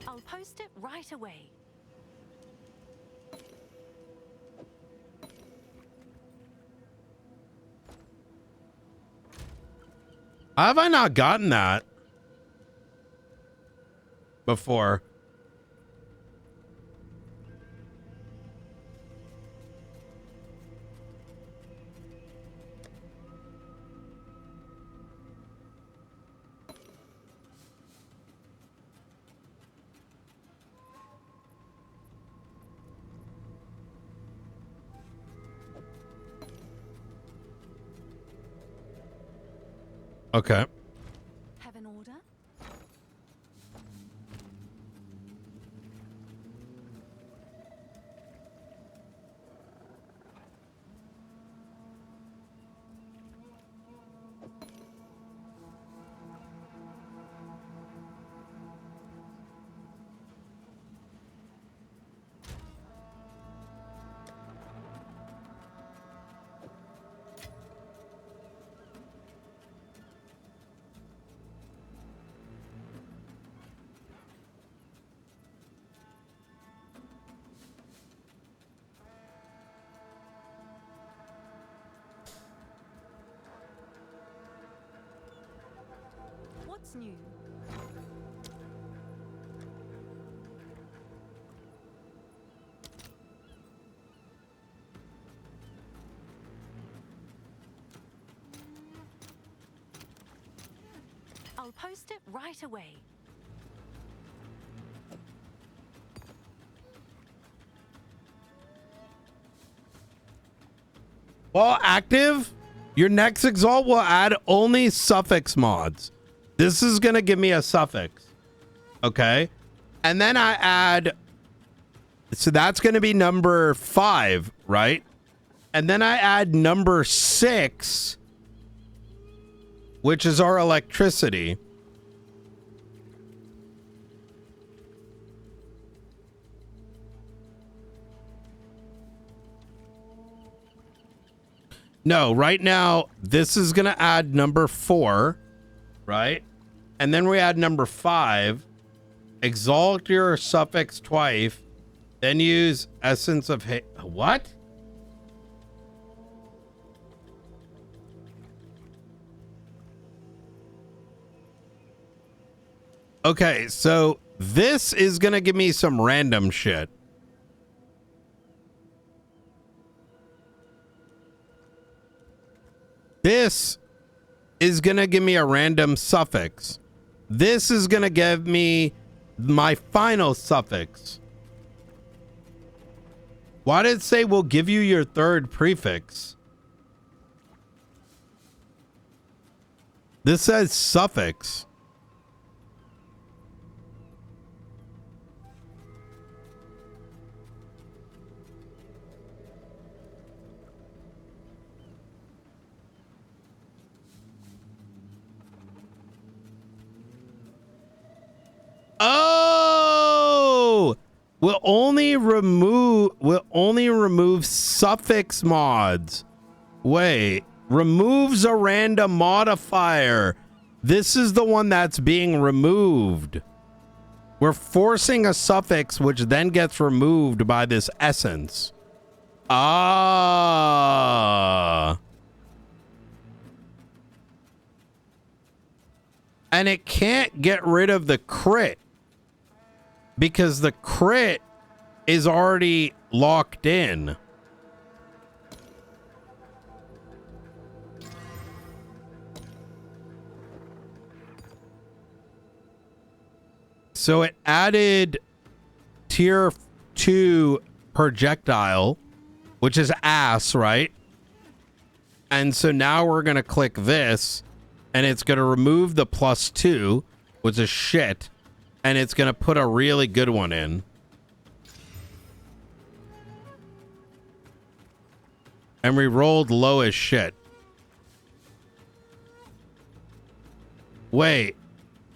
I'll post it right away. Have I not gotten that before? Okay. Have an order? What's new? I'll post it right away. While active, your next exalt will add only suffix mods. This is going to give me a suffix. Okay. And then I add, so that's going to be number 5, right? And then I add number 6, which is our electricity. No, right now, this is going to add number 4, right? And then we add number 5. Exalt your suffix twice. Then use essence of what? Okay, so this is going to give me some random shit. This is going to give me a random suffix. this is going to give me my final suffix. Why did it say we'll give you your third prefix? This says suffix. Oh, we'll only remove suffix mods. Wait, removes a random modifier. This is the one that's being removed. We're forcing a suffix which then gets removed by this essence. Ah. And it can't get rid of the crit because the crit is already locked in. So it added tier 2 projectile, which is ass, right? And so now we're going to click this. And it's going to remove the +2, which is shit. And it's going to put a really good one in. And we rolled low as shit. Wait.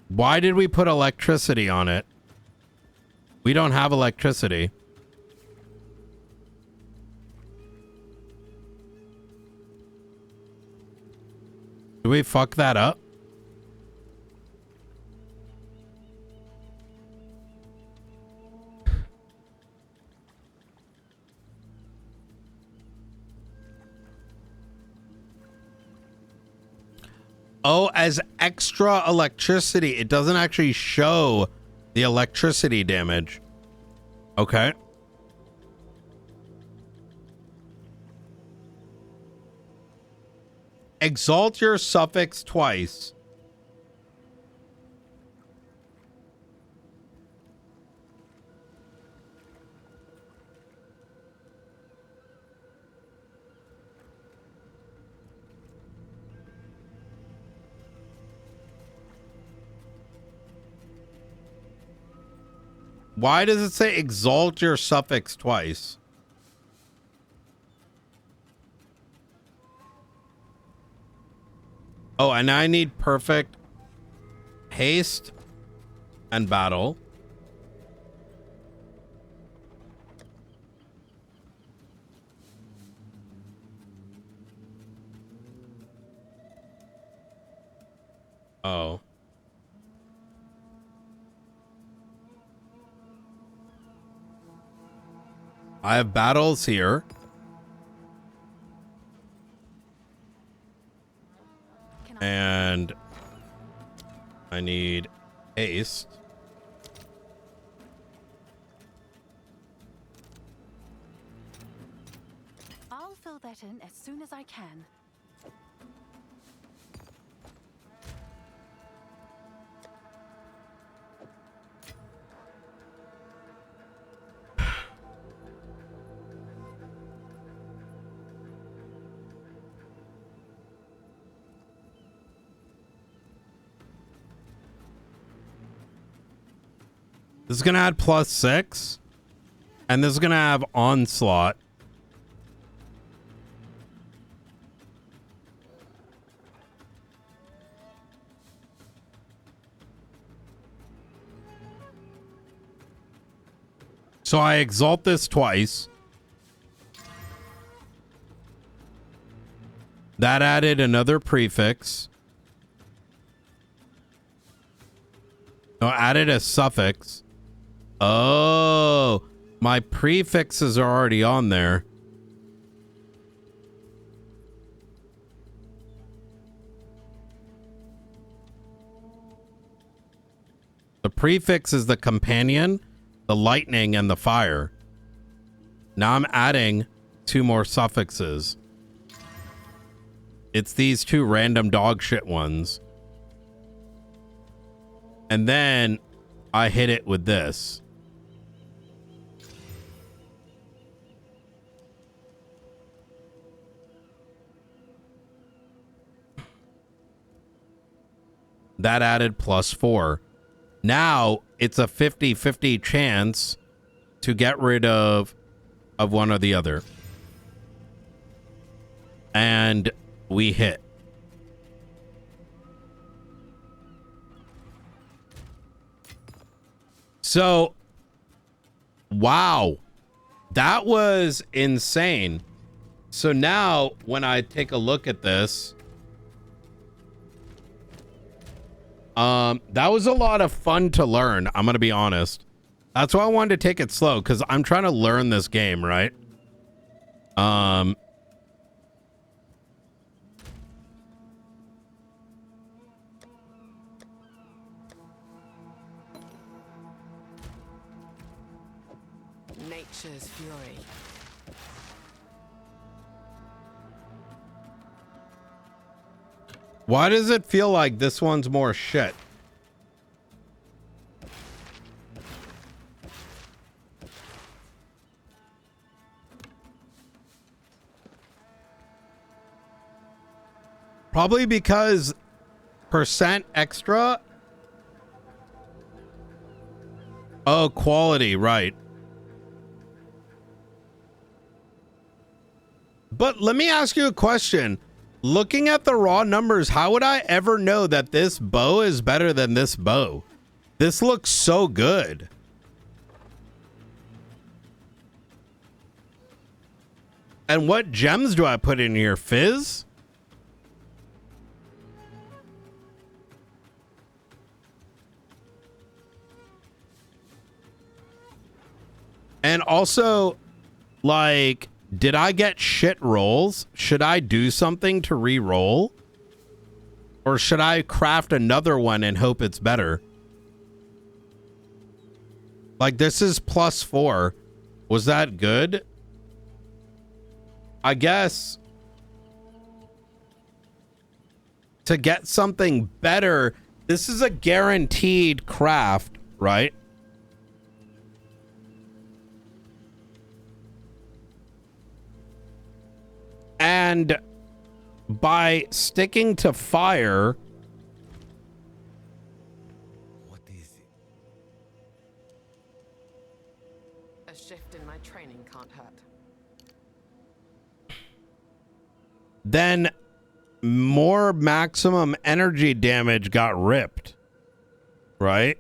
Why did we put electricity on it? We don't have electricity. Do we fuck that up? Oh, as extra electricity. It doesn't actually show the electricity damage. Okay. Exalt your suffix twice. Why does it say exalt your suffix twice? Oh, and I need perfect haste and battle. Oh. I have battles here. And I need haste. I'll fill that in as soon as I can. This is going to add +6. And this is going to have onslaught. So I exalt this twice. That added another prefix. No, added a suffix. Oh, my prefixes are already on there. The prefix is the companion, the lightning, and the fire. Now I'm adding 2 more suffixes. It's these 2 random dog shit ones. And then I hit it with this. That added +4. Now it's a 50-50 chance to get rid of one or the other. And we hit. So, wow. That was insane. So now when I take a look at this, that was a lot of fun to learn. I'm going to be honest. That's why I wanted to take it slow, because I'm trying to learn this game, right? Nature's fury. Why does it feel like this one's more shit? Probably because percent extra. Oh, quality, right. But let me ask you a question. Looking at the raw numbers, how would I ever know that this bow is better than this bow? This looks so good. And what gems do I put in here? Fizz? And also, like, did I get shit rolls? Should I do something to re-roll? Or should I craft another one and hope it's better? Like, this is +4. Was that good? I guess to get something better, this is a guaranteed craft, right? And by sticking to fire, What is it? A shift in my training can't hurt. then more maximum energy damage got ripped, right?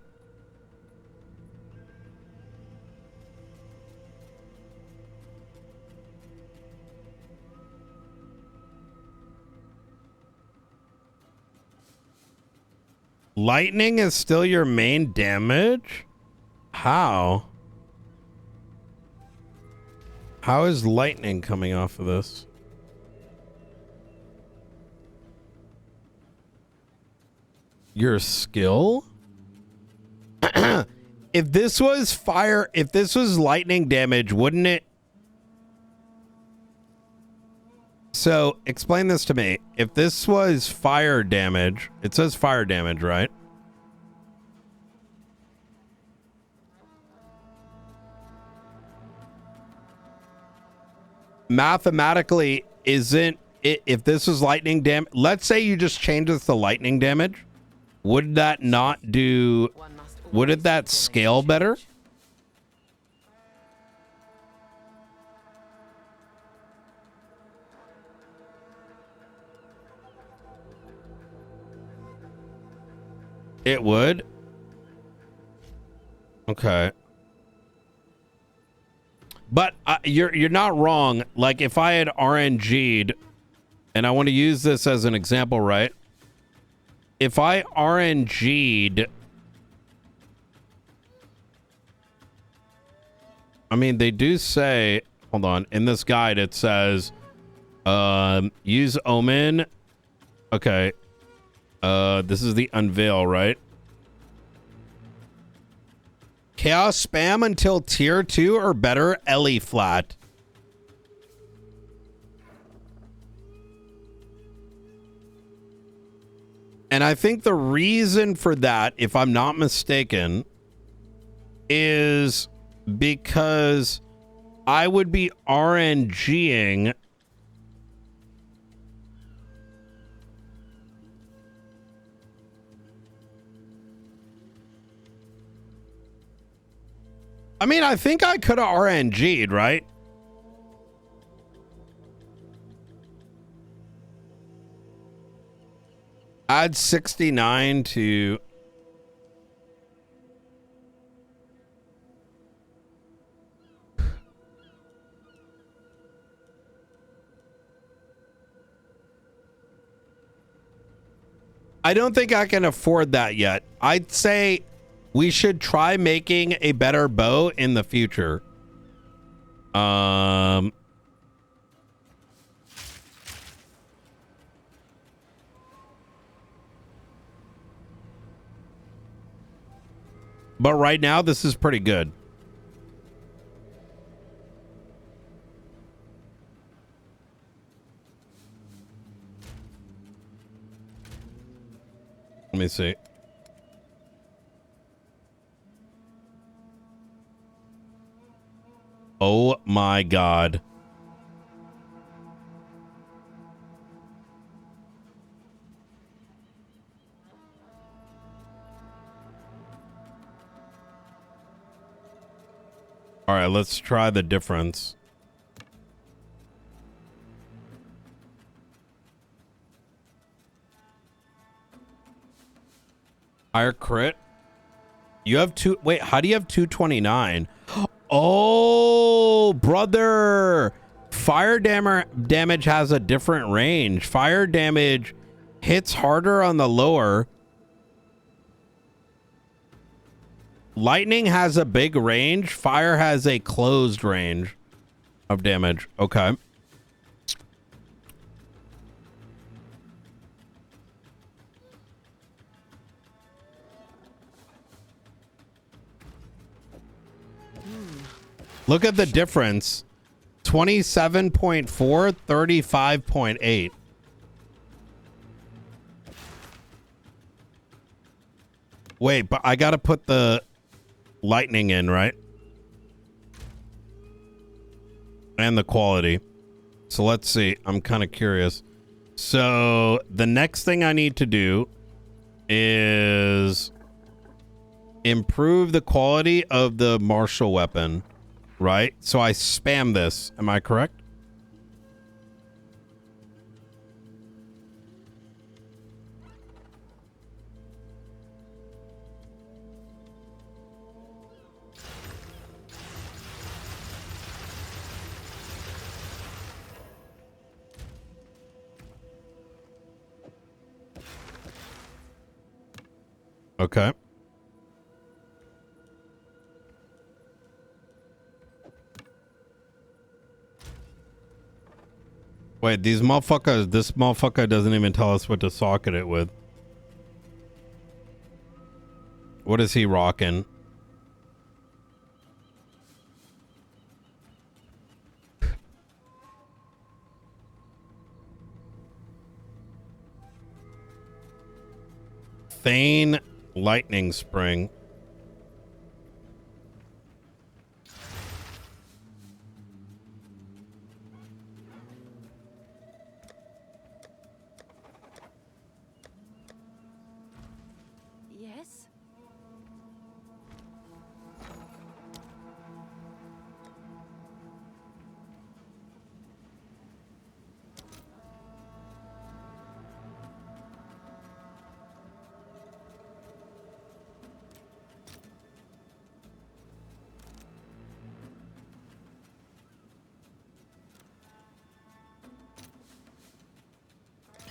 Lightning is still your main damage? How? How is lightning coming off of this? Your skill? If this was fire, if this was lightning damage, wouldn't it? So, explain this to me. If this was fire damage, it says fire damage, right? Mathematically, isn't it, if this was lightning damage, let's say you just change this to lightning damage, would that not do, wouldn't that scale better? It would? Okay. But you're not wrong. Like, if I had RNG'd, and I want to use this as an example, right? If I RNG'd, I mean, they do say, hold on, in this guide it says, use Omen. Okay. This is the unveil, right? Chaos spam until tier 2 or better, Ellie flat. And I think the reason for that, if I'm not mistaken, is because I would be RNGing I mean, I think I could have RNG'd, right? Add 69 to... I don't think I can afford that yet. I'd say we should try making a better bow in the future. But right now, this is pretty good. Let me see. Oh my God. All right, let's try the difference. Higher crit. You have two. Wait, how do you have 229? Oh, brother. Fire damage has a different range. Fire damage hits harder on the lower. Lightning has a big range. Fire has a closed range of damage. Okay. Look at the difference. 27.4, 35.8. Wait, but I got to put the lightning in, right? And the quality. So let's see. I'm kind of curious. So the next thing I need to do is improve the quality of the martial weapon, right? So I spam this. Am I correct? Okay. Wait, these motherfuckers, this motherfucker doesn't even tell us what to socket it with. What is he rocking? Thane lightning spring. Yes?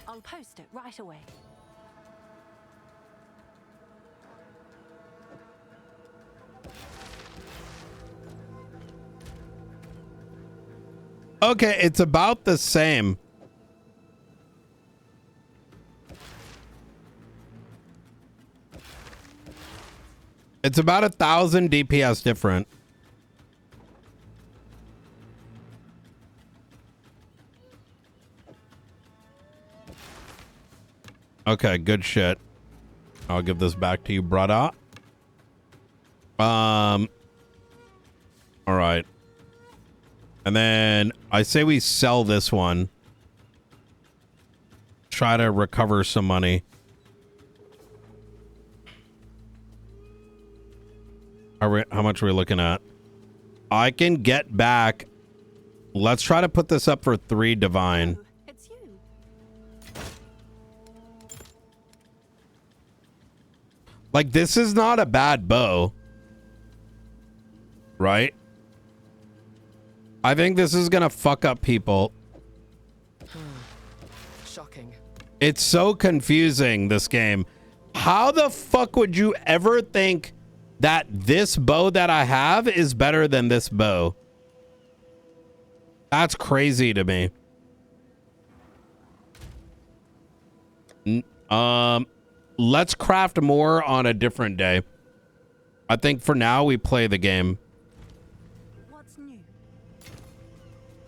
I'll post it right away. Okay, it's about the same. It's about 1,000 DPS different. Okay, good shit. I'll give this back to you, brother. All right. And then I say we sell this one. Try to recover some money. How much are we looking at? I can get back. Let's try to put this up for 3 divine. It's you. Like, this is not a bad bow. Right? I think this is gonna fuck up people. Shocking. It's so confusing, this game. How the fuck would you ever think that this bow that I have is better than this bow? That's crazy to me. Let's craft more on a different day. I think for now we play the game. What's new?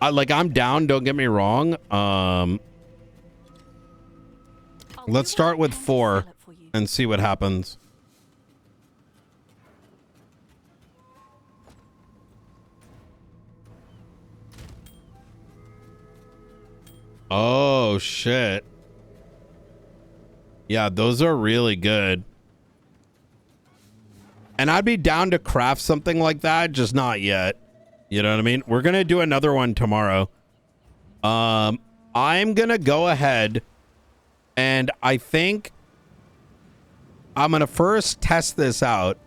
I'm down, don't get me wrong. Let's start with 4 and see what happens. Oh, shit. Yeah, those are really good. And I'd be down to craft something like that, just not yet. You know what I mean? We're going to do another one tomorrow. I'm going to go ahead and I think I'm going to first test this out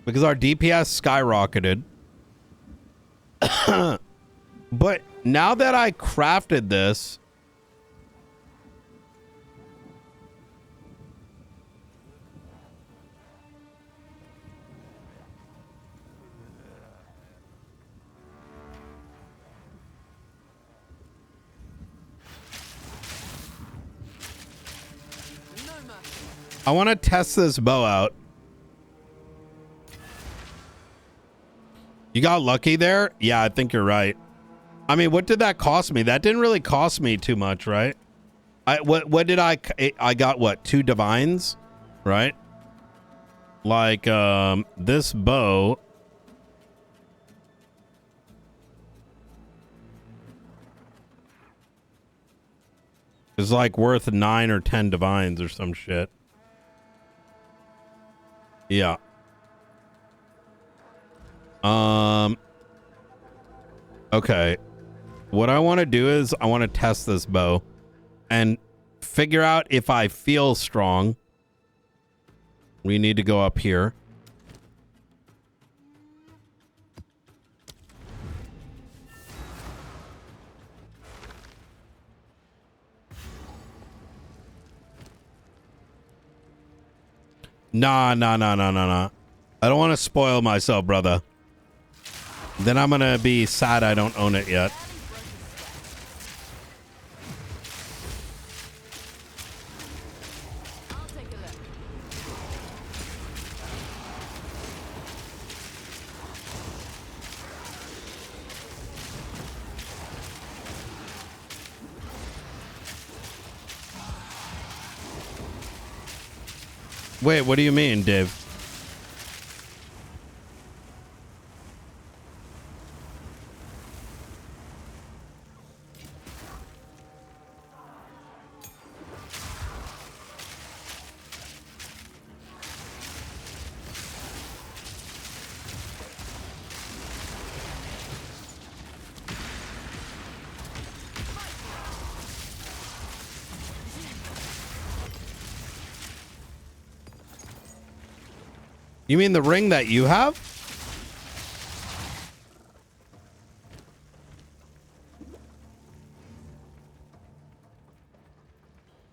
because our DPS skyrocketed. But now that I crafted this, I want to test this bow out. You got lucky there? Yeah, I think you're right. I mean, what did that cost me? That didn't really cost me too much, right? What did I got what? 2 divines, right? Like this bow is like worth 9 or 10 divines or some shit. Yeah. Okay. What I want to do is I want to test this bow and figure out if I feel strong. We need to go up here. Nah. I don't want to spoil myself, brother. Then I'm going to be sad I don't own it yet. Wait, what do you mean, Dave? You mean the ring that you have?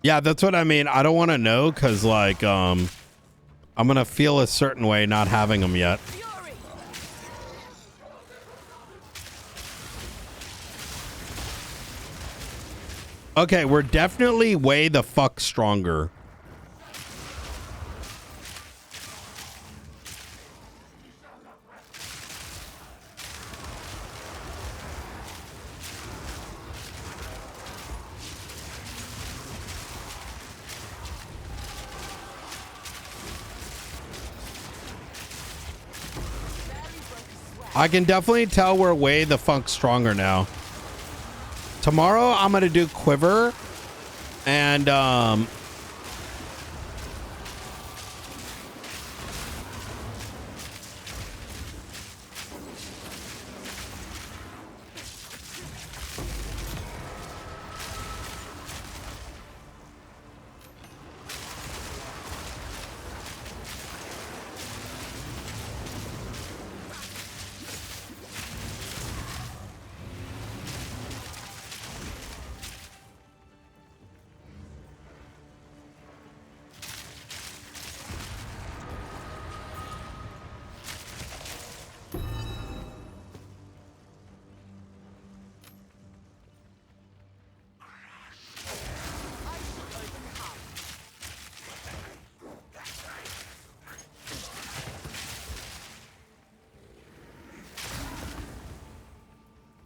Yeah, that's what I mean. I don't want to know because, like, I'm going to feel a certain way not having them yet. Okay, we're definitely way the fuck stronger. I can definitely tell we're way the funk stronger now. Tomorrow I'm gonna do quiver and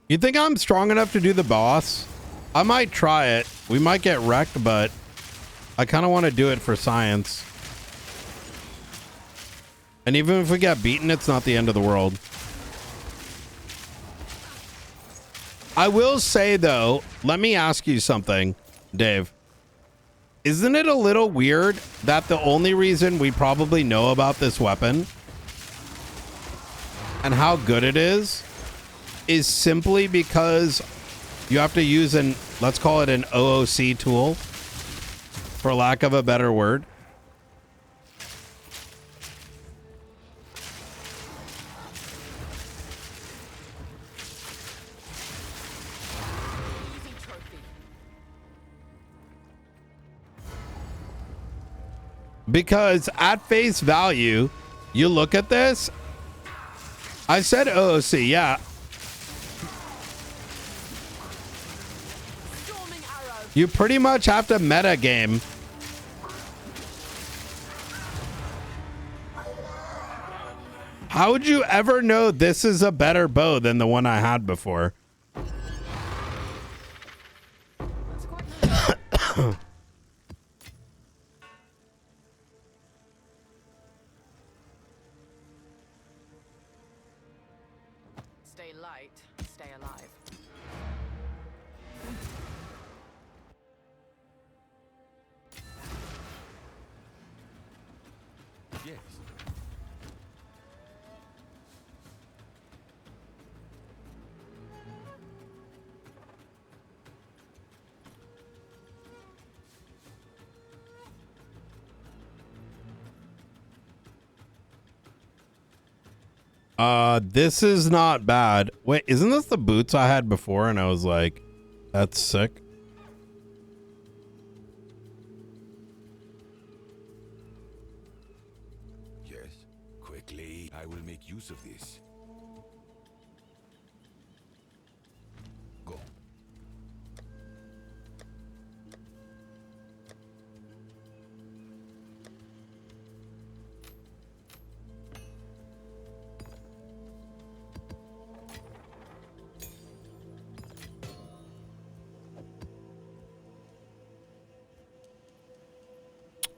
you think I'm strong enough to do the boss? I might try it. We might get wrecked, but I kind of want to do it for science. And even if we get beaten, it's not the end of the world. I will say, though, let me ask you something, Dave. Isn't it a little weird that the only reason we probably know about this weapon and how good it is simply because you have to use an, let's call it an OOC tool, for lack of a better word? Because at face value, you look at this. I said OOC, yeah. You pretty much have to meta game. How would you ever know this is a better bow than the one I had before? Stay light, stay alive. Yes. This is not bad. Wait, isn't this the boots I had before? And I was like, that's sick. Yes. Quickly, I will make use of this. Go.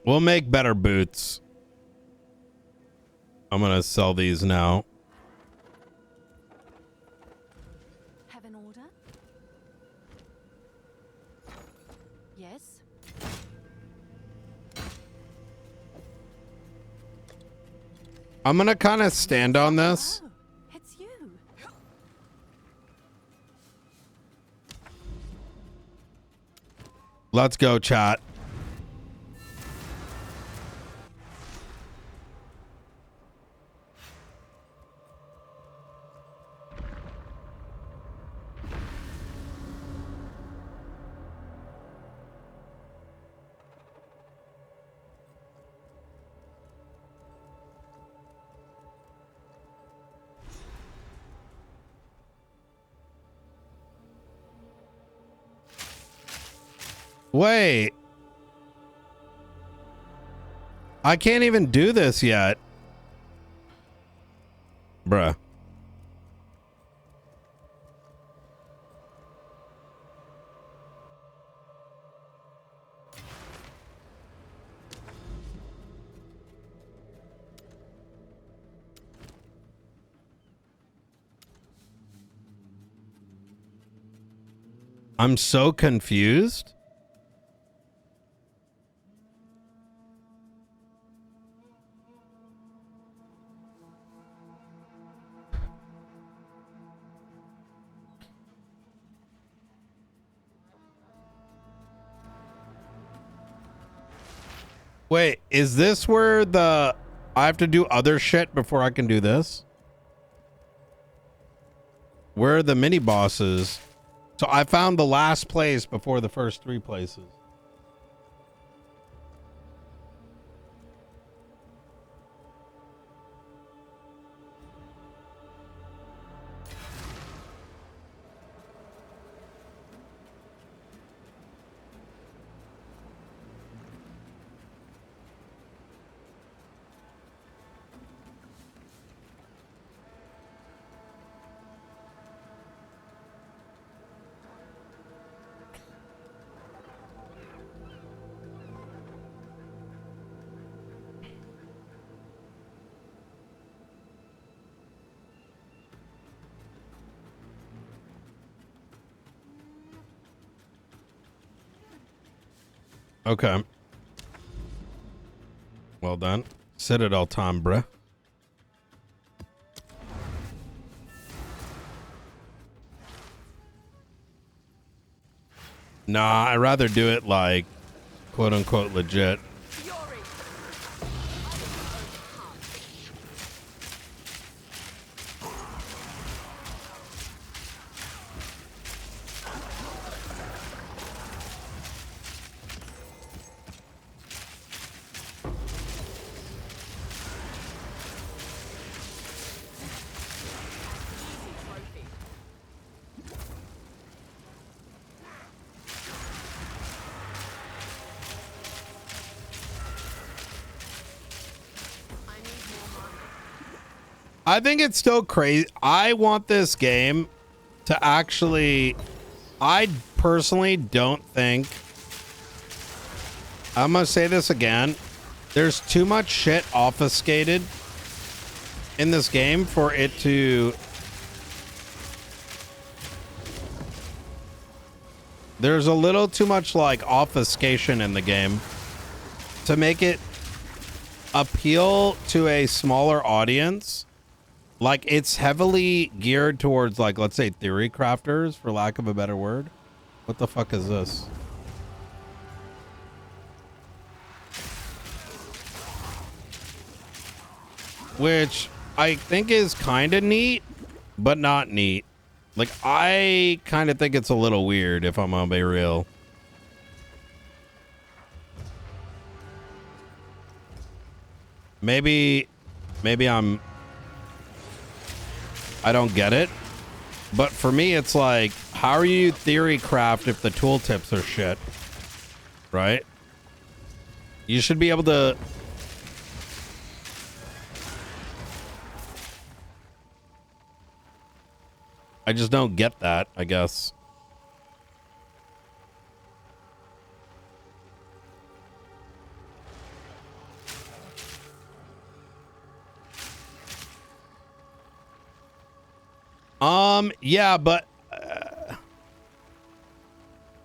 We'll make better boots. I'm gonna sell these now. Have an order? Yes. I'm gonna kind of stand on this. Oh, it's you. Let's go, chat. Wait. I can't even do this yet. Bruh. I'm so confused. Wait, is this where I have to do other shit before I can do this? Where are the mini bosses? So I found the last place before the first 3 places. Okay. Well done. Sit it all time, bruh. Nah, I'd rather do it like quote unquote legit. I think it's still crazy. I want this game to actually... I personally don't think... I'm going to say this again. There's too much shit obfuscated in this game for it to... There's a little too much like obfuscation in the game to make it appeal to a smaller audience. Like, it's heavily geared towards, like, let's say theory crafters, for lack of a better word. What the fuck is this? Which I think is kind of neat, but not neat. Like, I kind of think it's a little weird, if I'm gonna be real. Maybe I don't get it. But for me, it's like, how are you theory craft if the tooltips are shit? Right? You should be able to... I just don't get that, I guess. Yeah, but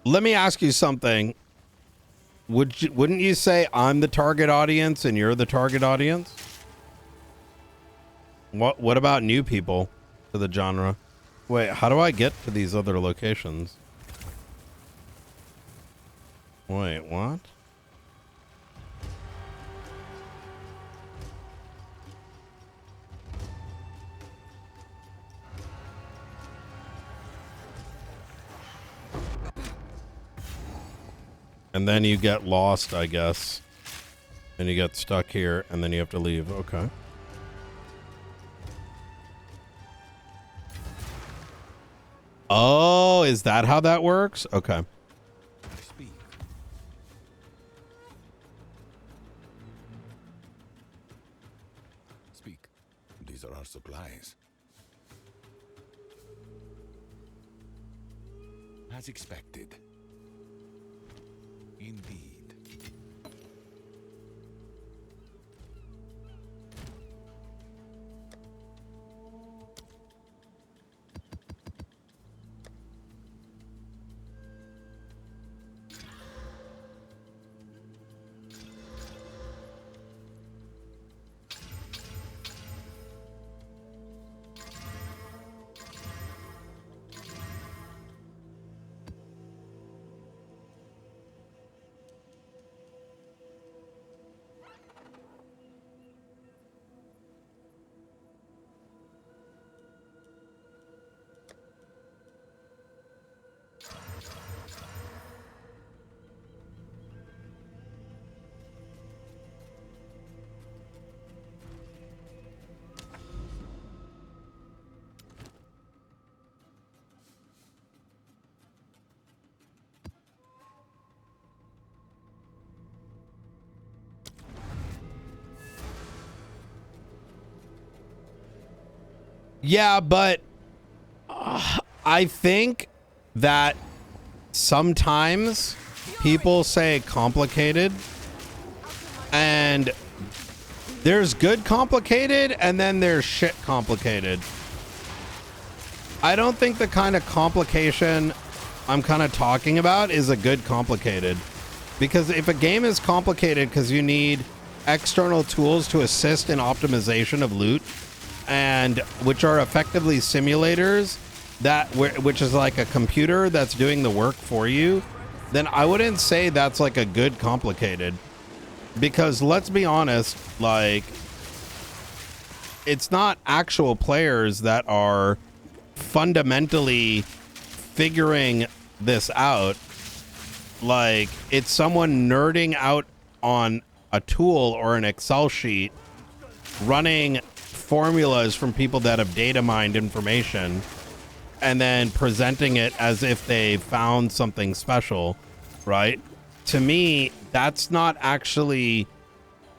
let me ask you something. Wouldn't you say I'm the target audience and you're the target audience? What about new people to the genre? Wait, how do I get to these other locations? Wait, what? And then you get lost, I guess. And you get stuck here, and then you have to leave. Okay. Oh, is that how that works? Okay. Speak. Speak. These are our supplies. As expected. Indeed. Yeah, but I think that sometimes people say complicated, and there's good complicated, and then there's shit complicated. I don't think the kind of complication I'm kind of talking about is a good complicated. Because if a game is complicated because you need external tools to assist in optimization of loot, and which are effectively simulators which is like a computer that's doing the work for you, then I wouldn't say that's like a good complicated. Because let's be honest, like, it's not actual players that are fundamentally figuring this out. Like, it's someone nerding out on a tool or an Excel sheet, running formulas from people that have data mined information, and then presenting it as if they found something special, right? To me, that's not actually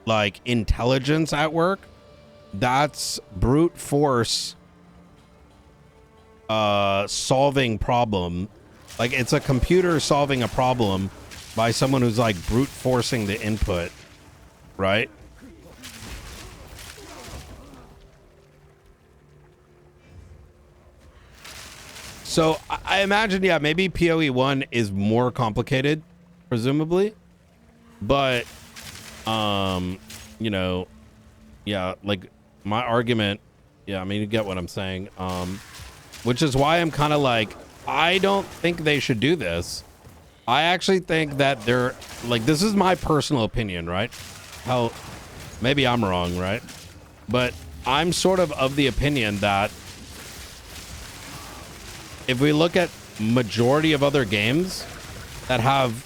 like intelligence at work. That's brute force solving problem. Like, it's a computer solving a problem by someone who's like brute forcing the input, right? So I imagine, yeah, maybe PoE 1 is more complicated, presumably, but you know, yeah, like my argument, yeah, I mean, you get what I'm saying, which is why I'm kind of like, I don't think they should do this. I actually think that they're like, this is my personal opinion, right? Hell, maybe I'm wrong, right? But I'm sort of the opinion that if we look at majority of other games that have,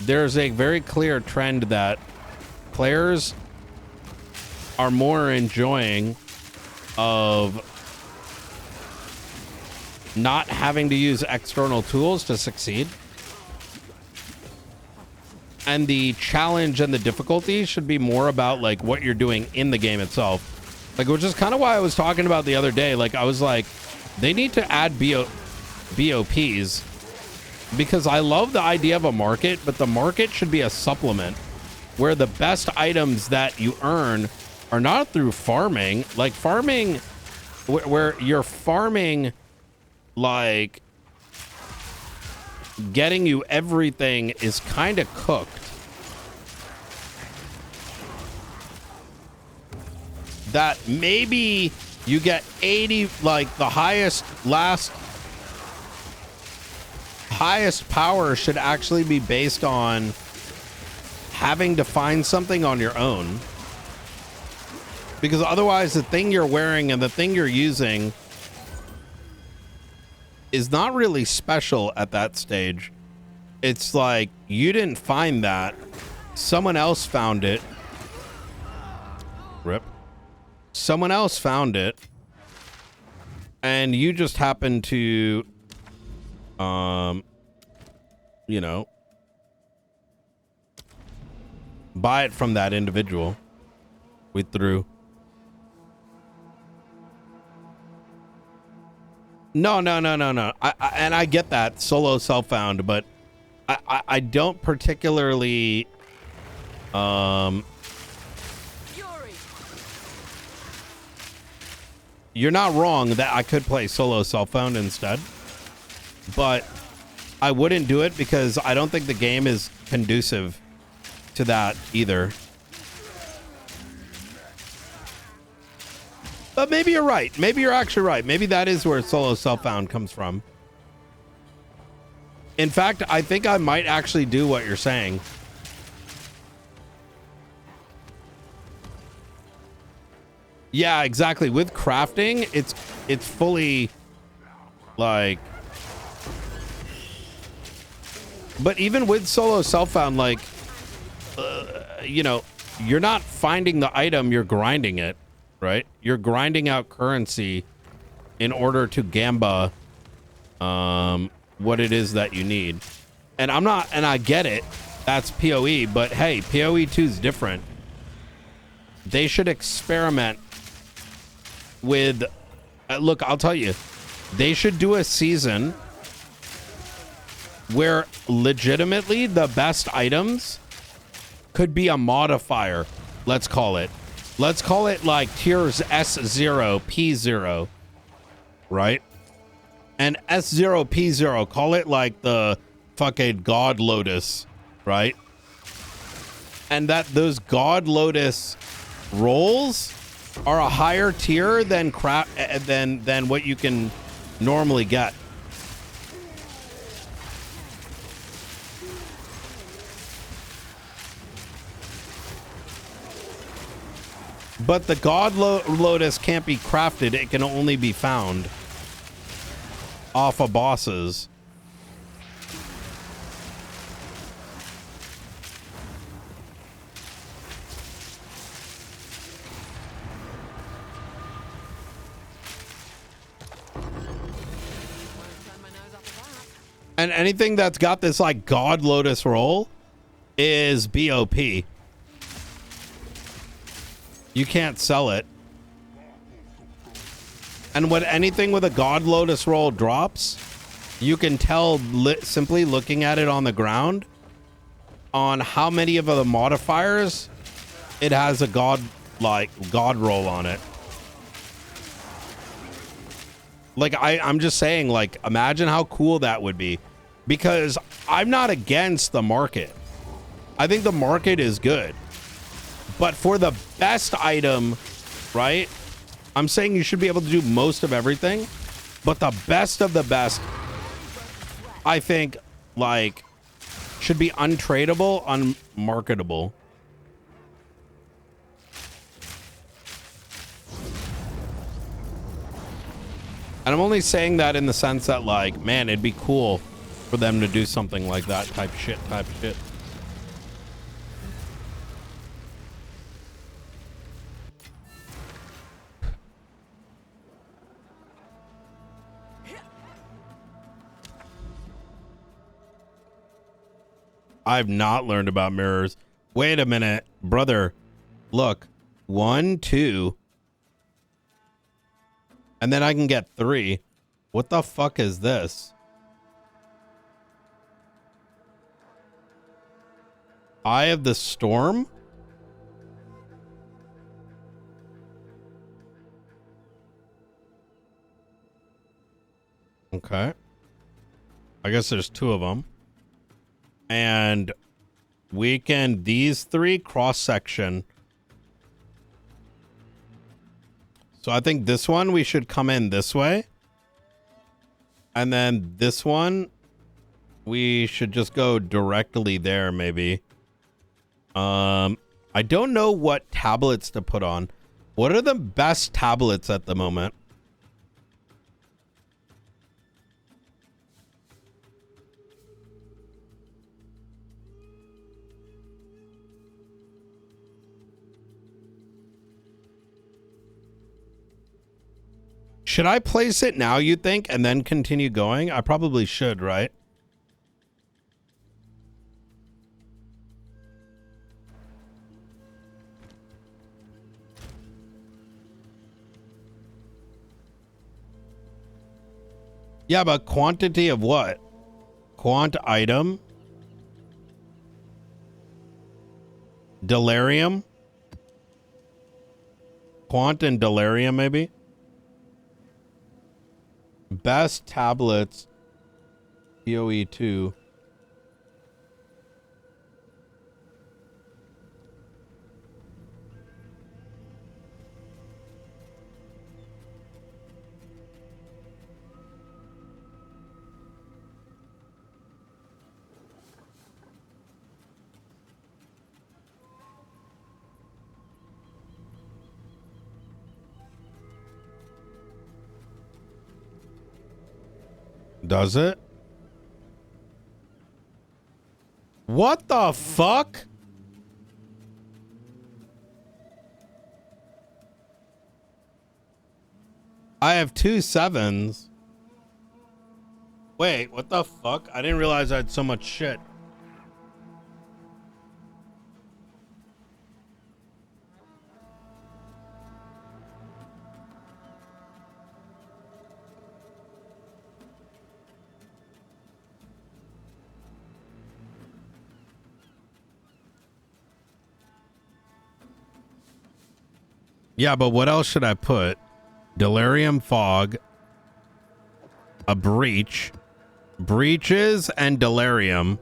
there's a very clear trend that players are more enjoying of not having to use external tools to succeed. And the challenge and the difficulty should be more about like what you're doing in the game itself. Like, which is kind of why I was talking about the other day. Like, I was like, they need to add BOPs, because I love the idea of a market, but the market should be a supplement where the best items that you earn are not through farming. Like, farming, where you're farming, like, getting you everything is kind of cooked. That maybe you get 80, like the highest power should actually be based on having to find something on your own. Because otherwise the thing you're wearing and the thing you're using is not really special at that stage. It's like, you didn't find that. Someone else found it. Rip. Someone else found it. And you just happen to, you know, buy it from that individual. We threw. No. And I get that, solo self-found, but I don't particularly, you're not wrong that I could play solo self-found instead, but I wouldn't do it because I don't think the game is conducive to that either. But maybe you're right. Maybe you're actually right. Maybe that is where solo self-found comes from. In fact, I think I might actually do what you're saying. Yeah, exactly. With crafting, it's fully like, but even with solo self-found, like, you know, you're not finding the item, you're grinding it, right? You're grinding out currency in order to gamba what it is that you need. And I'm not, and I get it, that's PoE, but hey, PoE 2 is different. They should experiment with look, I'll tell you, they should do a season where legitimately the best items could be a modifier. Let's call it like tiers S0 P0, right? And S0 P0, call it like the fucking God Lotus, right? And that those God Lotus rolls are a higher tier than than what you can normally get. But the God Lotus can't be crafted. It can only be found off of bosses. And anything that's got this like God Lotus roll is BOP. You can't sell it. And when anything with a God Lotus roll drops, you can tell simply looking at it on the ground on how many of the modifiers it has a God roll on it. Like I'm just saying, like, imagine how cool that would be, because I'm not against the market. I think the market is good, but for the best item, right? I'm saying you should be able to do most of everything, but the best of the best, I think, like, should be untradeable, unmarketable. And I'm only saying that in the sense that, like, man, it'd be cool for them to do something like that type shit. I've not learned about mirrors. Wait a minute, brother. Look, 1, 2. And then I can get 3. What the fuck is this? Eye of the Storm? Okay. I guess there's 2 of them. And we can, these 3 cross section. So I think this one, we should come in this way. And then this one, we should just go directly there, maybe. I don't know what tablets to put on. What are the best tablets at the moment? Should I place it now, you think, and then continue going? I probably should, right? Yeah, but quantity of what? Quant item? Delirium? Quant and delirium, maybe? Best tablets, PoE 2. Does it? What the fuck? I have 2 7s. Wait, what the fuck? I didn't realize I had so much shit. Yeah, but what else should I put? Delirium fog, a breach, breaches, and delirium.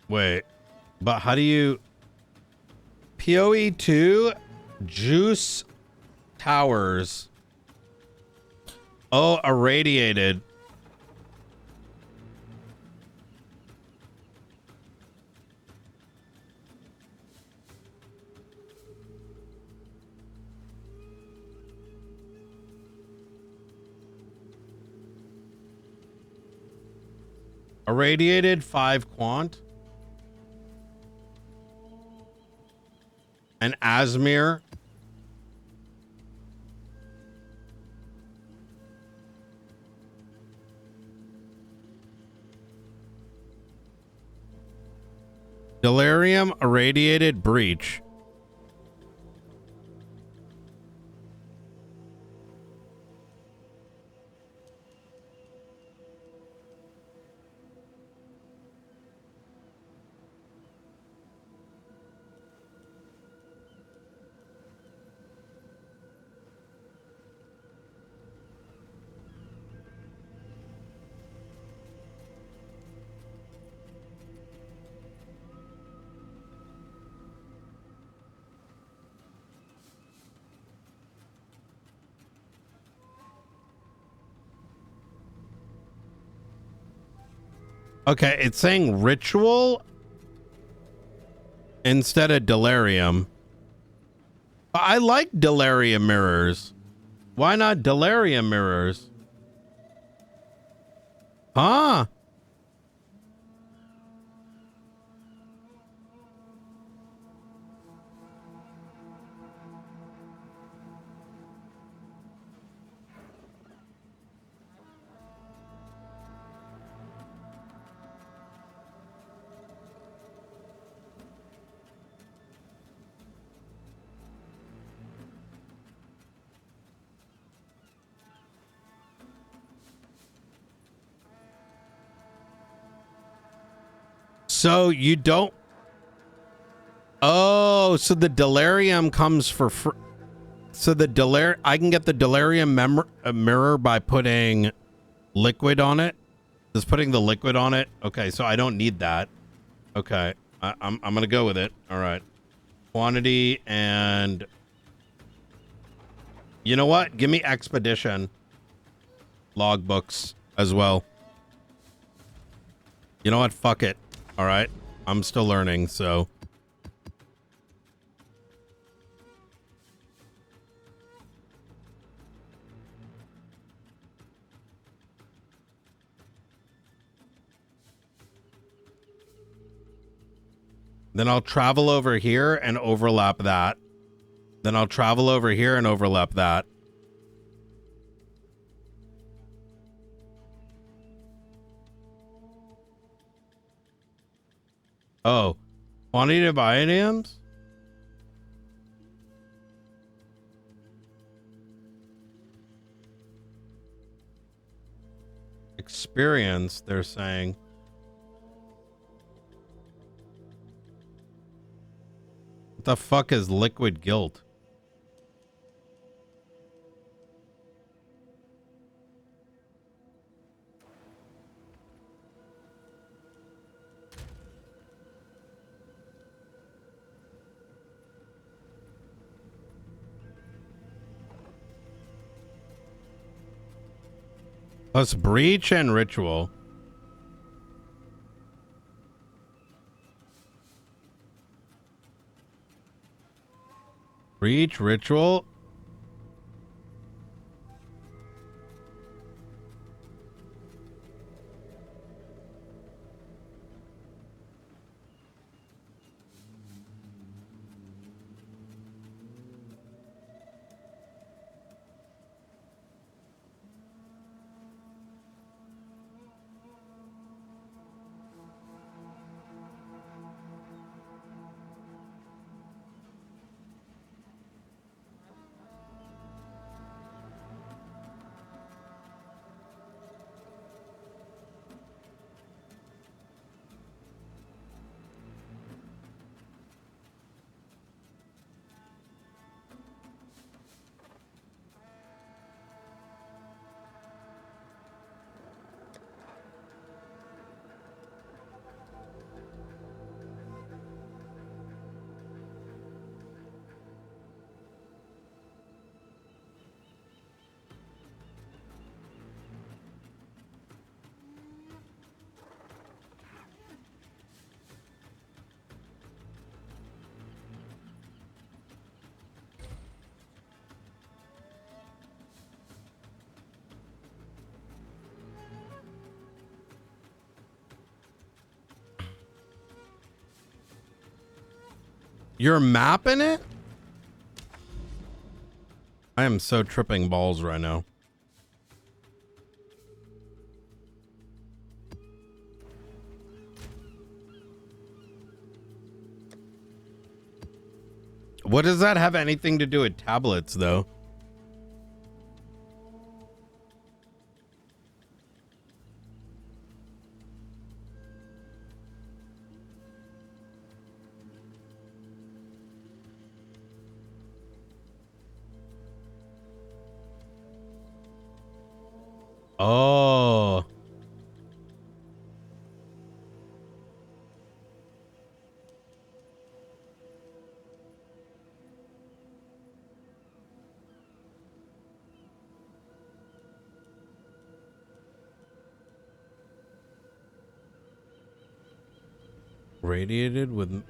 Wait, but how do you... PoE2 juice towers. Oh, irradiated. Irradiated 5 quant. And Asmir. Delirium irradiated breach. Okay, it's saying ritual instead of delirium. I like delirium mirrors. Why not delirium mirrors? Huh? So you don't... Oh, so the delirium comes for free. So the I can get the delirium mirror by putting liquid on it. Just putting the liquid on it. Okay, so I don't need that. Okay, I'm gonna go with it. All right, quantity and you know what? Give me expedition logbooks as well. You know what? Fuck it. All right, I'm still learning, so. Then I'll travel over here and overlap that. Then I'll travel over here and overlap that. Oh, quantity of items? Experience, they're saying. What the fuck is liquid guilt? Plus breach and ritual. Breach, ritual. You're mapping it? I am so tripping balls right now. What does that have anything to do with tablets, though? Oh. Radiated with...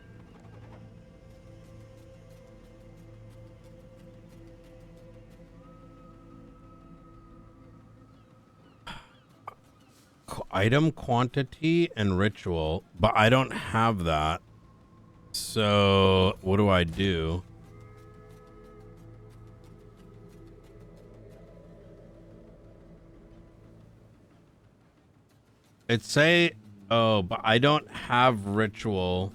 Item quantity and ritual, but I don't have that. So what do I do? It say, oh, but I don't have ritual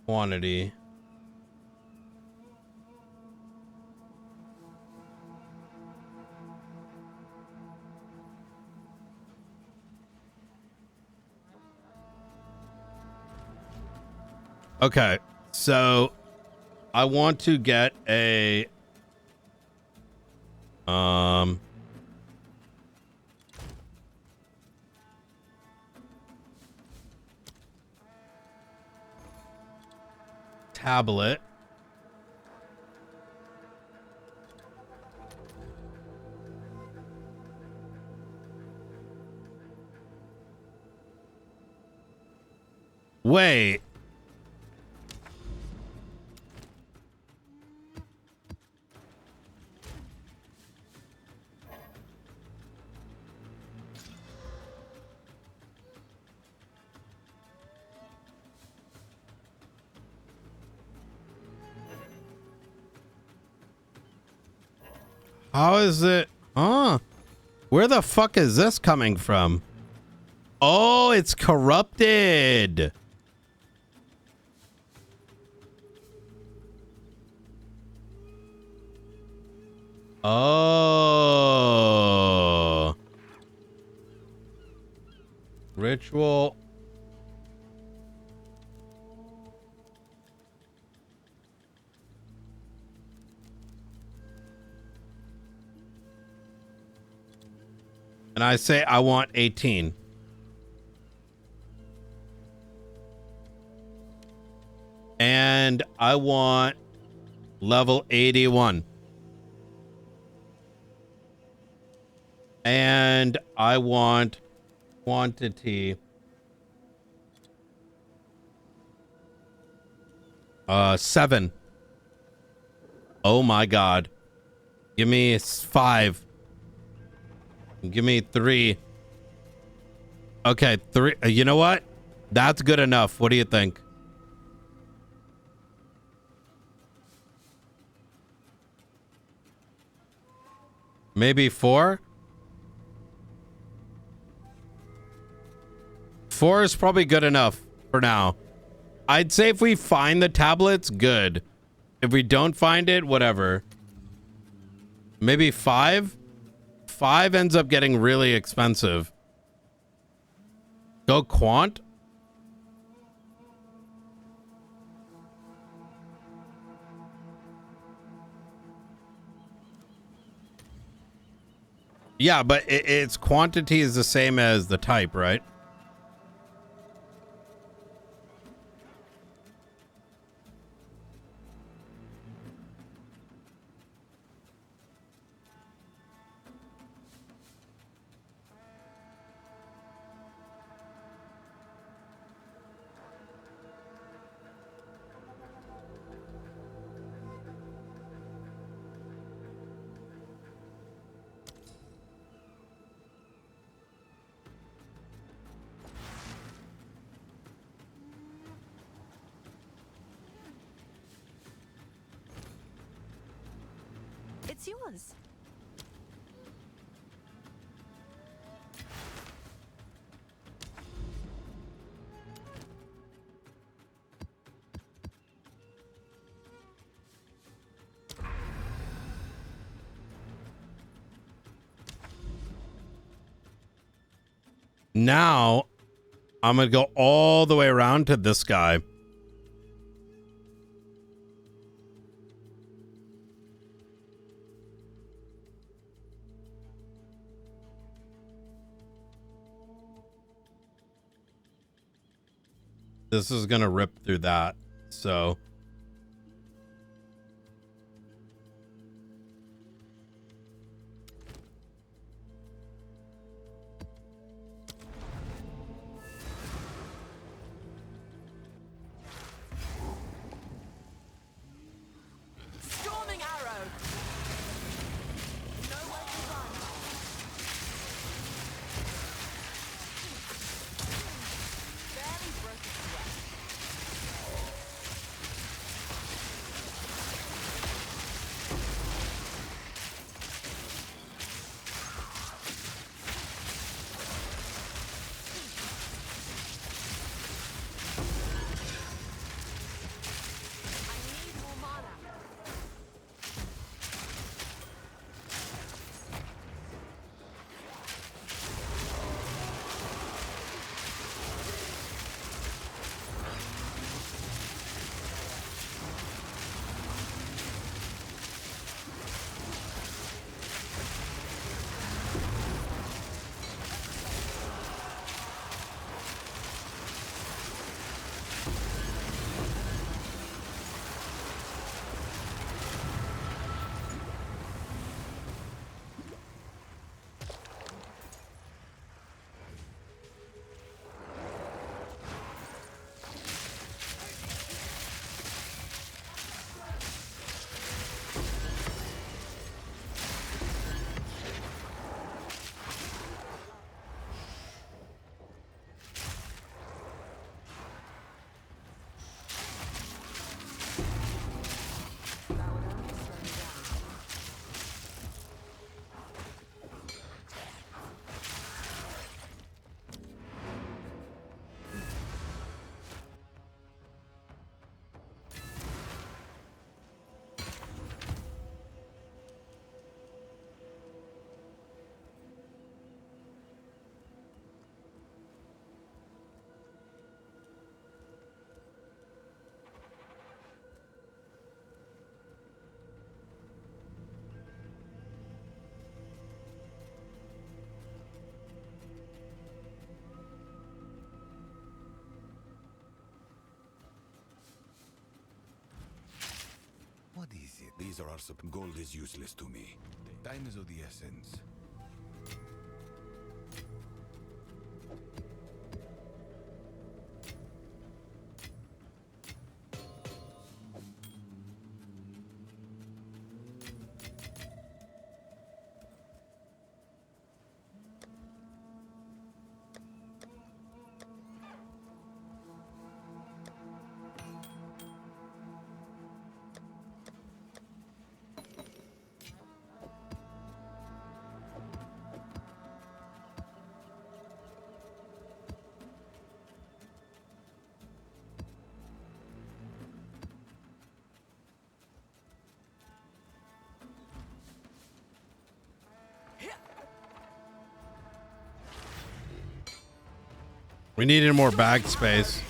quantity. Okay, so I want to get a tablet. Wait. How is it? Huh? Where the fuck is this coming from? Oh, it's corrupted. Oh. Ritual. And I say I want 18. And I want level 81. And I want quantity 7. Oh my god. Give me 5. Give me 3. Okay, 3. You know what? That's good enough. What do you think? Maybe 4? 4 is probably good enough for now. I'd say if we find the tablets, good. If we don't find it, whatever. Maybe 5? 5 ends up getting really expensive. Go quant? Yeah, but its quantity is the same as the type, right? It's yours. Now, I'm going to go all the way around to this guy. This is going to rip through that. So... Storming arrow. Nowhere to run. Barely broke a sweat. I need more mana. What is it? These are our gold is useless to me. Time is of the essence. We needed more bag space.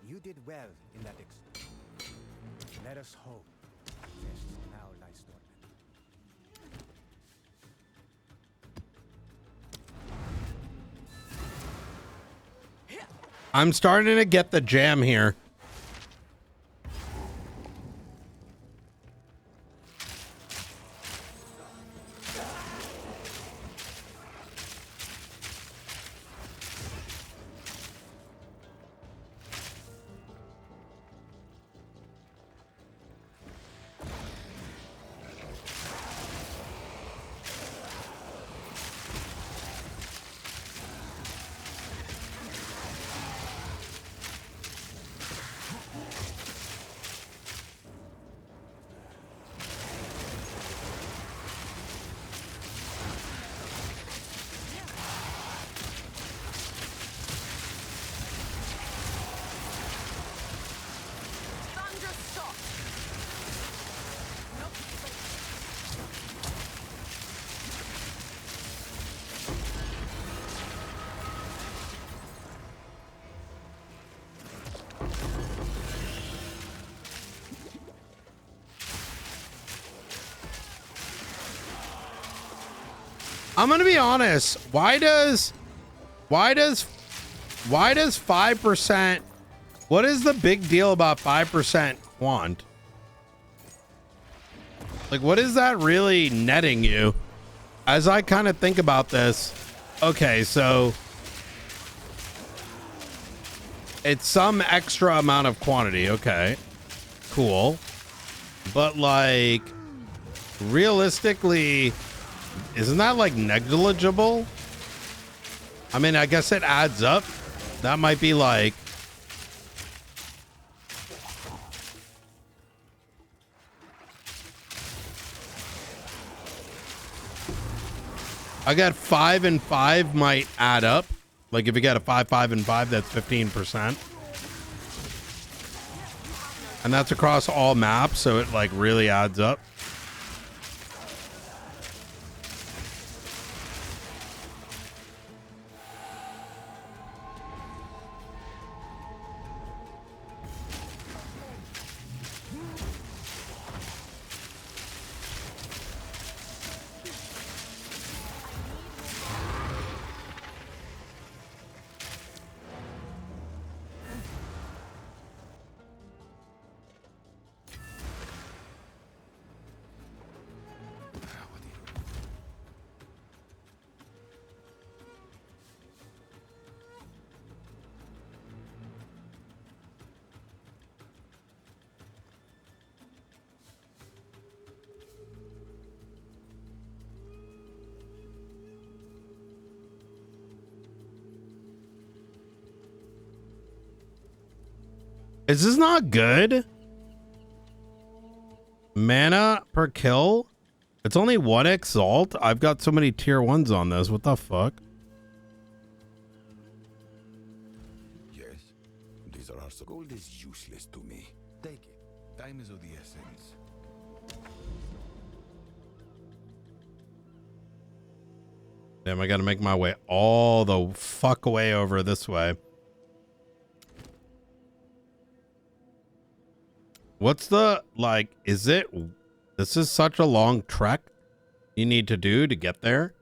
You did well in that Let us hope. This now I'm starting to get the jam here. I'm gonna be honest. Why does 5%? What is the big deal about 5% quant? Like, what is that really netting you? As I kind of think about this, okay, so it's some extra amount of quantity. Okay, cool, but like realistically, isn't that like negligible? I mean, I guess it adds up. That might be like, I got 5 and 5 might add up. Like if you got a 5, 5 and 5, that's 15%. And that's across all maps. So it like really adds up. Is this not good? Mana per kill? It's only 1 exalt. I've got so many tier 1s on this. What the fuck? Yes, these are also gold is useless to me. Take it. Time is of the essence. Damn, I gotta make my way all the fuck way over this way. What's the, like, is it, this is such a long trek you need to do to get there?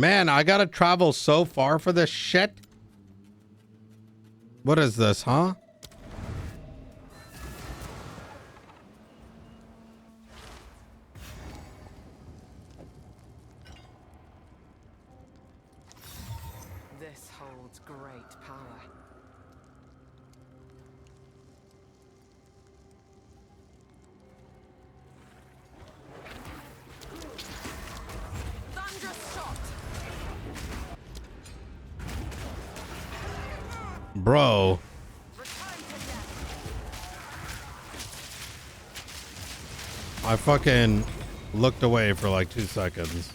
Man, I gotta travel so far for this shit. What is this, huh? This holds great power. Thunderous shot. Bro. I fucking looked away for like 2 seconds.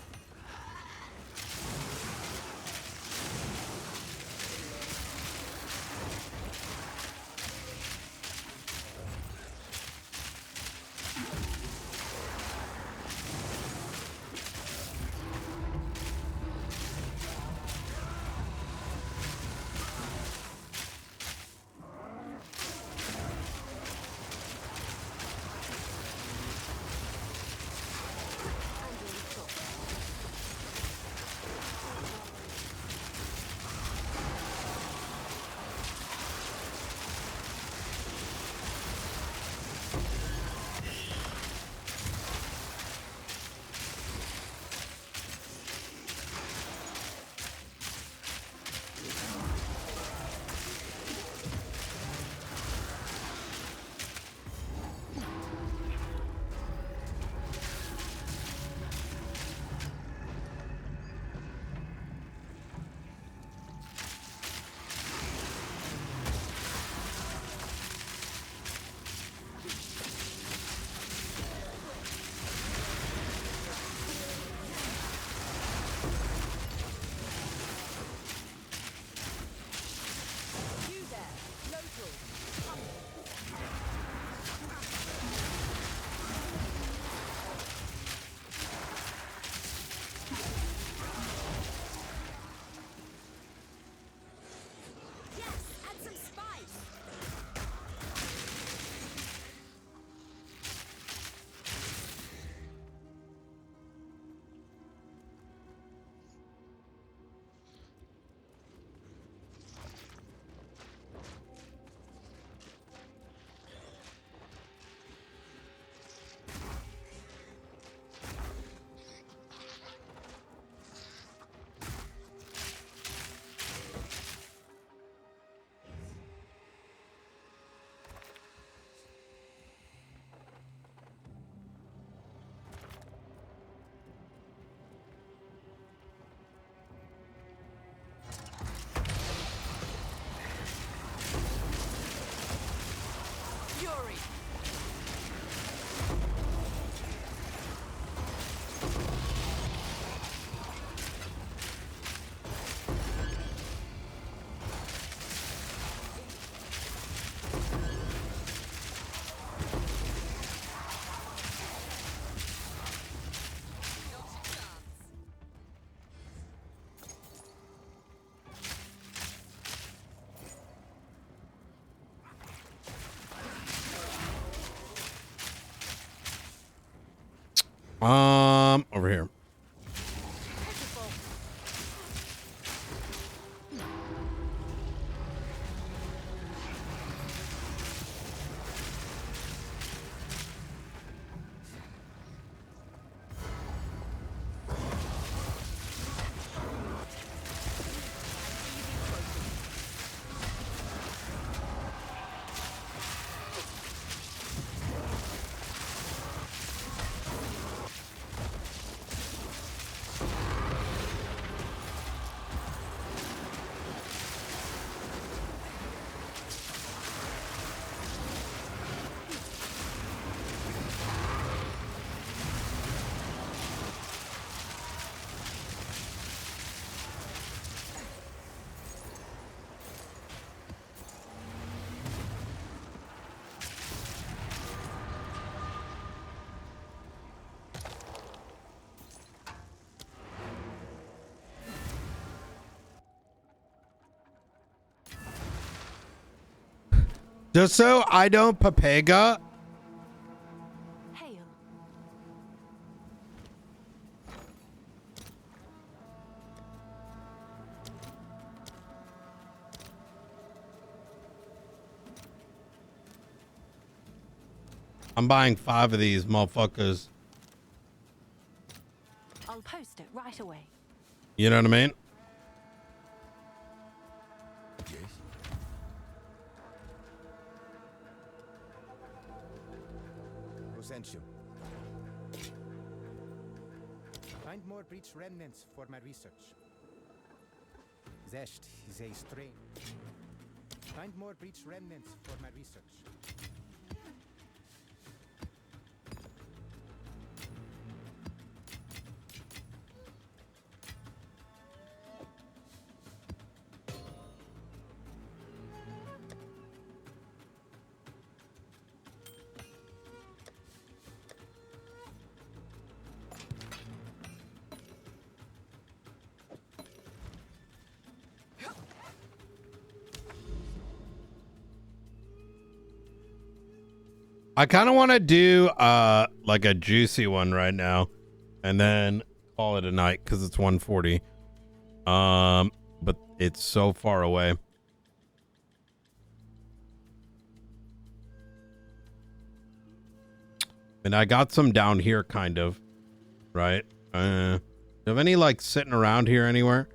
Fury. Over here. Just so I don't Papega. I'm buying 5 of these motherfuckers. I'll post it right away. You know what I mean? Yes. Who sent you? Find more breach remnants for my research. Zesht is a strain. Find more breach remnants for my research. I kind of want to do like a juicy one right now and then call it a night because it's 1:40. But it's so far away. And I got some down here kind of, right? Do you have any like sitting around here anywhere?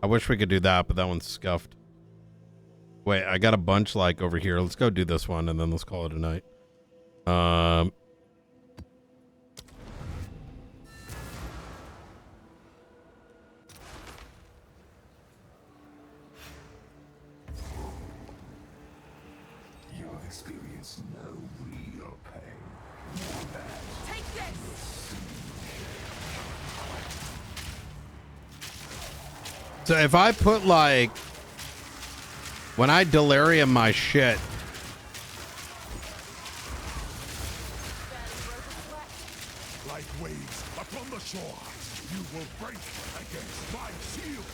I wish we could do that, but that one's scuffed. Wait, I got a bunch like over here. Let's go do this one and then let's call it a night. You have experienced no real pain. Take this! So if I put like, when I delirium my shit, Like waves upon the shore, you will break against my shield.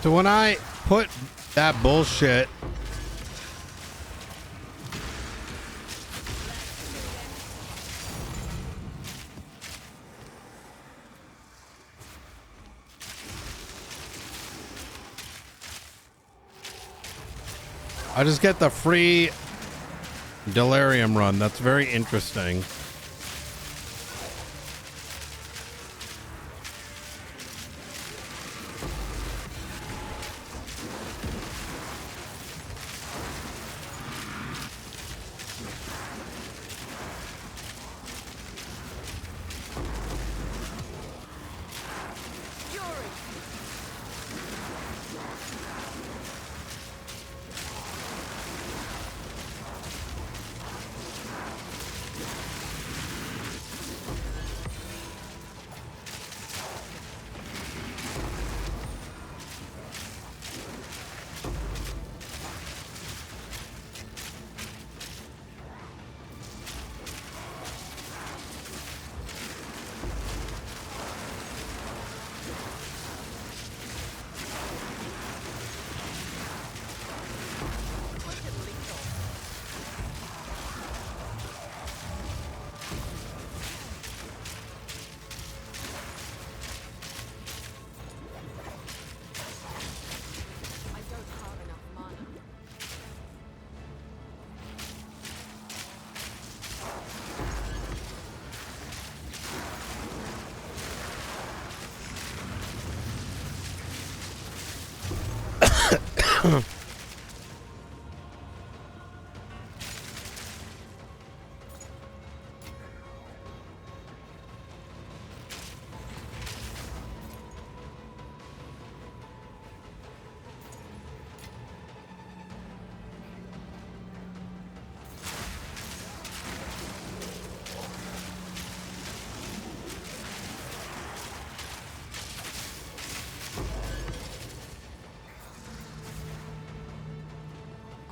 so when I put that bullshit, I just get the free delirium run. That's very interesting.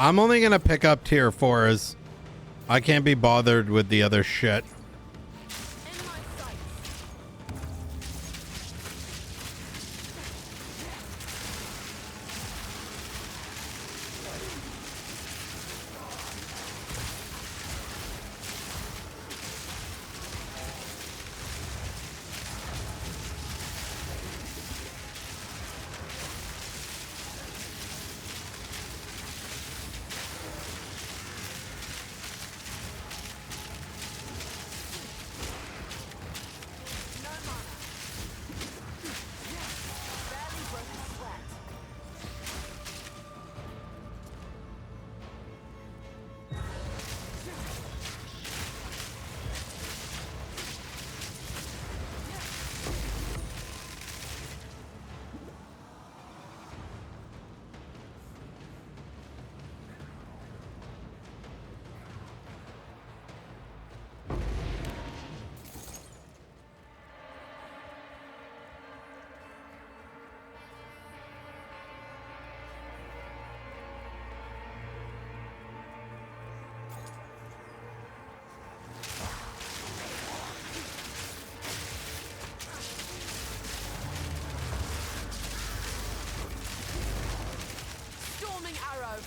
I'm only gonna pick up tier 4s. I can't be bothered with the other shit. Storming arrow.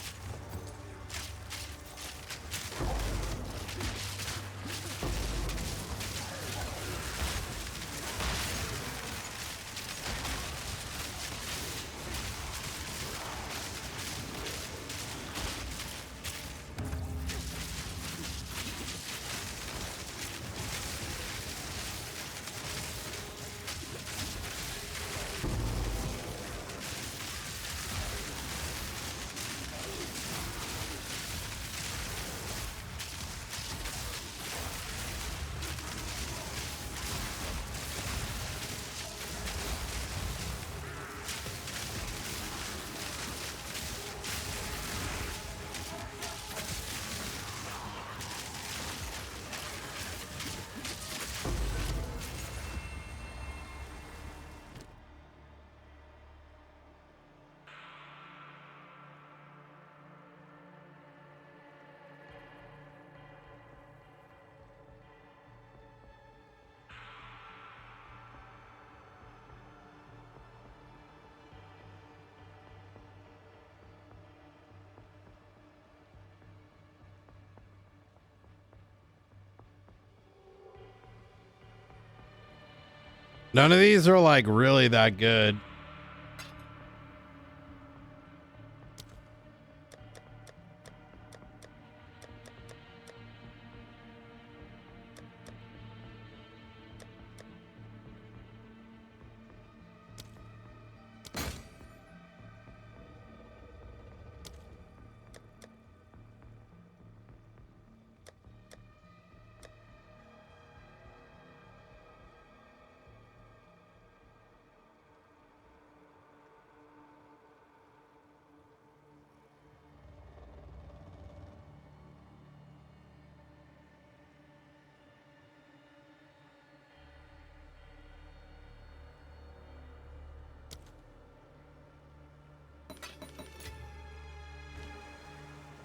None of these are like really that good.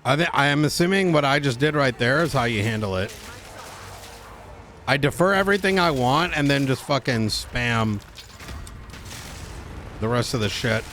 I am assuming what I just did right there is how you handle it. I defer everything I want and then just fucking spam the rest of the shit.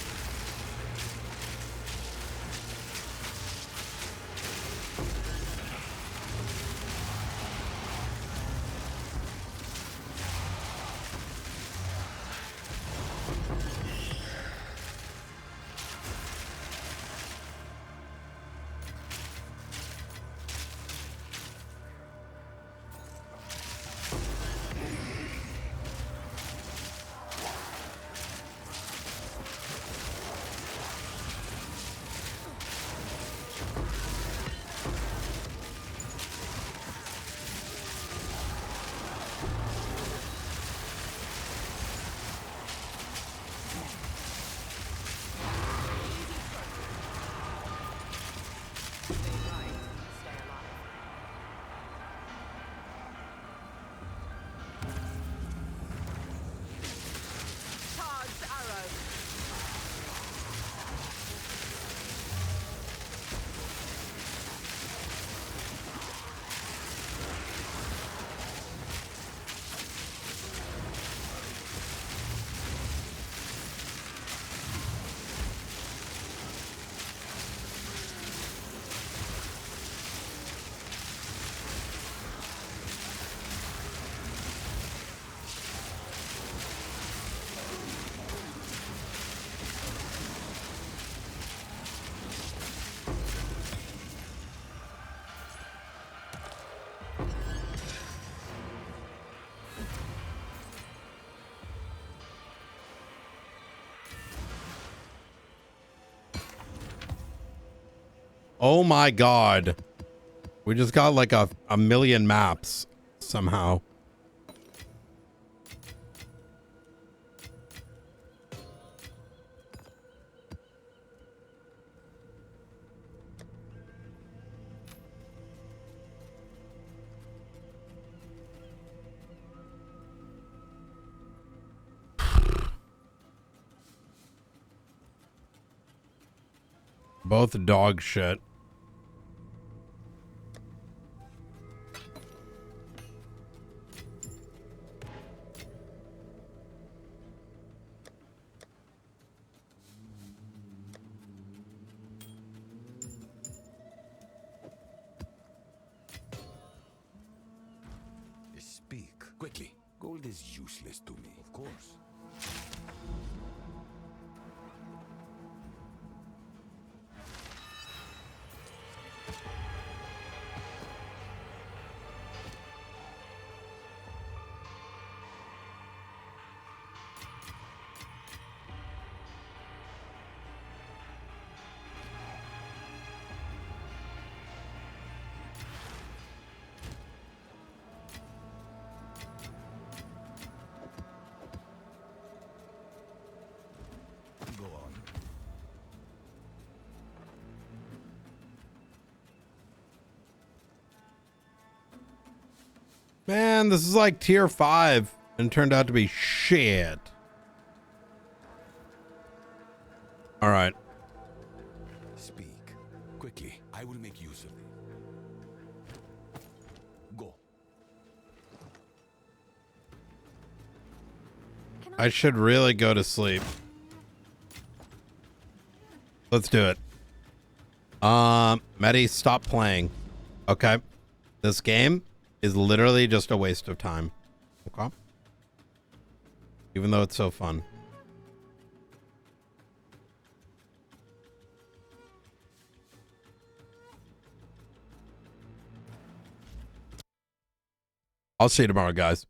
Oh my god. We just got like a million maps somehow. Both dog shit. Speak quickly. Gold is useless to me. Of course. Go on. Man, this is like tier 5 and turned out to be shit. All right. Speak quickly. I will make use of it. Go. I should really go to sleep. Let's do it. Mehdi, stop playing. Okay. This game is literally just a waste of time. Okay. Even though it's so fun. I'll see you tomorrow, guys.